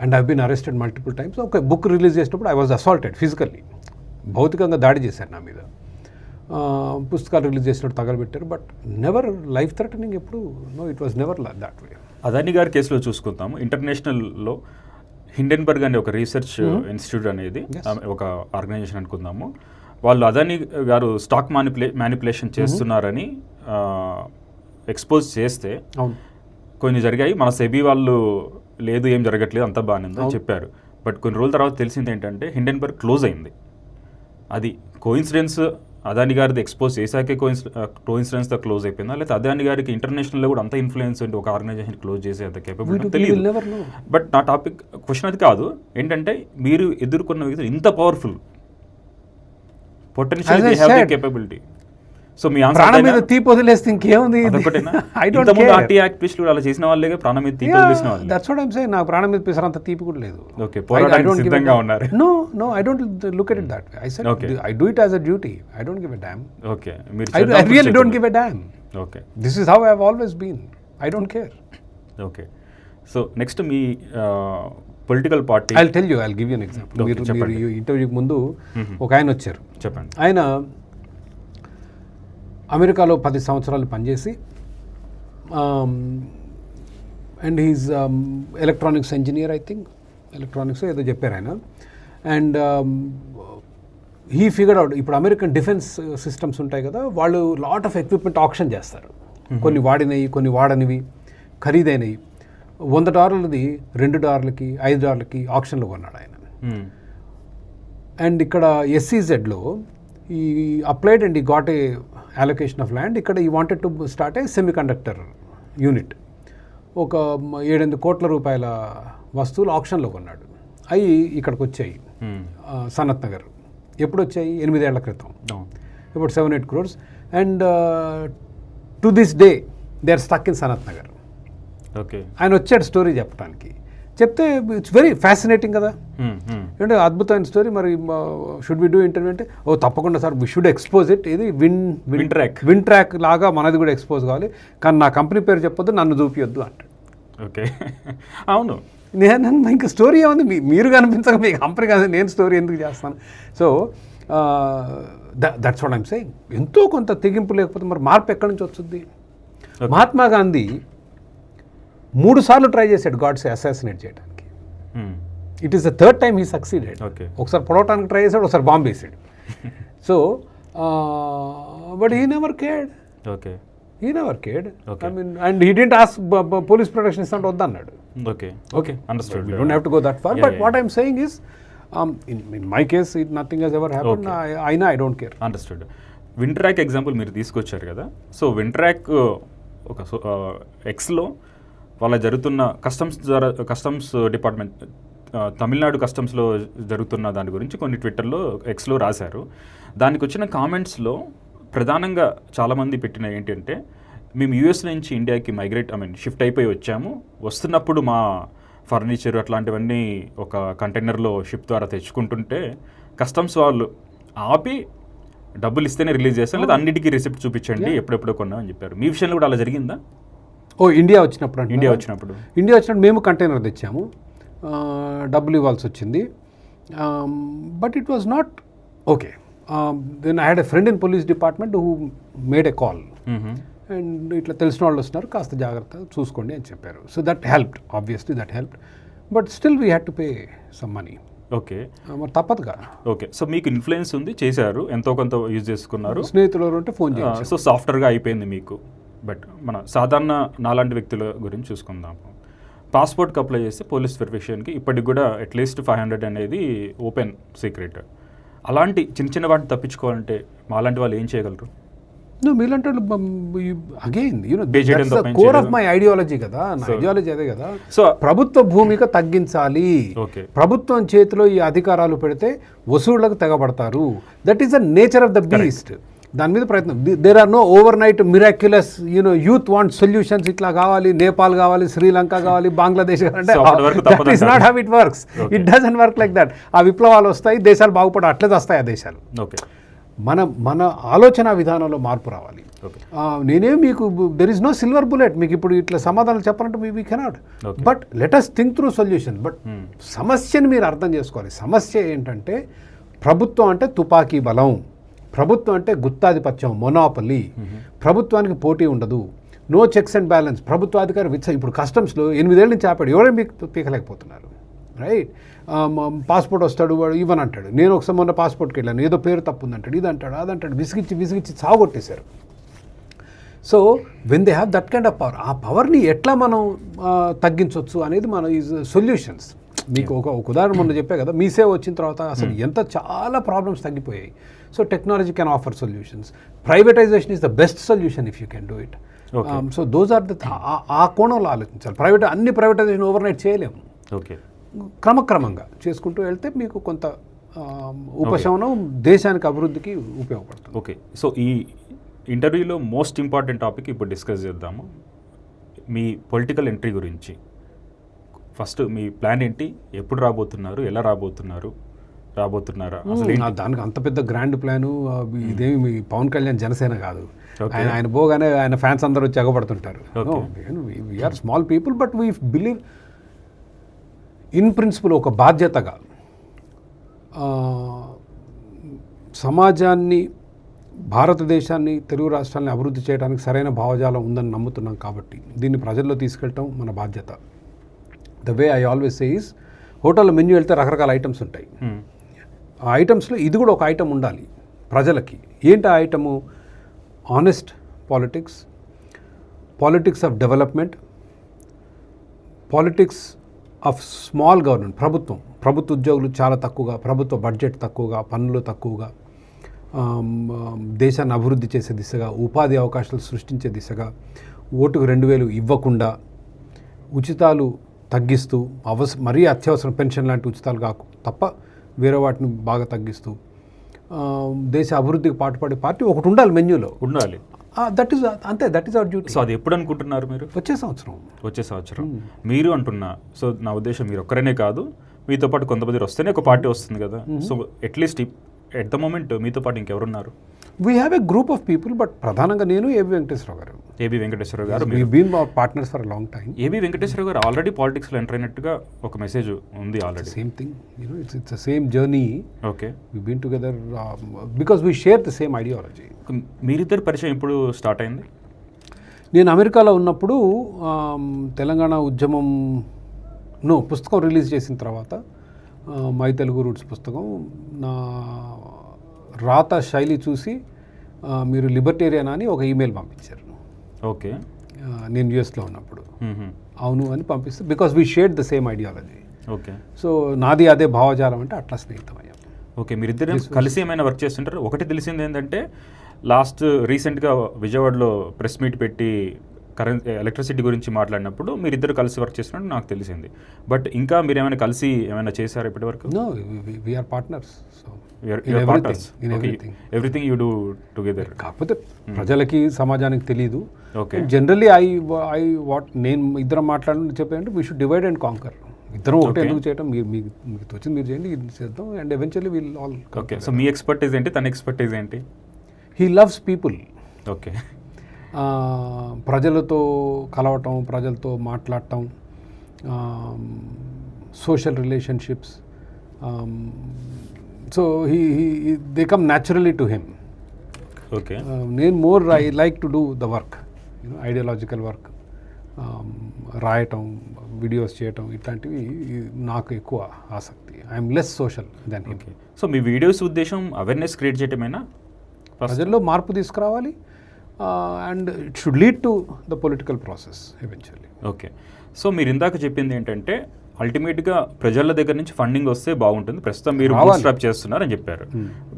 And I been arrested multiple times. ఒక బుక్ రిలీజ్ చేసినప్పుడు ఐ వాజ్ అసాల్టెడ్ ఫిజికల్లీ, భౌతికంగా దాడి చేశారు నా మీద. పుస్తకాలు రిలీజ్ చేసినప్పుడు తగలబెట్టారు, బట్ నెవర్ లైఫ్ థ్రెటనింగ్ ఎప్పుడు. No, it was never that way. Adani garu కేసులో చూసుకుందాము, ఇంటర్నేషనల్లో హిండెన్బర్గ్ అనే ఒక రీసెర్చ్ ఇన్స్టిట్యూట్ అనేది ఒక ఆర్గనైజేషన్ అనుకుందాము. వాళ్ళు అదాని గారు స్టాక్ మ్యానిపులేషన్ చేస్తున్నారని ఎక్స్పోజ్ చేస్తే కొన్ని జరిగాయి. మన సెబీ వాళ్ళు లేదు, ఏం జరగట్లేదు, అంతా బాగానే ఉందని చెప్పారు. బట్ కొన్ని రోజుల తర్వాత తెలిసింది ఏంటంటే హిండెన్బర్గ్ క్లోజ్ అయింది. అది కోయిన్సిడెన్స్, అదాని గారిది ఎక్స్పోజ్ చేశాకే కోయిన్సిడెన్స్తో క్లోజ్ అయిపోయిందా, లేకపోతే అదాని గారికి ఇంటర్నేషనల్లో కూడా అంత ఇన్ఫ్లుయెన్స్ ఉంటే ఒక ఆర్గనైజేషన్ క్లోజ్ చేసే అంత కేపబిలిటీ తెలియదు. బట్ నా టాపిక్ క్వశ్చన్ అది కాదు. ఏంటంటే మీరు ఎదుర్కొన్న వ్యక్తులు ఇంత పవర్ఫుల్, పొటెన్షియల్ కేపబిలిటీ. సో మీ ప్రాణం మీద తీపి వదిలేస్తే ఇంకేముంది? ఆర్టీ యాక్టివిస్టులు అలా చేసిన వాళ్ళే ప్రాణం మీద తీపి వదిలేసిన వాళ్ళు. That's what I'm saying. నాకు ప్రాణం మీద పిసరంత తీపి కూడా లేదు. ఓకే, పోరాడడానికి సిద్ధంగా ఉన్నారు. No, I don't look at it that way. I said I do it as a duty. I don't give a damn. Okay, I really don't give a damn. Okay, this is how I have always been. I don't care. Okay, so next me political party. I'll tell you, I'll give you an example. మీరు ఇంటర్వ్యూకి ముందు ఒక ఆయన వచ్చారు. చెప్పండి. ఆయన అమెరికాలో 10 సంవత్సరాలు పనిచేసి, and he's electronics engineer, I think electronics ఏదో చెప్పారు ఆయన. అండ్ హీ ఫిగర్డ్ అవుట్, ఇప్పుడు అమెరికన్ డిఫెన్స్ సిస్టమ్స్ ఉంటాయి కదా, వాళ్ళు లాట్ ఆఫ్ ఎక్విప్మెంట్ ఆప్షన్ చేస్తారు. కొన్ని వాడినవి, కొన్ని వాడనివి, ఖరీదైనవి. $100ది $2, $5 ఆప్షన్లో కొన్నాడు ఆయన. అండ్ ఇక్కడ SEZలో ఈ అప్లైడ్ అండ్ ఈ got a allocation of land. ఇక్కడ ఈ wanted to start A semi conductor unit. ఒక 7-8 కోట్ల రూపాయల వస్తువులు ఆప్షన్లో కొన్నాడు. అవి ఇక్కడికి వచ్చాయి సనత్ నగర్. ఎప్పుడు వచ్చాయి? 8 ఏళ్ల క్రితం. ఇప్పుడు 7-8 crores. And to this day they are stuck in Sanath Nagar. Okay, ఆయన వచ్చాడు స్టోరీ చెప్పడానికి. చెప్తే ఇట్స్ వెరీ ఫ్యాసినేటింగ్ కదా, అంటే అద్భుతమైన స్టోరీ. మరి షుడ్ వి డూ ఇంటర్వ్యూ అంటే, ఓ తప్పకుండా sir, we should expose it. ఇది విన్ ట్రాక్ లాగా మనది కూడా ఎక్స్పోజ్ కావాలి, కానీ నా కంపెనీ పేరు చెప్పొద్దు, నన్ను చూపియొద్దు అంటాడు. ఓకే, అవును. నేను ఇంకా స్టోరీ ఏముంది, మీరు కనిపించక మీ కంపెనీ కాదు, నేను స్టోరీ ఎందుకు చేస్తాను? So that's what I'm saying. ఎంతో కొంత తెగింపు లేకపోతే మరి మార్పు ఎక్కడి నుంచి వస్తుంది? మహాత్మా గాంధీ 3 సార్లు ట్రై చేశాడు గాడ్సే అసాసినేట్ చేయడానికి. It is the third time he succeeded. ఒకసారి పొడవటానికి ట్రై చేశాడు, ఒకసారి బాంబు వేసాడు. So but he never cared. Okay, he never cared. I mean, and he didn't ask police protection ఇస్తాంటే వద్దన్నాడు. Okay, okay, understood. We don't have to go that far. But what I'm saying is, in my case, nothing has ever happened. I don't care. Understood. వింట్రాక్ example మీరు తీసుకొచ్చారు కదా. So వింట్రాక్ ఒక ఎక్స్లో వాళ్ళ జరుగుతున్న కస్టమ్స్ డిపార్ట్మెంట్, తమిళనాడు కస్టమ్స్లో జరుగుతున్న దాని గురించి కొన్ని ట్విట్టర్లో, ఎక్స్లో రాశారు. దానికి వచ్చిన కామెంట్స్లో ప్రధానంగా చాలామంది పెట్టిన ఏంటంటే, మేము యూఎస్ నుంచి ఇండియాకి షిఫ్ట్ అయిపోయి వచ్చాము, వస్తున్నప్పుడు మా ఫర్నిచర్ అట్లాంటివన్నీ ఒక కంటైనర్లో షిప్ ద్వారా తెచ్చుకుంటుంటే కస్టమ్స్ వాళ్ళు ఆపి డబ్బులు ఇస్తేనే రిలీజ్ చేస్తాను, లేదా అన్నిటికీ రిసిప్ట్ చూపించండి, ఎప్పుడెప్పుడో కొన్నా అని చెప్పారు. మీ విషయంలో కూడా అలా జరిగిందా? ఇండియా వచ్చినప్పుడు మేము కంటైనర్ తెచ్చాము, డబ్బులు ఇవ్వాల్సి వచ్చింది. But it was not okay. Then I had a friend in police department who made a call, and ఇట్లా తెలిసిన వాళ్ళు వస్తున్నారు, కాస్త జాగ్రత్తగా చూసుకోండి అని చెప్పారు. So that helped, obviously that helped. But still we had to pay some money. Okay, మరి తప్పదుగా. ఓకే, సో మీకు ఇన్ఫ్లుయెన్స్ ఉంది, చేశారు, ఎంతో కొంత యూజ్ చేసుకున్నారు, స్నేహితులు ఉంటే ఫోన్ చేయాలి. సో సాఫ్ట్వేర్గా అయిపోయింది మీకు. బట్ మన సాధారణ నాలాంటి వ్యక్తుల గురించి చూసుకుందాము. పాస్పోర్ట్కి అప్లై చేస్తే పోలీస్ వెరిఫికేషన్కి ఇప్పటికి కూడా అట్లీస్ట్ 500 అనేది ఓపెన్ సీక్రెట్. అలాంటి చిన్న వాటిని తప్పించుకోవాలంటే మాలాంటి వాళ్ళు ఏం చేయగలరు? మీలాంటి again core of my ideology కదా, నా ఐడియాలజీ అదే కదా. సో ప్రభుత్వ భూమిక తగ్గించాలి, ప్రభుత్వం చేతిలో ఈ అధికారాలు పెడితే వసూళ్లకు తెగబడతారు. That is the nature of the beast. దాని మీద ప్రయత్నం. There are no overnight miraculous youth want solutions. ఇట్లా కావాలి, నేపాల్ కావాలి, శ్రీలంక కావాలి, బంగ్లాదేశ్ కావాలంటే that is not how it works. It doesn't work like that. ఆ విప్లవాలు వస్తాయి, దేశాలు బాగుపడ అట్లే వస్తాయి ఆ దేశాలు. ఓకే, మన ఆలోచన విధానంలో మార్పు రావాలి. ఓకే. నేనేం మీకు there is no silver bullet మీకు ఇప్పుడు ఇట్లా సమాధానాలు చెప్పాలంటే we cannot. Okay. But let us think through solution. But సమస్యను మీరు అర్థం చేసుకోవాలి. సమస్య ఏంటంటే ప్రభుత్వం అంటే తుపాకీ బలం, ప్రభుత్వం అంటే గుత్తాధిపత్యం, మొనాపలి, ప్రభుత్వానికి పోటీ ఉండదు, నో చెక్స్ అండ్ బ్యాలెన్స్. ప్రభుత్వాధికారి ఇప్పుడు కస్టమ్స్లో 8 ఏళ్ళ నుంచి ఆపాడు, ఎవరైనా మీకు పీకలేకపోతున్నారు. రైట్? పాస్పోర్ట్ వస్తాడు వాడు ఇవ్వని అంటాడు. నేను ఒకసారి మొన్న పాస్పోర్ట్కి వెళ్ళాను, ఏదో పేరు తప్పు ఉందంటాడు, ఇది అంటాడు, అదంటాడు, విసిగిచ్చి సాగొట్టేశారు. So when they have that kind of power, ఆ పవర్ని ఎట్లా మనం తగ్గించవచ్చు అనేది మన ఈజ్ సొల్యూషన్స్. మీకు ఒక ఉదాహరణ మొన్న చెప్పే కదా, మీ సేవ వచ్చిన తర్వాత అసలు ఎంత చాలా ప్రాబ్లమ్స్ తగ్గిపోయాయి. So technology can offer solutions. Privatisation is the best solution if you can do it. So those are the ఆ కోణంలో ఆలోచించాలి. అన్ని ప్రైవేటైజేషన్ ఓవర్ నైట్ చేయలేము. ఓకే. క్రమక్రమంగా చేసుకుంటూ వెళ్తే మీకు కొంత ఉపశమనం దేశానికి అభివృద్ధికి ఉపయోగపడుతుంది. ఓకే. సో ఈ ఇంటర్వ్యూలో మోస్ట్ ఇంపార్టెంట్ టాపిక్ ఇప్పుడు డిస్కస్ చేద్దాము. మీ పొలిటికల్ ఎంట్రీ గురించి. ఫస్ట్ మీ ప్లాన్ ఏంటి, ఎప్పుడు రాబోతున్నారు, ఎలా రాబోతున్నారా అసలు? దానికి అంత పెద్ద గ్రాండ్ ప్లాను ఇదేమి మీ పవన్ కళ్యాణ్ జనసేన కాదు. ఆయన పోగానే ఆయన ఫ్యాన్స్ అందరూ వచ్చి ఎగబడుతుంటారు. We are small people but we believe in principle ఒక బాధ్యతగా సమాజాన్ని, భారతదేశాన్ని, తెలుగు రాష్ట్రాన్ని అభివృద్ధి చేయడానికి సరైన భావజాలం ఉందని నమ్ముతున్నాం కాబట్టి దీన్ని ప్రజల్లో తీసుకెళ్ళటం మన బాధ్యత. The way I always say is, హోటల్లో మెన్యూ వెళ్తే రకరకాల ఐటమ్స్ ఉంటాయి. ఆ ఐటమ్స్లో ఇది కూడా ఒక ఐటమ్ ఉండాలి ప్రజలకి. ఏంటి ఆ item? Honest politics, politics of development, politics of small government. ప్రభుత్వ ఉద్యోగులు చాలా తక్కువగా, ప్రభుత్వ బడ్జెట్ తక్కువగా, పన్నులు తక్కువగా, దేశాన్ని అభివృద్ధి చేసే దిశగా, ఉపాధి అవకాశాలు సృష్టించే దిశగా, ఓటుకు 2000 ఇవ్వకుండా, ఉచితాలు తగ్గిస్తూ, మరీ అత్యవసరం పెన్షన్ లాంటి ఉచితాలు తప్ప వేరే వాటిని బాగా తగ్గిస్తూ దేశ అభివృద్ధికి పాటుపడే పార్టీ ఒకటి ఉండాలి, మెన్యూలో ఉండాలి. That is our duty. So అది ఎప్పుడు అనుకుంటున్నారు మీరు? వచ్చే సంవత్సరం మీరు అంటున్నా. సో నా ఉద్దేశం మీరు ఒక్కరనే కాదు, మీతో పాటు కొంతమంది వస్తేనే ఒక పార్టీ వస్తుంది కదా. So at least at the moment మీతో పాటు ఇంకెవరున్నారు? We have a group of people, but ప్రధానంగా నేను ఏబి వెంకటేశ్వరరావు గారు. We been partners for long time. AB Venkateswararao గారు ఆల్రెడీ పాలిటిక్స్లో ఎంటర్ అయినట్టుగా ఒక మెసేజ్ ఉంది already. Same thing, it's the same journey. Okay. We been together because we share the same ideology. మీరిద్దరు పరిచయం ఎప్పుడు స్టార్ట్ అయింది? నేను అమెరికాలో ఉన్నప్పుడు తెలంగాణ ఉద్యమం పుస్తకం రిలీజ్ చేసిన తర్వాత, మై తెలుగు రూట్స్ పుస్తకం, నా రాత శైలి చూసి మీరు లిబర్టేరియన్ అని ఒక ఈమెయిల్ పంపించారు. ఓకే. నేను యూఎస్లో ఉన్నప్పుడు అవును అని పంపిస్తే, because we shared the same ideology. Okay. So నాది అదే భావజాలం అంటే అట్లా స్నేహితమయ్యాం. ఓకే. మీరిద్దరు కలిసి ఏమైనా వర్క్ చేస్తుంటారు? ఒకటి తెలిసింది ఏంటంటే రీసెంట్గా విజయవాడలో ప్రెస్ మీట్ పెట్టి ఎలక్ట్రిసిటీ గురించి మాట్లాడినప్పుడు మీరిద్దరు కలిసి వర్క్ చేస్తున్నట్టు నాకు తెలిసింది. బట్ ఇంకా మీరు ఏమైనా కలిసి ఏమైనా చేశారు ఇప్పటి వరకు? No, we are partners. So everything you do together. కాకపోతే ప్రజలకి, సమాజానికి తెలియదు. ఓకే. జనరల్లీ నేను ఇద్దరం మాట్లాడాలని చెప్పానంటే we should divide and conquer. ఇద్దరం ఒకటి ఎందుకు చేయడం, మీకు తోచింది మీరు చేయండి, ఇది చేద్దాం, and eventually will all. Okay. So మీ ఎక్స్పర్టైజ్ ఏంటి, తన ఎక్స్పర్టైజ్ ఏంటి? He loves people. ఓకే. ప్రజలతో కలవటం, ప్రజలతో మాట్లాడటం, social relationships. So they come naturally to him. Okay. నేను I like to do the work, ideological work, రాయటం, వీడియోస్ చేయటం, ఇట్లాంటివి నాకు ఎక్కువ ఆసక్తి. I'm less social than him. So మీ వీడియోస్ ఉద్దేశం అవేర్నెస్ క్రియేట్ చేయటమేనా? ప్రజల్లో మార్పు తీసుకురావాలి, and it should lead to the political process eventually. Okay. So మీరు ఇందాక చెప్పింది ఏంటంటే అల్టిమేట్గా ప్రజల దగ్గర నుంచి ఫండింగ్ వస్తే బాగుంటుంది, ప్రస్తుతం మీరు బూట్స్ట్రాప్ చేస్తున్నారు అని చెప్పారు.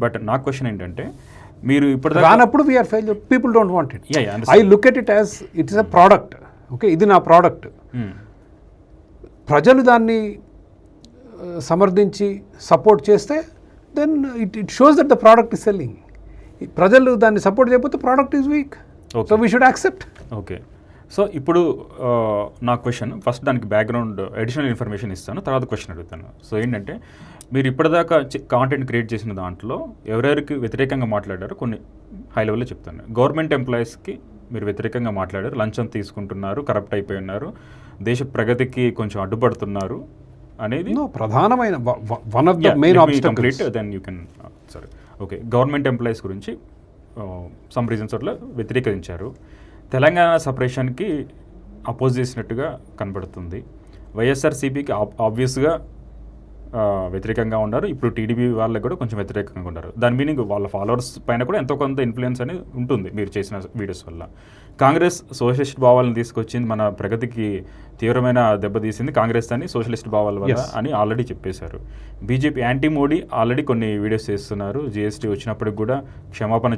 బట్ నా క్వశ్చన్ ఏంటంటే, మీరు ఇప్పుడు రానప్పుడు we're failure, people don't want it. I look at it as it is a product. Okay, ఇది నా ప్రోడక్ట్. ప్రజలు దాన్ని సమర్థించి సపోర్ట్ చేస్తే then it shows that the product is selling. ప్రజలు దాన్ని సపోర్ట్ చేయకపోతే product is weak. So we should accept. Okay. So ఇప్పుడు నా క్వశ్చన్ ఫస్ట్ దానికి బ్యాక్గ్రౌండ్ అడిషనల్ ఇన్ఫర్మేషన్ ఇస్తాను, తర్వాత క్వశ్చన్ అడుగుతాను. సో ఏంటంటే మీరు ఇప్పటిదాకా కాంటెంట్ క్రియేట్ చేసిన దాంట్లో ఎవరెవరికి వ్యతిరేకంగా మాట్లాడారో కొన్ని హై లెవెల్లో చెప్తాను. గవర్నమెంట్ ఎంప్లాయీస్కి మీరు వ్యతిరేకంగా మాట్లాడారు, లంచం తీసుకుంటున్నారు, కరప్ట్ అయిపోయి ఉన్నారు, దేశ ప్రగతికి కొంచెం అడ్డుపడుతున్నారు అనేది ప్రధానమైన one of the main complete. Then you can సరే ఓకే. గవర్నమెంట్ ఎంప్లాయీస్ గురించి సమ్ రీజన్స్ వల్ల వ్యతిరేకించారు. తెలంగాణ సపరేషన్కి అపోజ్ చేసినట్టుగా కనబడుతుంది. వైఎస్ఆర్సీపీకి ఆబ్వియస్గా వ్యతిరేకంగా ఉన్నారు. ఇప్పుడు టీడీపీ వాళ్ళకి కూడా కొంచెం వ్యతిరేకంగా ఉన్నారు. దాని మీనింగ్ వాళ్ళ ఫాలోవర్స్ పైన కూడా ఎంతో కొంత ఇన్ఫ్లుయెన్స్ అనేది ఉంటుంది మీరు చేసిన వీడియోస్ వల్ల. కాంగ్రెస్ సోషలిస్ట్ భావాలను తీసుకొచ్చింది, మన ప్రగతికి తీవ్రమైన దెబ్బతీసింది కాంగ్రెస్ అని సోషలిస్ట్ భావాల వల్ల అని ఆల్రెడీ చెప్పేశారు. బీజేపీ యాంటీ మోడీ ఆల్రెడీ కొన్ని వీడియోస్ చేస్తున్నారు. జిఎస్టీ వచ్చినప్పటికి కూడా క్షమాపణ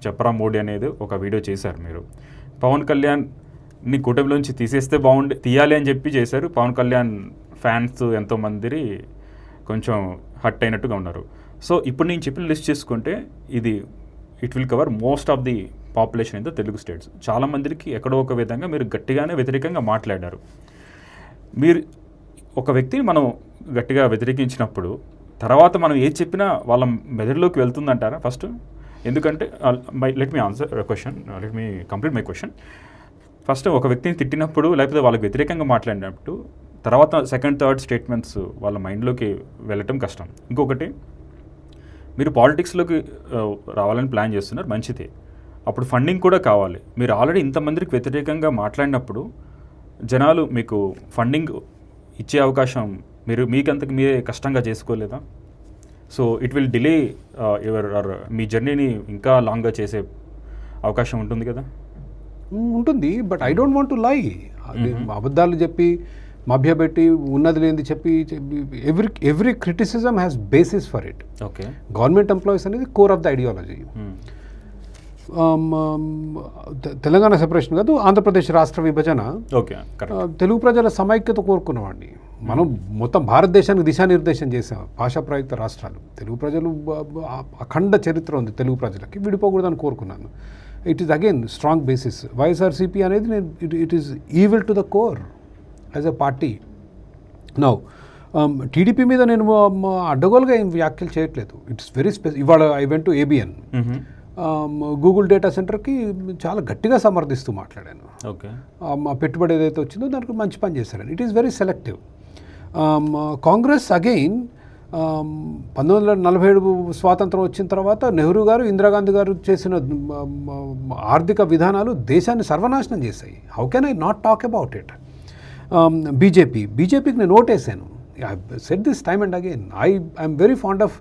చెప్పరా మోడీ అనేది ఒక వీడియో చేశారు మీరు. పవన్ కళ్యాణ్ని కూటమిలోంచి తీయాలి అని చెప్పి చేశారు. పవన్ కళ్యాణ్ ఫ్యాన్స్ ఎంతోమంది కొంచెం హట్ అయినట్టుగా ఉన్నారు. సో ఇప్పుడు నేను చెప్పిన లిస్ట్ చేసుకుంటే it will cover most of the population in the Telugu states. చాలామందికి ఎక్కడో ఒక విధంగా మీరు గట్టిగానే వ్యతిరేకంగా మాట్లాడారు. మీరు ఒక వ్యక్తిని మనం గట్టిగా వ్యతిరేకించినప్పుడు తర్వాత మనం ఏది చెప్పినా వాళ్ళ మెదడులోకి వెళ్తుందంటారా ఫస్ట్? ఎందుకంటే let me answer question, let me complete my question. First ఒక వ్యక్తిని తిట్టినప్పుడు లేకపోతే వాళ్ళకి వ్యతిరేకంగా మాట్లాడినప్పుడు తర్వాత సెకండ్ థర్డ్ స్టేట్మెంట్స్ వాళ్ళ మైండ్లోకి వెళ్ళటం కష్టం. ఇంకొకటి, మీరు పాలిటిక్స్లోకి రావాలని ప్లాన్ చేస్తున్నారు, మంచిదే. అప్పుడు ఫండింగ్ కూడా కావాలి. మీరు ఆల్రెడీ ఇంతమందికి వ్యతిరేకంగా మాట్లాడినప్పుడు జనాలు మీకు ఫండింగ్ ఇచ్చే అవకాశం మీకంతకు మీరే కష్టంగా చేసుకోలేదా? సో ఇట్ విల్ డిలే మీ జర్నీని ఇంకా లాంగ్గా చేసే అవకాశం ఉంటుంది కదా? ఉంటుంది. But I don't want to lie. అబద్ధాలు చెప్పి మభ్యపెట్టి ఉన్నది లేనిది చెప్పి every criticism has basis for it. Okay. Government employees అనేది core of the ideology. Telangana separation కాదు, ఆంధ్రప్రదేశ్ రాష్ట్ర విభజన తెలుగు ప్రజల సమైక్యత కోరుకున్నవాడిని. మనం మొత్తం భారతదేశానికి దిశానిర్దేశం చేసాం. భాషా ప్రయుక్త రాష్ట్రాలు, తెలుగు ప్రజలు అఖండ చరిత్ర ఉంది తెలుగు ప్రజలకి, విడిపోకూడదని కోరుకున్నాను. It is again strong basis. YSRCP అనేది it is evil to the core as a party. Now TDP మీద నేను అడ్డగోలుగా ఏం వ్యాఖ్యలు చేయట్లేదు. ఇట్స్ వెరీ ఇవాళ I went to ABN, Google data సెంటర్కి చాలా గట్టిగా సమర్థిస్తూ మాట్లాడాను. ఓకే. మా పెట్టుబడి ఏదైతే వచ్చిందో దానికి మంచి పని చేశారని. It is very selective. Congress again 1947 స్వాతంత్రం వచ్చిన తర్వాత నెహ్రూ గారు, ఇందిరాగాంధీ గారు చేసిన ఆర్థిక విధానాలు దేశాన్ని సర్వనాశనం చేశాయి. How can I not talk about it? బీజేపీకి నేను ఓటేసాను. I said this time and again. I'm very fond of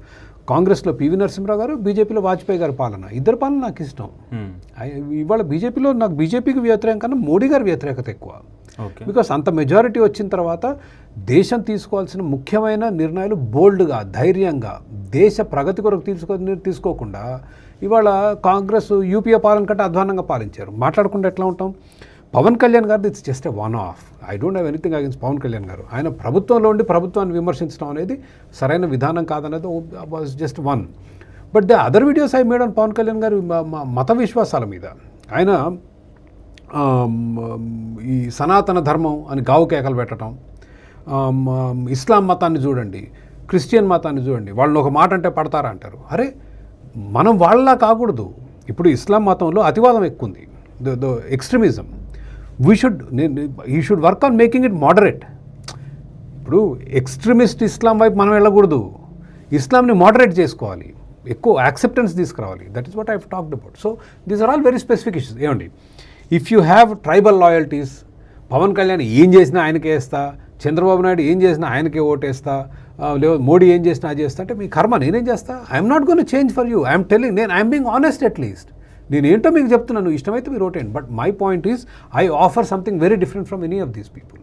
కాంగ్రెస్లో పివి నరసింహరావు గారు, బీజేపీలో వాజ్పేయి గారి పాలన, ఇద్దరు పాలన నాకు ఇష్టం. ఇవాళ బీజేపీలో నాకు బీజేపీకి వ్యతిరేకం కన్నా మోడీ గారి వ్యతిరేకత ఎక్కువ. బికాస్ అంత మెజారిటీ వచ్చిన తర్వాత దేశం తీసుకోవాల్సిన ముఖ్యమైన నిర్ణయాలు బోల్డ్గా, ధైర్యంగా, దేశ ప్రగతి కొరకు తీసుకోకుండా ఇవాళ కాంగ్రెస్ యూపీఏ పాలన కంటే అధ్వానంగా పాలించారు. మాట్లాడకుండా ఎట్లా ఉంటాం? పవన్ కళ్యాణ్ గారు it's just a one off. I don't have anything against Pavan Kalyan గారు. ఆయన ప్రభుత్వంలో ఉండి ప్రభుత్వాన్ని విమర్శించడం అనేది సరైన విధానం కాదనేది was just one. But the other videos I made on Pawan Kalyan garu మత విశ్వాసాల మీద. ఆయన ఈ సనాతన ధర్మం అని గావు కేకలు పెట్టడం, ఇస్లాం మతాన్ని చూడండి, క్రిస్టియన్ మతాన్ని చూడండి, వాళ్ళని ఒక మాట అంటే పడతారా అంటారు. అరే మనం వాళ్ళలా కాకూడదు. ఇప్పుడు ఇస్లాం మతంలో అతివాదం ఎక్కువ ఉంది, the extremism. You should work on making it moderate. ఇప్పుడు ఎక్స్ట్రీమిస్ట్ ఇస్లాం వైపు మనం వెళ్ళకూడదు, ఇస్లాంని మోడరేట్ చేసుకోవాలి, ఎక్కువ యాక్సెప్టెన్స్ తీసుకురావాలి. That is what I have talked about. So these are all very specific issues. ఏమండి, if you have tribal loyalties, Pawan Kalyan ఏం చేసినా ఆయనకే వేస్తా, చంద్రబాబు నాయుడు ఏం చేసినా ఆయనకే ఓటేస్తా, లేదా మోడీ ఏం చేసినా అది చేస్తా అంటే మీ కర్మ, నేనేం చేస్తా? I'm not gonna change for you. I'm telling, I'm being honest at least. నేను ఏంటో మీకు చెప్తున్నాను, ఇష్టమైతే మీరు ఓటేయండి. But my point is I offer something very different from any of these people.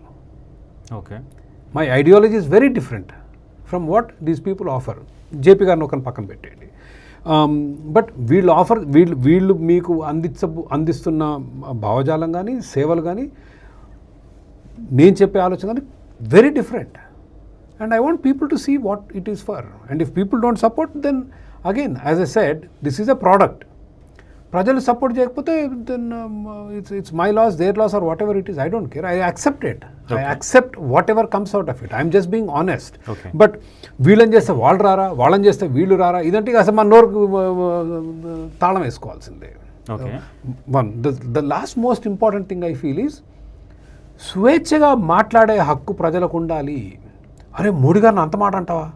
Okay. My ideology is very different from what these people offer. JP గారిని ఒకరిని పక్కన పెట్టేయండి. బట్ వీళ్ళు మీకు అందిస్తున్న భావజాలం కానీ సేవలు కానీ నేను చెప్పే ఆలోచన కానీ very different. And I want people to see what it is for. And if people don't support, then again as I said, this is a product. ప్రజలు సపోర్ట్ చేయకపోతే then it's my loss, their loss, or whatever it is. I don't care. I accept it. I accept whatever comes out of it. I'm just being honest. But వీళ్ళని చేస్తే వాళ్ళు రారా, వాళ్ళని చేస్తే వీళ్ళు రారా, ఇదంటే అసలు మన నోరుకు తాళం వేసుకోవాల్సిందే. One the last most important thing I feel is స్వేచ్ఛగా మాట్లాడే హక్కు ప్రజలకు ఉండాలి. అరే మోడీ గారిని అంత మాట అంటావా,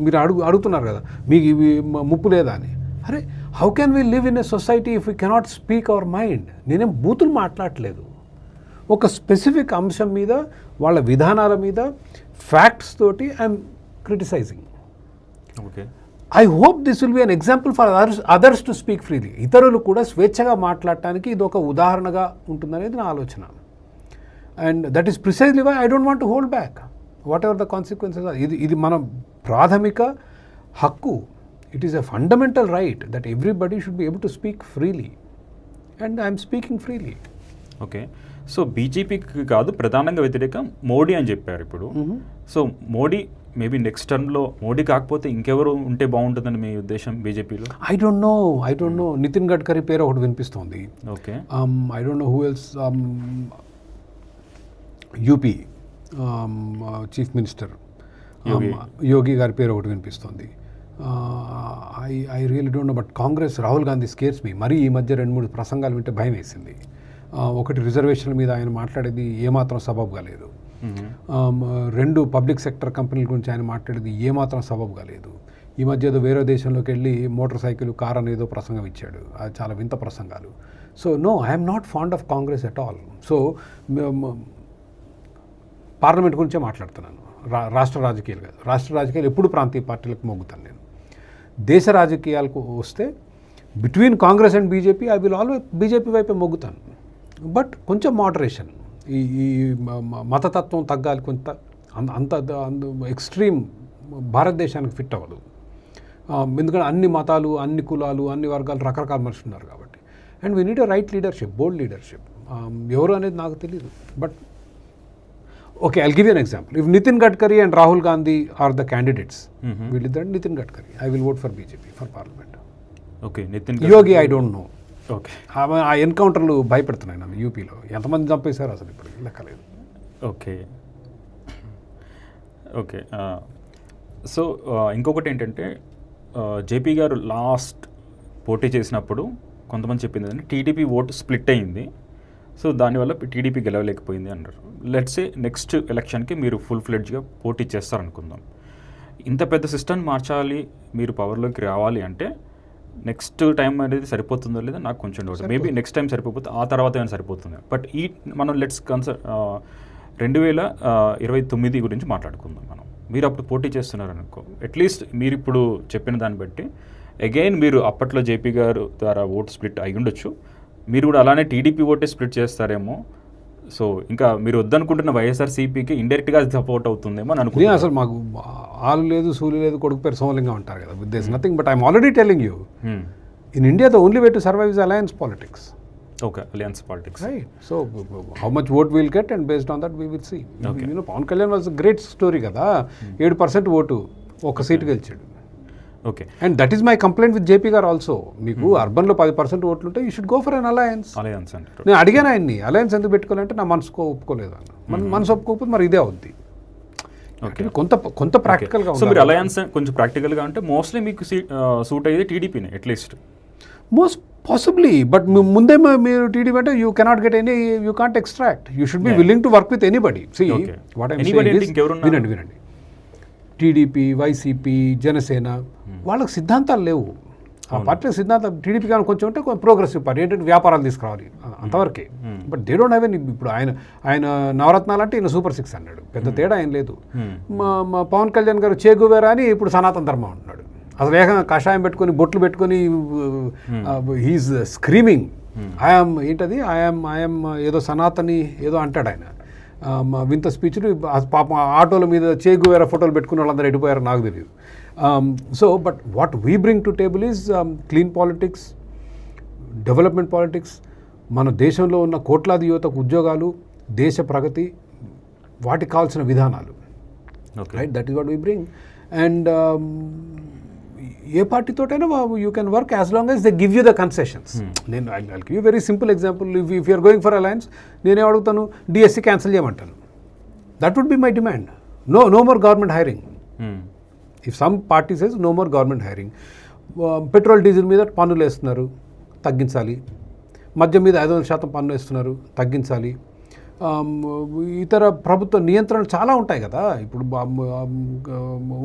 మీరు అడుగుతున్నారు కదా మీకు ఇవి ముప్పు లేదా అని. అరే how can we live in a society if we cannot speak our mind? నేనేం బూతులు మాట్లాడట్లేదు. ఒక స్పెసిఫిక్ అంశం మీద, వాళ్ళ విధానాల మీద ఫ్యాక్ట్స్ తోటి I'm criticising. Okay, I hope this will be an example for others to speak freely. ఇతరులు కూడా స్వేచ్ఛగా మాట్లాడటానికి ఇది ఒక ఉదాహరణగా ఉంటుందనేది నా ఆలోచన. And that is precisely why I don't want to hold back whatever the consequences. ఇది మన ప్రాథమిక హక్కు. It is a fundamental right that everybody should be able to speak freely, and I'm speaking freely. Okay, so బీజేపీకి కాదు ప్రధానంగా వ్యతిరేకం మోడీ అని చెప్పారు ఇప్పుడు. సో మోడీ మేబీ నెక్స్ట్ టర్మ్లో మోడీ కాకపోతే ఇంకెవరు ఉంటే బాగుంటుందని మీ ఉద్దేశం బీజేపీలో? I don't know. Nitin Gadkari పేరు ఒకటి వినిపిస్తోంది. Okay, I don't know who else. UP chief minister Yogi గారి పేరు ఒకటి వినిపిస్తోంది. I really don't know. But Congress, Rahul Gandhi scares me. మరీ ఈ మధ్య 2-3 ప్రసంగాలు వింటే భయం వేసింది. ఒకటి రిజర్వేషన్ల మీద ఆయన మాట్లాడేది ఏమాత్రం సబబుగా లేదు. 2 పబ్లిక్ సెక్టర్ కంపెనీల గురించి ఆయన మాట్లాడేది ఏమాత్రం సబబుగా లేదు. ఈ మధ్య ఏదో వేరే దేశంలోకి వెళ్ళి మోటార్ సైకిల్, కార్ అనేదో ప్రసంగం ఇచ్చాడు. అది చాలా వింత ప్రసంగాలు. So no, I'm not fond of Congress at all. So parliament గురించే మాట్లాడుతున్నాను, రాష్ట్ర రాజకీయాలు కాదు. రాష్ట్ర రాజకీయాలు ఎప్పుడు ప్రాంతీయ పార్టీలకు మొగ్గుతాను నేను. దేశ రాజకీయాలకు వస్తే between Congress and BJP I will always BJP వైపే మొగ్గుతాను. బట్ కొంచెం మోడరేషన్, ఈ మతతత్వం తగ్గాలి కొంత. అంత ఎక్స్ట్రీమ్ భారతదేశానికి ఫిట్ అవ్వదు. ఎందుకంటే అన్ని మతాలు, అన్ని కులాలు, అన్ని వర్గాలు, రకరకాల మనుషులు ఉన్నారు కాబట్టి. And we need a right leadership, bold leadership. ఎవరు అనేది నాకు తెలియదు. But okay, I'll give you an example. If Nitin Gadkari and Rahul Gandhi are the candidates, వీళ్ళిద్దరు Nitin Gadkari, I will vote for BJP for parliament. Okay, Nitin Yogi I don't know. Okay, ఆ ఎన్కౌంటర్లు భయపెడుతున్నాయి నన్ను. యూపీలో ఎంతమంది చంపేశారు అసలు ఇప్పుడు లెక్కలేదు. ఓకే ఓకే సో ఇంకొకటి ఏంటంటే జేపీ గారు లాస్ట్ పోటీ చేసినప్పుడు కొంతమంది చెప్పింది ఏంటంటే టీడీపీ ఓటు స్ప్లిట్ అయింది, సో దానివల్ల టీడీపీ గెలవలేకపోయింది అన్నారు. లెట్స్ సే నెక్స్ట్ ఎలక్షన్కి మీరు ఫుల్ ఫ్లెడ్జ్గా పోటీ చేస్తారనుకుందాం. ఇంత పెద్ద సిస్టమ్ మార్చాలి, మీరు పవర్లోకి రావాలి అంటే నెక్స్ట్ టైం అనేది సరిపోతుందో లేదా నాకు కొంచెం డౌట్. మేబీ నెక్స్ట్ టైం సరిపోతే ఆ తర్వాత ఏమైనా సరిపోతుంది. బట్ మనం లెట్స్ 2029 గురించి మాట్లాడుకుందాం మనం. మీరు అప్పుడు పోటీ చేస్తున్నారు అనుకో, అట్లీస్ట్ మీరు ఇప్పుడు చెప్పిన దాన్ని బట్టి అగైన్ మీరు అప్పట్లో జేపీ గారు ద్వారా ఓటు స్ప్లిట్ అయి ఉండొచ్చు, మీరు కూడా అలానే టీడీపీ ఓటే స్ప్లిట్ చేస్తారేమో. సో ఇంకా మీరు వద్దనుకుంటున్న వైఎస్ఆర్సీపీకి ఇండైరెక్ట్గా సపోర్ట్ అవుతుందేమో అని అనుకుంటున్నాను. అసలు మాకు ఆలు లేదు, సూలు లేదు, కొడుకు పేరు సోమలింగం అంటారు కదా. With this nothing, but I'm already telling you, in India the only way to survive is alliance politics. Okay, alliance politics, right. So how much vote will get and based on that we will see. You know Pavan Kalyan was great story కదా. 7% ఓటు, ఒక సీటు గెలిచాడు. Okay, and that is my complaint with JP గారు also. మీకు అర్బన్లో 10% ఓట్లు ఉంటే you should go for an alliance. Alliance అంటే నేను అడిగాను ఆయన్ని, అలయన్స్ ఎందుకు పెట్టుకోవాలంటే నా మనసుకు ఒప్పుకోలేదు అన్న. మనసు ఒప్పుకోకపోతే మరి ఇదే అవుద్ది. కొంత ప్రాక్టికల్గా. సో మీరు అలయన్స్ కొంచెం ప్రాక్టికల్గా అంటే మోస్ట్లీ మీకు సూట్ అయ్యేది టీడీపీనే అట్లీస్ట్. మోస్ట్ పాసిబ్లీ, బట్ ముందే మీరు టీడీపీ అంటే you cannot get any, you can't extract. You should be willing to work with anybody. See what I'm saying, వినండి. టీడీపీ, వైసీపీ, జనసేన, వాళ్ళకి సిద్ధాంతాలు లేవు. ఆ పార్టీ సిద్ధాంతం టీడీపీ కానీ కొంచెం ఉంటే ప్రోగ్రెసివ్ పార్టీ, ఏంటంటే వ్యాపారాలు తీసుకురావాలి అంతవరకే. But they don't have any. ఇప్పుడు ఆయన నవరత్నాలు అంటే ఈయన సూపర్ 6 అన్నాడు, పెద్ద తేడా ఏం లేదు. మా పవన్ కళ్యాణ్ గారు చేగువేరా అని ఇప్పుడు సనాతన ధర్మం అంటున్నాడు. అసలు ఏకంగా కషాయం పెట్టుకొని, బొట్లు పెట్టుకొని, హీఈస్ స్క్రీమింగ్ ఐఎమ్ ఏంటది, ఐఎమ్ ఏదో సనాతని ఏదో అంటాడు ఆయన. వింత స్పీచ్లు. పాపం ఆటోల మీద చేగువేరా ఫోటోలు పెట్టుకుని వాళ్ళందరూ ఎడిపోయారో నాకు తెలియదు. So but what we bring to table is clean politics, development politics, మన దేశంలో ఉన్న కోట్లాది యువతకు ఉద్యోగాలు, దేశ ప్రగతి, వాటికి కావాల్సిన విధానాలు. Right, that is what we bring. And ఏ పార్టీతోటైనా you can work as long as they give you the concessions. నేను I give you very simple example. If you're going for alliance, నేనే అడుగుతాను డిఎస్సి క్యాన్సిల్ చేయమంటాను. That would be my demand. No more government hiring. If some party says no more government hiring. Petrol diesel మీద పన్నులు వేస్తున్నారు, తగ్గించాలి. మద్యం మీద 500% పన్ను వేస్తున్నారు, తగ్గించాలి. ఇతర ప్రభుత్వ నియంత్రణలు చాలా ఉంటాయి కదా. ఇప్పుడు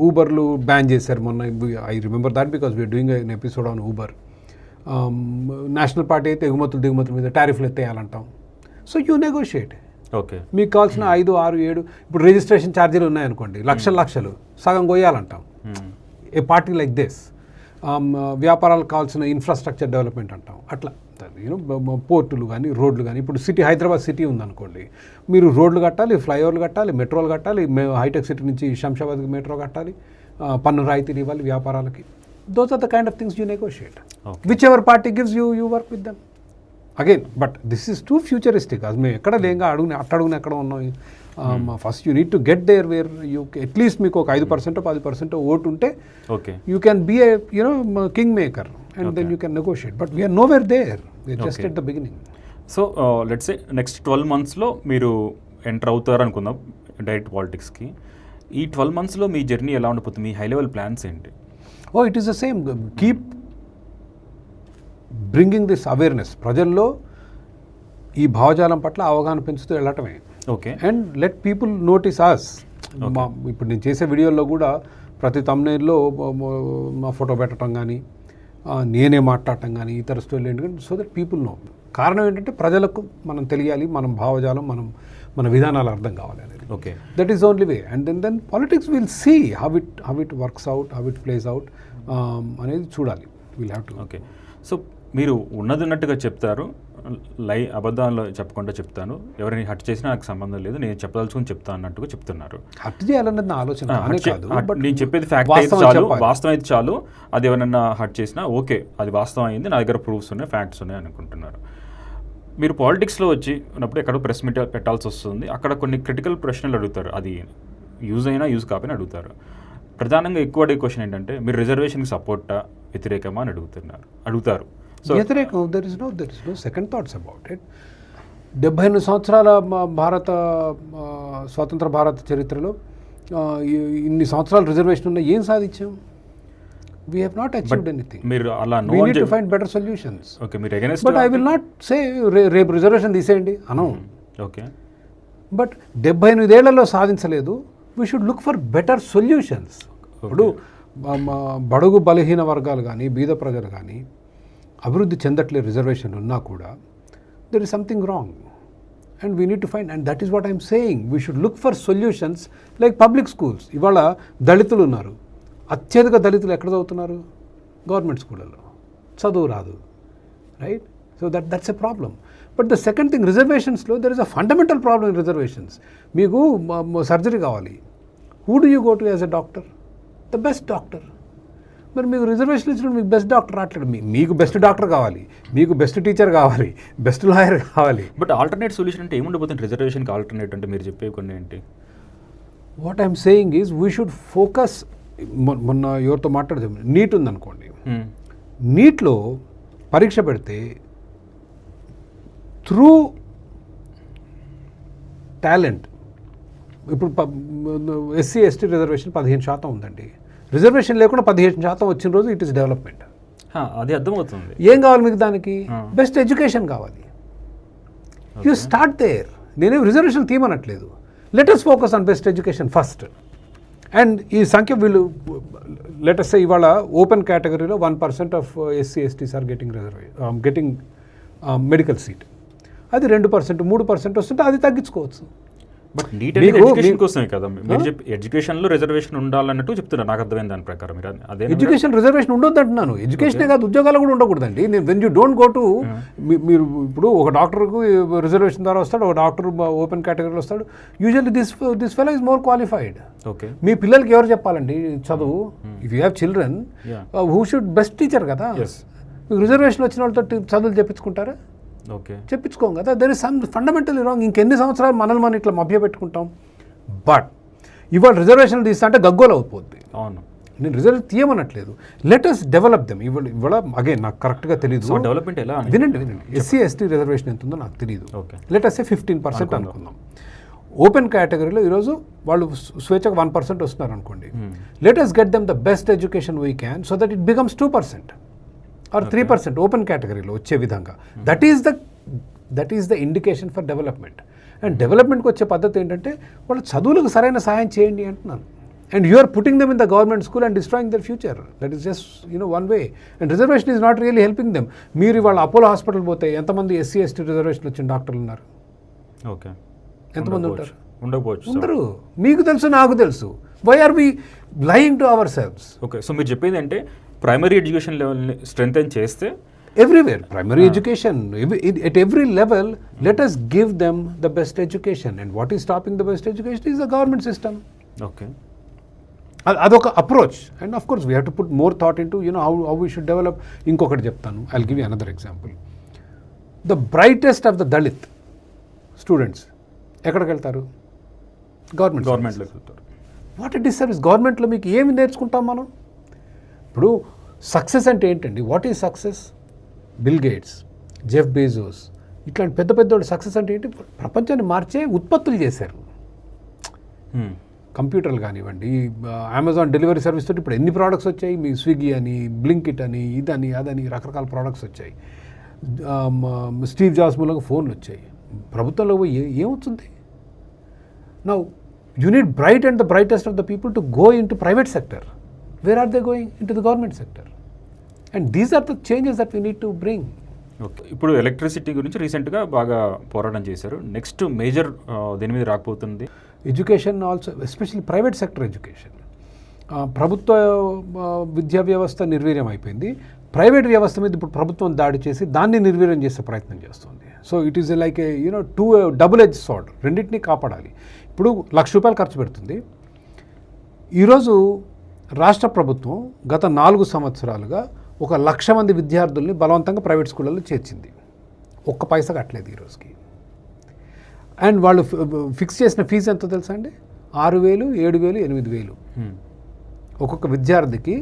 ఊబర్లు బ్యాన్ చేశారు మొన్న. I remember that because we're doing an episode on Uber. National party అయితే ఎగుమతులు దిగుమతుల మీద టారిఫ్లు ఎత్తేయాలంటాం. So you negotiate. ఓకే, మీకు కావాల్సిన 5, 6, 7 ఇప్పుడు రిజిస్ట్రేషన్ ఛార్జీలు ఉన్నాయనుకోండి, లక్షలు సగం కొయ్యాలంటాం. ఏ పార్టీ లైక్ దిస్. వ్యాపారాలకు కావాల్సిన ఇన్ఫ్రాస్ట్రక్చర్ డెవలప్మెంట్ అంటాం. అట్లా పోర్టులు కానీ రోడ్లు కానీ, ఇప్పుడు సిటీ హైదరాబాద్ సిటీ ఉందనుకోండి, మీరు రోడ్లు కట్టాలి, ఫ్లైఓవర్లు కట్టాలి, మెట్రోలు కట్టాలి, హైటెక్ సిటీ నుంచి శంషాబాద్కి మెట్రో కట్టాలి, పన్ను రాయితీలు ఇవ్వాలి వ్యాపారాలకి. Those are the kind of things you negotiate. Whichever party gives you work with them. Again but this is too futuristic. అది మేము ఎక్కడ లేంగా అడుగుని ఎక్కడ ఉన్నాం. First you need to get there where you at least మీకు ఒక 5% 10% ఓటు ఉంటే okay, you can be a king maker and then you can negotiate, but we are nowhere there. We are just at the beginning. So let's say next 12 monthsలో మీరు enter అవుతారు అనుకుందాం direct పాలిటిక్స్కి. ఈ 12 monthsలో మీ journey ఎలా ఉండిపోతుంది? మీ హై లెవెల్ ప్లాన్స్ ఏంటి? It is the same. Keep bringing this awareness. ప్రజల్లో ఈ భావజాలం పట్ల అవగాహన పెంచుతూ వెళ్ళటమే. Okay, and let people notice us. ఇప్పుడు నేను చేసే వీడియోల్లో కూడా ప్రతి thumbnailలో మా ఫోటో పెట్టడం కానీ, నేనే మాట్లాడటం కానీ, ఇతర స్టోరీలు ఏంటంటే సో దట్ పీపుల్ నో. కారణం ఏంటంటే ప్రజలకు మనం తెలియాలి, మనం భావజాలం, మన విధానాలు అర్థం కావాలి అనేది. Okay, that is only way. And then politics will see how it works out, how it plays out అనేది చూడాలి. Will have to. Okay, so మీరు ఉన్నట్టుగా చెప్తారు, అబద్ధాలు చెప్పకుండా చెప్తాను, ఎవరిని హట్ చేసినా నాకు సంబంధం లేదు, నేను చెప్పదలుచుకుని చెప్తాను అన్నట్టుగా చెప్తున్నారు. హట్ చేయాలన్నది నా ఆలోచన కాదు. నేను చెప్పేది ఫ్యాక్ట్ అయితే చాలు, వాస్తవం అయితే చాలు. అది ఎవరైనా హట్ చేసినా ఓకే, అది వాస్తవం అయింది, నా దగ్గర ప్రూఫ్స్ ఉన్నాయి, ఫ్యాక్ట్స్ ఉన్నాయి అనుకుంటున్నారు. మీరు పాలిటిక్స్లో వచ్చి ఉన్నప్పుడు ఎక్కడో ప్రెస్ మీట్ పెట్టాల్సి వస్తుంది. అక్కడ కొన్ని క్రిటికల్ ప్రశ్నలు అడుగుతారు, అది యూజ్ అయినా యూజ్ కాకపోయినా అడుగుతారు. ప్రధానంగా ఎక్కువ అడిగే క్వశ్చన్ ఏంటంటే మీరు రిజర్వేషన్కి సపోర్టా వ్యతిరేకమా అని అడుగుతారు. వ్యతిరేకం. There is no second thoughts about it. 78 సంవత్సరాల స్వతంత్ర భారత చరిత్రలో ఇన్ని సంవత్సరాలు రిజర్వేషన్ ఉన్న ఏం సాధించాం? We have not achieved anything. మీరు అలా we need to find better solutions. Okay, మీరు against. But I will not say రేపు రిజర్వేషన్ తీసేయండి అనం. ఓకే, బట్ 78 ఏళ్లలో సాధించలేదు. We should look for better solutions. ఇప్పుడు బడుగు బలహీన వర్గాలు కానీ, బీద ప్రజలు కానీ అభివృద్ధి చెందట్లే రిజర్వేషన్ ఉన్నా కూడా there is something wrong and we need to find. And that is what I'm saying. We should look for solutions like public schools. ఇవాళ దళితులు ఉన్నారు, అత్యధిక దళితులు ఎక్కడ చదువుతున్నారు? గవర్నమెంట్ స్కూళ్ళలో. చదువు రాదు, right? So that's a problem. But the second thing, రిజర్వేషన్స్లో there is a fundamental problem in reservations. మీకు సర్జరీ కావాలి, who do you go to as a doctor? The best doctor. మరి మీకు రిజర్వేషన్ ఇచ్చినప్పుడు మీకు బెస్ట్ డాక్టర్ రావట్లేదు. మీకు best doctor కావాలి, మీకు బెస్ట్ టీచర్ కావాలి, బెస్ట్ లాయర్ కావాలి. బట్ ఆల్టర్నేట్ సొల్యూషన్ అంటే ఏముండబోతుంది? రిజర్వేషన్కి ఆల్టర్నేట్ అంటే మీరు చెప్పే కొన్ని ఏంటి? What I'm saying is we should focus. మొన్న ఎవరితో మాట్లాడితే నీట్ ఉందనుకోండి, నీట్లో పరీక్ష పెడితే త్రూ టాలెంట్. ఇప్పుడు ఎస్సీ ఎస్టీ రిజర్వేషన్ 15% ఉందండి. రిజర్వేషన్ లేకుండా 15% వచ్చిన రోజు ఇట్ ఈస్ డెవలప్మెంట్. అది అర్థమవుతుంది. ఏం కావాలి మీకు? దానికి బెస్ట్ ఎడ్యుకేషన్ కావాలి. You start there. నేనేం రిజర్వేషన్ తీయమనట్లేదు. Let us focus on best education first. And ఈ సంఖ్య వీళ్ళు లెట్ us సే ఇవాళ ఓపెన్ కేటగిరీలో 1% of SC STs are getting medical seat. అది 2%, 3% వస్తుంటే అది తగ్గించుకోవచ్చు. బట్ నీట్ అనేది ఎడ్యుకేషన్ కోసమే కదా మీరు చెప్పి. ఎడ్యుకేషన్లో రిజర్వేషన్ ఉండాలన్నట్టు చెప్తున్నారు, నాకు అర్థమైంది దాని ప్రకారం. మీరు అదే ఎడ్యుకేషన్ రిజర్వేషన్ ఉండొద్దు అంటున్నాను. ఎడ్యుకేషనే కాదు, ఉద్యోగాలు కూడా ఉండకూడదండి. నేను when you don't go to, మీరు ఇప్పుడు ఒక డాక్టర్కు రిజర్వేషన్ ద్వారా వస్తాడు, ఒక డాక్టర్ ఓపెన్ కేటగిరీలో వస్తాడు. Usually this fellow is more qualified. Okay, మీ పిల్లలకి ఎవరు చెప్పాలండి చదువు? If you have children, who should best teacher కదా. మీకు రిజర్వేషన్ వచ్చిన వాళ్ళతో చదువులు చెప్పించుకుంటారా? ఓకే, చెప్పించుకోం కదా. There is some fundamentally wrong. ఇంకెన్ని సంవత్సరాలు మనం ఇట్లా మభ్య పెట్టుకుంటాం? బట్ ఇవాళ రిజర్వేషన్లు తీస్తా అంటే గగ్గోలు అవుతుంది. అవును. నేను రిజల్ట్ తీయమనట్లేదు. Let us develop them. ఇవాళ అగైన్ నాకు కరెక్ట్గా తెలియదు. సో డెవలప్మెంట్ ఎలా వినండి ఎస్సీ ఎస్టీ రిజర్వేషన్ ఎంత ఉందో నాకు తెలియదు. ఓకే, లెట్ అస్ 15% అనుకుందాం. ఓపెన్ కేటగిరీలో ఈరోజు వాళ్ళు స్వేచ్ఛగా 1% వస్తున్నారు అనుకోండి. Let us get them the best education we can so that it becomes 2% or 3% open కేటగిరీలో వచ్చే విధంగా. That is the indication for development. And డెవలప్మెంట్కి వచ్చే పద్ధతి ఏంటంటే వాళ్ళ చదువులకు సరైన సహాయం చేయండి అంటున్నాను. And you are putting them in the government school and destroying their future. That is just one way. And reservation is not really helping them. మీరు వాళ్ళ అపోలో హాస్పిటల్ పోతే ఎంతమంది ఎస్సీ ఎస్టీ రిజర్వేషన్ వచ్చిన డాక్టర్లు ఉన్నారు? ఓకే, ఎంతమంది ఉంటారు? ఉండకపోవచ్చు. ఉండరు. మీకు తెలుసు, నాకు తెలుసు. Why are we lying to ourselves? Okay, so మీరు చెప్పేది అంటే ప్రైమరీ ఎడ్యుకేషన్ లెవెల్ని స్ట్రెంగ్తెన్ చేస్తే everywhere primary education at every level, let us give them the best education. And what is stopping the best education is the government system. Okay, అదొక approach. And of course we have to put more thought into how we should develop. ఇంకొకటి చెప్తాను, I will give you another example. The brightest of the Dalit students ఎక్కడికి వెళ్తారు? గవర్నమెంట్లోకి వెళ్తారు. What a disservice. గవర్నమెంట్లో మీకు ఏమి నేర్చుకుంటాం మనం? ఇప్పుడు సక్సెస్ అంటే ఏంటండి? What is success? Bill Gates, Jeff Bezos ఇట్లాంటి పెద్ద పెద్ద సక్సెస్ అంటే ఏంటి? ప్రపంచాన్ని మార్చే ఉత్పత్తులు చేశారు. కంప్యూటర్లు కానివ్వండి, అమెజాన్ డెలివరీ సర్వీస్ తోటి ఇప్పుడు ఎన్ని ప్రోడక్ట్స్ వచ్చాయి. మీ స్విగ్గీ అని, బ్లింకిట్ అని, ఇదని అదని రకరకాల ప్రోడక్ట్స్ వచ్చాయి. స్టీవ్ జాబ్స్ మూలంగా ఫోన్లు వచ్చాయి. ప్రభుత్వంలో పోయి ఏమవుతుంది? Now you need bright and the brightest of the people to go into private sector. Where are they going? Into the government sector. And these are the changes that we need to bring. Okay, ఇప్పుడు electricity గురించి రీసెంట్గా బాగా పోరాటం చేశారు. Next major దీని మీద రాకపోతుంది education also, especially private sector education. ప్రభుత్వ విద్యా వ్యవస్థ నిర్వీర్యం అయిపోయింది. ప్రైవేట్ వ్యవస్థ మీద ఇప్పుడు ప్రభుత్వం దాడి చేసి దాన్ని నిర్వీర్యం చేసే ప్రయత్నం చేస్తుంది. So it is like two double edge sawed. రెండింటినీ కాపాడాలి. ఇప్పుడు ₹1,00,000 ఖర్చు పెడుతుంది. ఈరోజు రాష్ట్ర ప్రభుత్వం గత 4 సంవత్సరాలుగా 1,00,000 మంది విద్యార్థుల్ని బలవంతంగా ప్రైవేట్ స్కూళ్ళల్లో చేర్చింది. ఒక్క పైసా కట్టలేదు ఈ రోజుకి. అండ్ వాళ్ళు ఫిక్స్ చేసిన ఫీజు ఎంతో తెలుసా అండి? 6,000, 7,000, 8,000 ఒక్కొక్క విద్యార్థికి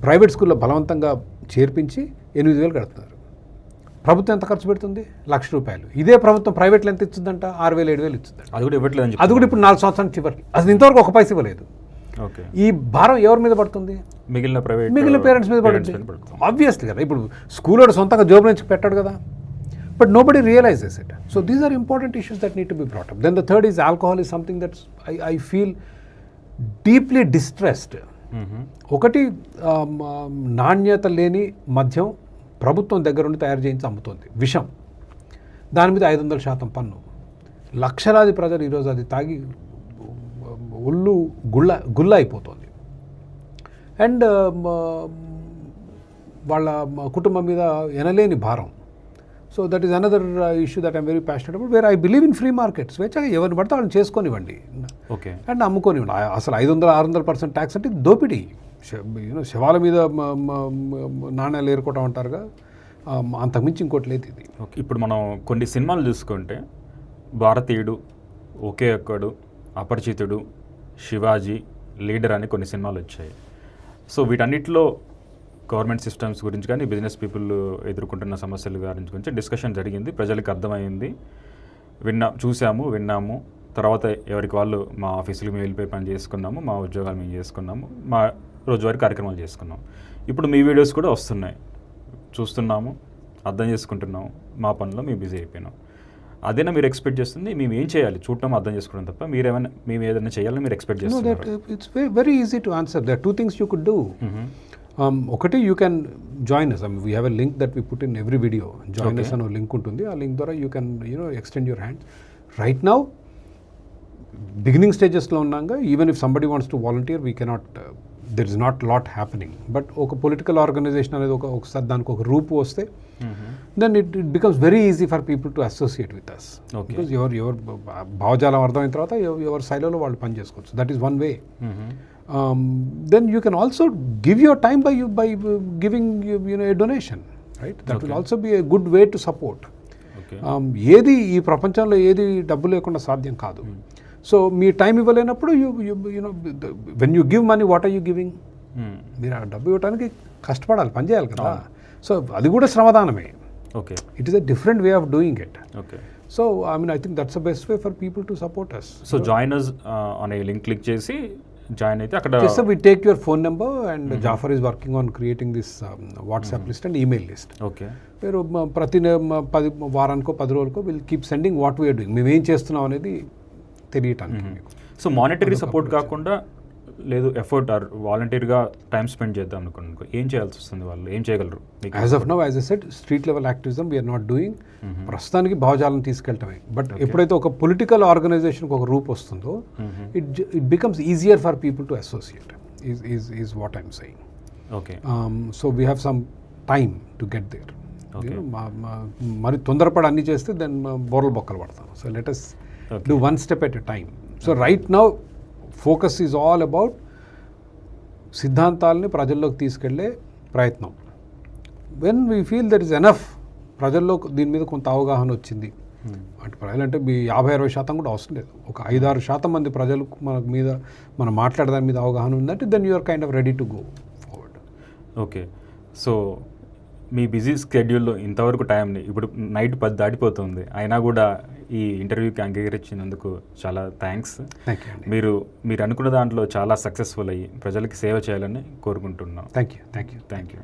ప్రైవేట్ స్కూల్లో బలవంతంగా చేర్పించి 8,000 కడుతున్నారు. ప్రభుత్వం ఎంత ఖర్చు పెడుతుంది? ₹1,00,000. ఇదే ప్రభుత్వం ప్రైవేట్లో ఎంత ఇస్తుందంట? 6,000, 7,000 ఇస్తుందంట. అది కూడా ఇవ్వట్లేదు. అది కూడా ఇప్పుడు 4 సంవత్సరాల చివరికి. అసలు ఇంతవరకు ఒక పైసా ఇవ్వలేదు. ఓకే, ఈ భారం ఎవరి మీద పడుతుంది? మిగిలిన పేరెంట్స్ మీద పడుతుంది. ఆబ్వియస్లీ కదా. ఇప్పుడు స్కూల్ వాడు సొంతంగా జోబు నుంచి పెట్టాడు కదా. But nobody realizes it. So these are important issues that need to be brought up. Then the third is alcohol is something that's I feel deeply distressed. ఒకటి నాణ్యత లేని మద్యం ప్రభుత్వం దగ్గర నుండి తయారు చేయించి అమ్ముతుంది. విషం. దాని మీద 500% పన్ను. లక్షలాది ప్రజలు ఈరోజు అది తాగి ఒళ్ళు గుల్ల అయిపోతుంది. అండ్ వాళ్ళ కుటుంబం మీద ఎనలేని భారం. So that is another issue that I'm very passionate about. Where I believe in free market. స్వేచ్ఛగా ఎవరిని పడితే వాళ్ళని చేసుకొనివ్వండి. Okay, and అమ్ముకోనివ్వండి. అసలు 500-600% ట్యాక్స్ అంటే దోపిడీ. శవాల మీద నాణ్యాలు ఏరుకోవటం అంటారుగా, అంతకుమించి ఇంకోటి లేదు ఇది. ఓకే, ఇప్పుడు మనం కొన్ని సినిమాలు చూసుకుంటే భారతీయుడు, ఒకే ఒక్కడు, అపరిచితుడు, శివాజీ, లీడర్ అని కొన్ని సినిమాలు వచ్చాయి. సో వీటన్నిటిలో గవర్నమెంట్ సిస్టమ్స్ గురించి కానీ బిజినెస్ పీపుల్ ఎదుర్కొంటున్న సమస్యల గురించి డిస్కషన్ జరిగింది. ప్రజలకు అర్థమైంది. చూసాము, విన్నాము. తర్వాత ఎవరికి వాళ్ళు మా ఆఫీసులకు మేము వెళ్ళిపోయి పని చేసుకున్నాము, మా ఉద్యోగాలు మేము చేసుకున్నాము, మా రోజువారీ కార్యక్రమాలు చేసుకున్నాము. ఇప్పుడు మీ వీడియోస్ కూడా వస్తున్నాయి, చూస్తున్నాము, అర్థం చేసుకుంటున్నాము. మా పనిలో మేము బిజీ అయిపోయినాం. అదేనా మీరు ఎక్స్పెక్ట్ చేస్తుంది? మేము ఏం చేయాలి? చూడటం, అర్థం చేసుకోవడం తప్ప మేము ఏదైనా చేయాలని మీరు ఎక్స్పెక్ట్ చేస్తున్నారు? It's very easy to answer. There are 2 things you could do. ఒకటి, you can join us. We have a link that we put in every video. Join us అనే లింక్ ఉంటుంది. ఆ లింక్ ద్వారా you can extend your hand. Right now beginning స్టేజెస్లో ఉన్నాక, even if somebody wants to volunteer, we cannot, there is not lot happening. But ఒక political organization అనేది ఒకసారి దానికి ఒక రూపు వస్తే, then it becomes very easy for people to associate with us. Because ఎవరు భావజాలం అర్థమైన తర్వాత ఎవరి శైలిలో వాళ్ళు పని చేసుకోవచ్చు. That is one way. Then you can also give your time by giving a donation, right? That will also be a good way to support. ఏది ఈ ప్రపంచంలో ఏది డబ్బు లేకుండా సాధ్యం కాదు. సో మీ టైం ఇవ్వలేనప్పుడు when you give money, what are you giving? మీరు ఆ డబ్బు ఇవ్వడానికి కష్టపడాలి, పనిచేయాలి కదా. సో అది కూడా శ్రమదానమే. Okay. It is a different way of doing it. Okay. So I mean I think that's the best way for people to support us. So join us అనే లింక్ క్లిక్ చేసి జాయిన్ అయితే అక్కడ Just we take your phone number and Jafar is working on creating this WhatsApp list and email list. Okay. మీరు ప్రతి వారానికో 10 రోజులకో will keep sending what we're doing, మేము ఏం చేస్తున్నాం అనేది తెలియటానికి మీకు. సో మానిటరీ సపోర్ట్ కాకుండా లేదు ఎఫర్ట్ ఆర్ వాలంటీర్గా టైం స్పెండ్ చేద్దాం అనుకో ఏం చేయాల్సి వస్తుంది, వాళ్ళు ఏం చేయగలరు? As of now as I said street level activism we're not doing. ప్రస్తుతానికి భావజాలను తీసుకెళ్ళటమే. బట్ ఎప్పుడైతే ఒక పొలిటికల్ ఆర్గనైజేషన్కి ఒక రూప్ వస్తుందో it becomes easier for people to associate is what I'm saying. Okay. So we have some time to get there. మరి తొందరపడి అన్ని చేస్తే దెన్ బోర్ల బొక్కలు పడతాం. So let us do one step at a time. So right now focus is all about సిద్ధాంతాలని ప్రజల్లోకి తీసుకెళ్లే ప్రయత్నం. When we feel there is enough, ప్రజల్లో దీని మీద కొంత అవగాహన వచ్చింది అంటే ప్రజలంటే 50-60% కూడా అవసరం లేదు, ఒక 5-6% మంది ప్రజలు మనకు మీద మనం మాట్లాడదాని మీద అవగాహన ఉందంటే then you're kind of ready to go forward. Okay. So మీ బిజీ స్కెడ్యూల్లో ఇంతవరకు టైంని ఇప్పుడు నైట్ 10 దాటిపోతుంది అయినా కూడా ఈ ఇంటర్వ్యూకి అంగీకరించినందుకు చాలా థ్యాంక్స్. మీరు అనుకున్న దాంట్లో చాలా సక్సెస్ఫుల్ అయ్యి ప్రజలకి సేవ చేయాలని కోరుకుంటున్నాం. Thank you.